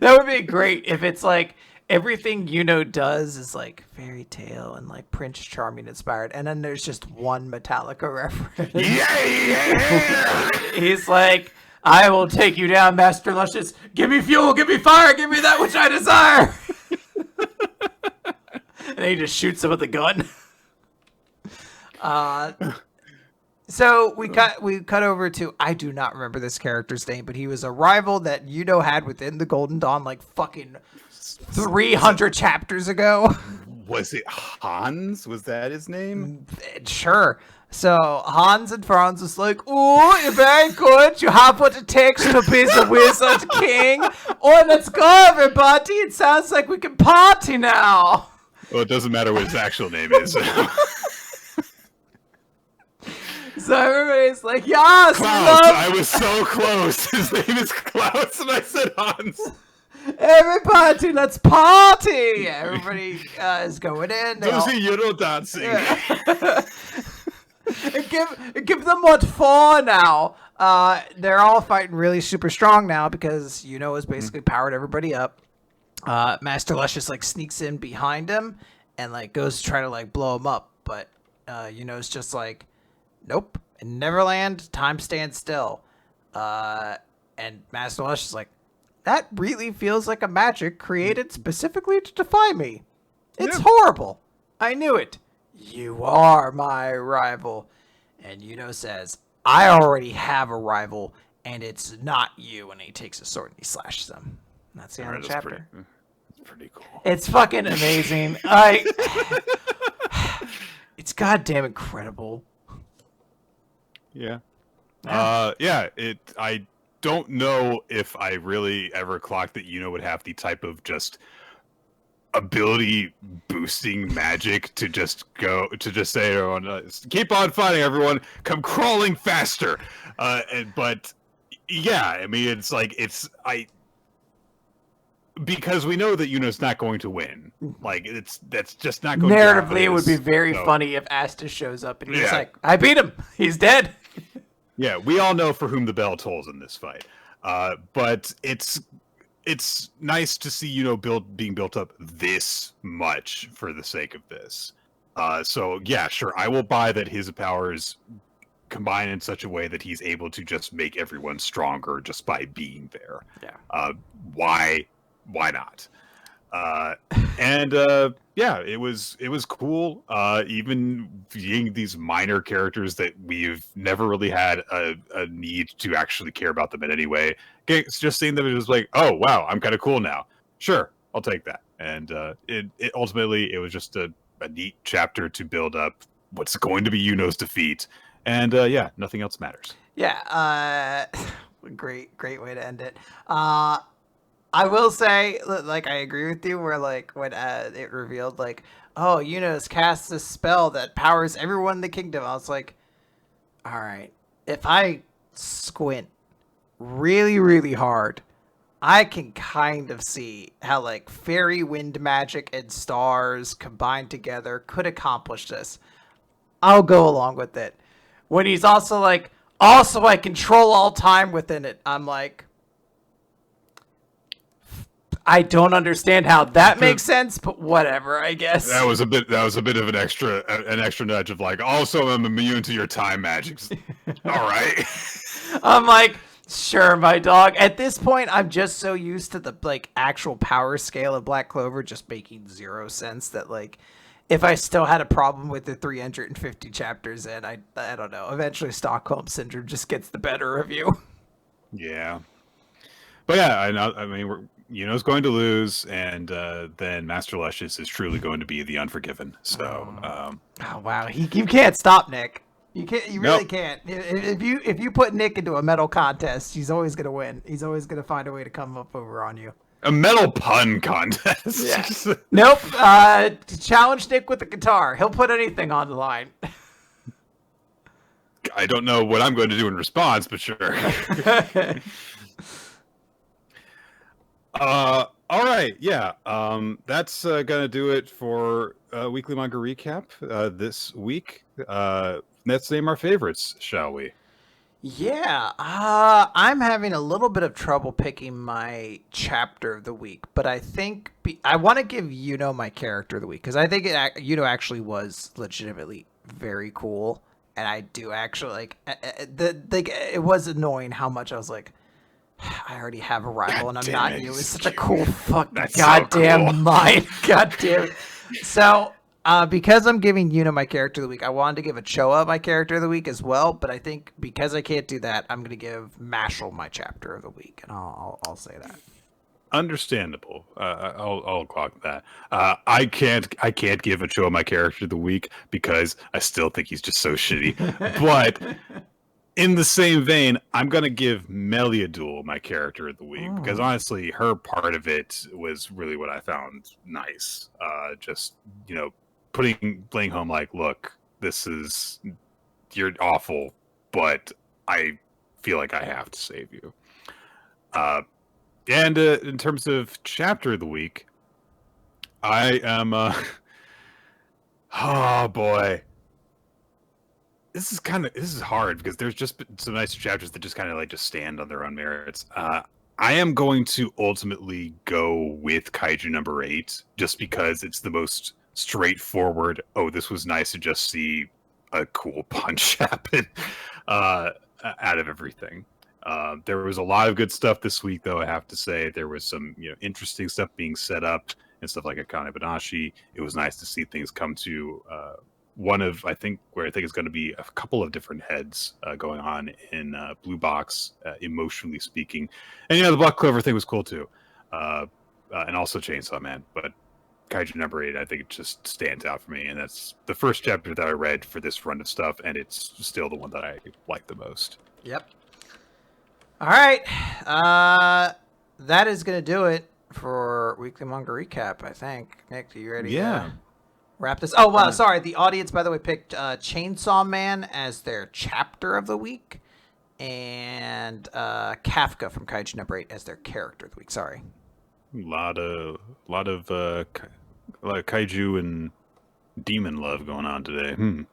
That would be great if it's like everything Yuno does is like fairy tale and like Prince Charming inspired, and then there's just one Metallica reference. Yeah. He's like, I will take you down, Master Luscious. Give me fuel, give me fire, give me that which I desire. And he just shoots him with a gun. So we cut over to, I do not remember this character's name, but he was a rival that Yuno had within the Golden Dawn like fucking 300 chapters ago. Was it Hans? Was that his name? Sure. So Hans and Franz is like, "Ooh, you're very good. You have what it takes to be the Wizard King. Oh, let's go, everybody. It sounds like we can party now." Well, it doesn't matter what his actual name is. So everybody's like, yes! Klaus! I was so close. His name is Klaus, and I said Hans. Everybody, let's party! Everybody is going in. Go see Euro dancing. Yeah. give them what for now. They're all fighting really super strong now because Yuno has basically powered everybody up. Master Luscious like sneaks in behind him and like goes to try to like blow him up, but Yuno's just like, nope. In Neverland, time stands still. And Master Lush is like, that really feels like a magic created specifically to defy me. It's horrible. I knew it. You are my rival. And Yuno says, I already have a rival, and it's not you. And he takes a sword and he slashes him. And that's the end of the chapter. That's pretty cool. It's fucking amazing. It's goddamn incredible. Yeah. I don't know if I really ever clocked that Yuno would have the type of just ability boosting magic to just say everyone, keep on fighting, everyone, come crawling faster. But yeah, I mean, it's like because we know that Yuno's not going to win. Like that's just not going narratively. to It would be very funny if Asta shows up and he's Yeah. like, "I beat him. He's dead." Yeah, we all know for whom the bell tolls in this fight. But it's nice to see being built up this much for the sake of this. So yeah, sure, I will buy that his powers combine in such a way that he's able to just make everyone stronger just by being there. Yeah. Why not? And yeah, it was cool. Even being these minor characters that we've never really had a need to actually care about them in any way. Just seeing them, it was like, oh wow, I'm kind of cool now. Sure, I'll take that. And it ultimately, it was just a neat chapter to build up what's going to be Yuno's defeat. And yeah, nothing else matters. Yeah, great way to end it. I will say, like, I agree with you. Where like when it revealed, like, oh, Yuno's cast this spell that powers everyone in the kingdom. I was like, all right, if I squint really, really hard, I can kind of see how like fairy wind magic and stars combined together could accomplish this. I'll go along with it. When he's also like, also I control all time within it, I'm like, I don't understand how that makes sense, but whatever, I guess. That was a bit of an extra nudge of like, also I'm immune to your time magics. All right. I'm like, sure, my dog. At this point, I'm just so used to the like actual power scale of Black Clover just making zero sense that like if I still had a problem with the 350 chapters in, I don't know. Eventually Stockholm syndrome just gets the better of you. Yeah. But yeah, I mean, Yuno's going to lose, and then Master Luscious is truly going to be the Unforgiven. So, oh wow, you can't stop Nick. You can't. You really Nope. can't. If you put Nick into a metal contest, he's always gonna win. He's always gonna find a way to come up over on you. a metal pun contest. Yeah. Nope. Challenge Nick with the guitar. He'll put anything on the line. I don't know what I'm going to do in response, but sure. All right, yeah. That's gonna do it for weekly manga recap this week. Let's name our favorites, shall we? Yeah, I'm having a little bit of trouble picking my chapter of the week, but I think I want to give Yuno my character of the week because I think Yuno actually was legitimately very cool, and I do actually like it was annoying how much I was like, I already have a rival and I'm not you. It's such a cool fuck. Goddamn so cool. mind. Goddamn. So. Because I'm giving Yuno my character of the week, I wanted to give Ochoa my character of the week as well, but I think because I can't do that, I'm going to give Mashle my chapter of the week, and I'll say that. Understandable. I'll clock that. I can't give Ochoa my character of the week because I still think he's just so shitty. But in the same vein, I'm gonna give Meliadul my character of the week because honestly, her part of it was really what I found nice. Just playing home like, look, you're awful, but I feel like I have to save you. And in terms of chapter of the week, I am oh boy. This is hard because there's just been some nice chapters that just kind of like just stand on their own merits. I am going to ultimately go with Kaiju number 8 just because it's the most straightforward. Oh, this was nice to just see a cool punch happen out of everything. There was a lot of good stuff this week, though. I have to say there was some interesting stuff being set up and stuff like Akane-banashi. It was nice to see things come to one of I think it's going to be a couple of different heads going on in Blue Box, emotionally speaking, and the Black Clover thing was cool too, and also Chainsaw Man. But Kaiju number 8, I think it just stands out for me, and that's the first chapter that I read for this run of stuff, and it's still the one that I like the most. Yep. All right, that is gonna do it for weekly manga recap. I think. Nick, are you ready? Yeah. Wrap this. Oh, wow. Sorry. The audience, by the way, picked Chainsaw Man as their chapter of the week and Kafka from Kaiju number 8 as their character of the week. Sorry. A lot of kaiju and demon love going on today.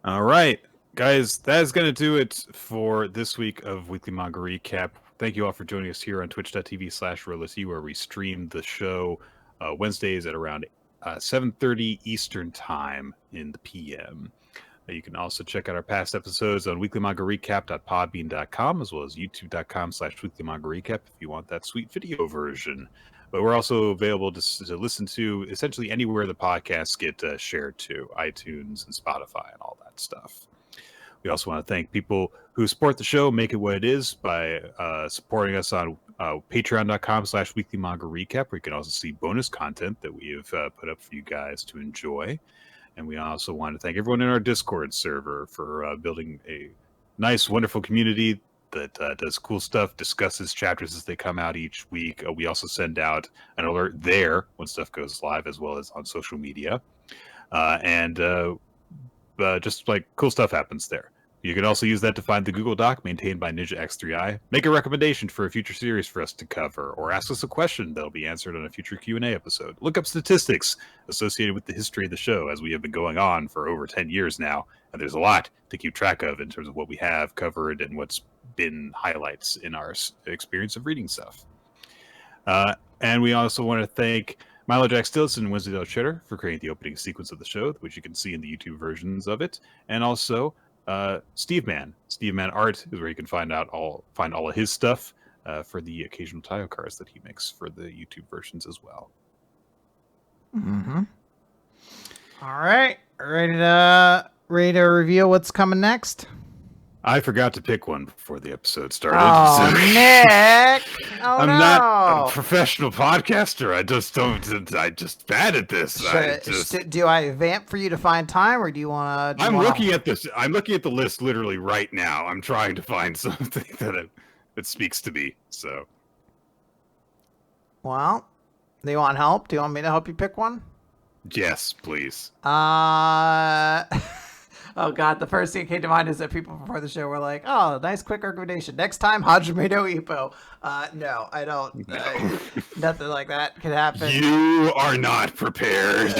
All right, guys, that is going to do it for this week of Weekly Manga Recap. Thank you all for joining us here on twitch.tv/RollSU, where we stream the show Wednesdays at around 7:30 Eastern Time in the PM. You can also check out our past episodes on weeklymangarecap.podbean.com, as well as youtube.com/weeklymangarecap if you want that sweet video version. But we're also available to listen to essentially anywhere the podcasts get shared to, iTunes and Spotify and all that stuff. We also want to thank people who support the show, make it what it is, by supporting us on patreon.com/weeklymangarecap, where you can also see bonus content that we have put up for you guys to enjoy. And we also want to thank everyone in our Discord server for building a nice, wonderful community that does cool stuff, discusses chapters as they come out each week. We also send out an alert there when stuff goes live, as well as on social media. And just like cool stuff happens there. You can also use that to find the Google Doc maintained by Ninja X3i. Make a recommendation for a future series for us to cover, or ask us a question that'll be answered on a future Q&A episode. Look up statistics associated with the history of the show, as we have been going on for over 10 years now, and there's a lot to keep track of in terms of what we have covered and what's been highlights in our experience of reading stuff. And we also want to thank Milo Jack Stilson and Wednesday Del Cheddar for creating the opening sequence of the show, which you can see in the YouTube versions of it, and also Steve Man Art is where you can find all of his stuff for the occasional title cards that he makes for the YouTube versions as well. All right, ready to reveal what's coming next? I forgot to pick one before the episode started. Oh, Nick! Oh, I'm no. not a professional podcaster. I just bad at this. Do I vamp for you to find time, or do you want to? I'm looking at this. I'm looking at the list literally right now. I'm trying to find something that speaks to me. So, well, do you want help? Do you want me to help you pick one? Yes, please. Oh god, the first thing that came to mind is that people before the show were like, "Oh, nice quick recommendation. Next time, Hajime no Ippo." No, I don't. No. Nothing like that could happen. You are not prepared.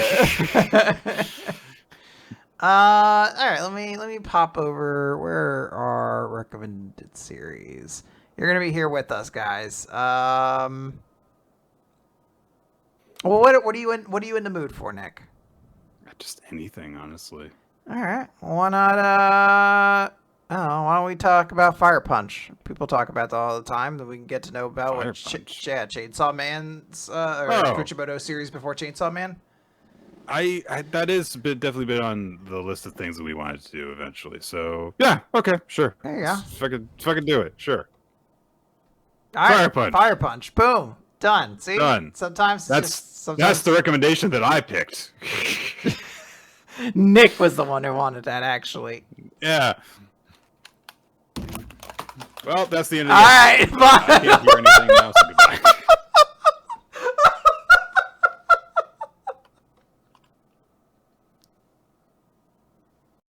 All right, let me pop over. Where are recommended series? You're gonna be here with us, guys. Well, what are you in the mood for, Nick? Just anything, honestly. All right. Why not? Why don't we talk about Fire Punch? People talk about that all the time. That we can get to know about what Chainsaw Man's or Kuchimoto series before Chainsaw Man. That is definitely been on the list of things that we wanted to do eventually. So yeah, okay, sure. There you go. If I could do it, sure. All right, Fire Punch. Boom. Done. See? Done. Sometimes that's the recommendation that I picked. Nick was the one who wanted that, actually. Yeah. Well, that's the end of the episode. All right, bye. I can't hear anything now, so goodbye.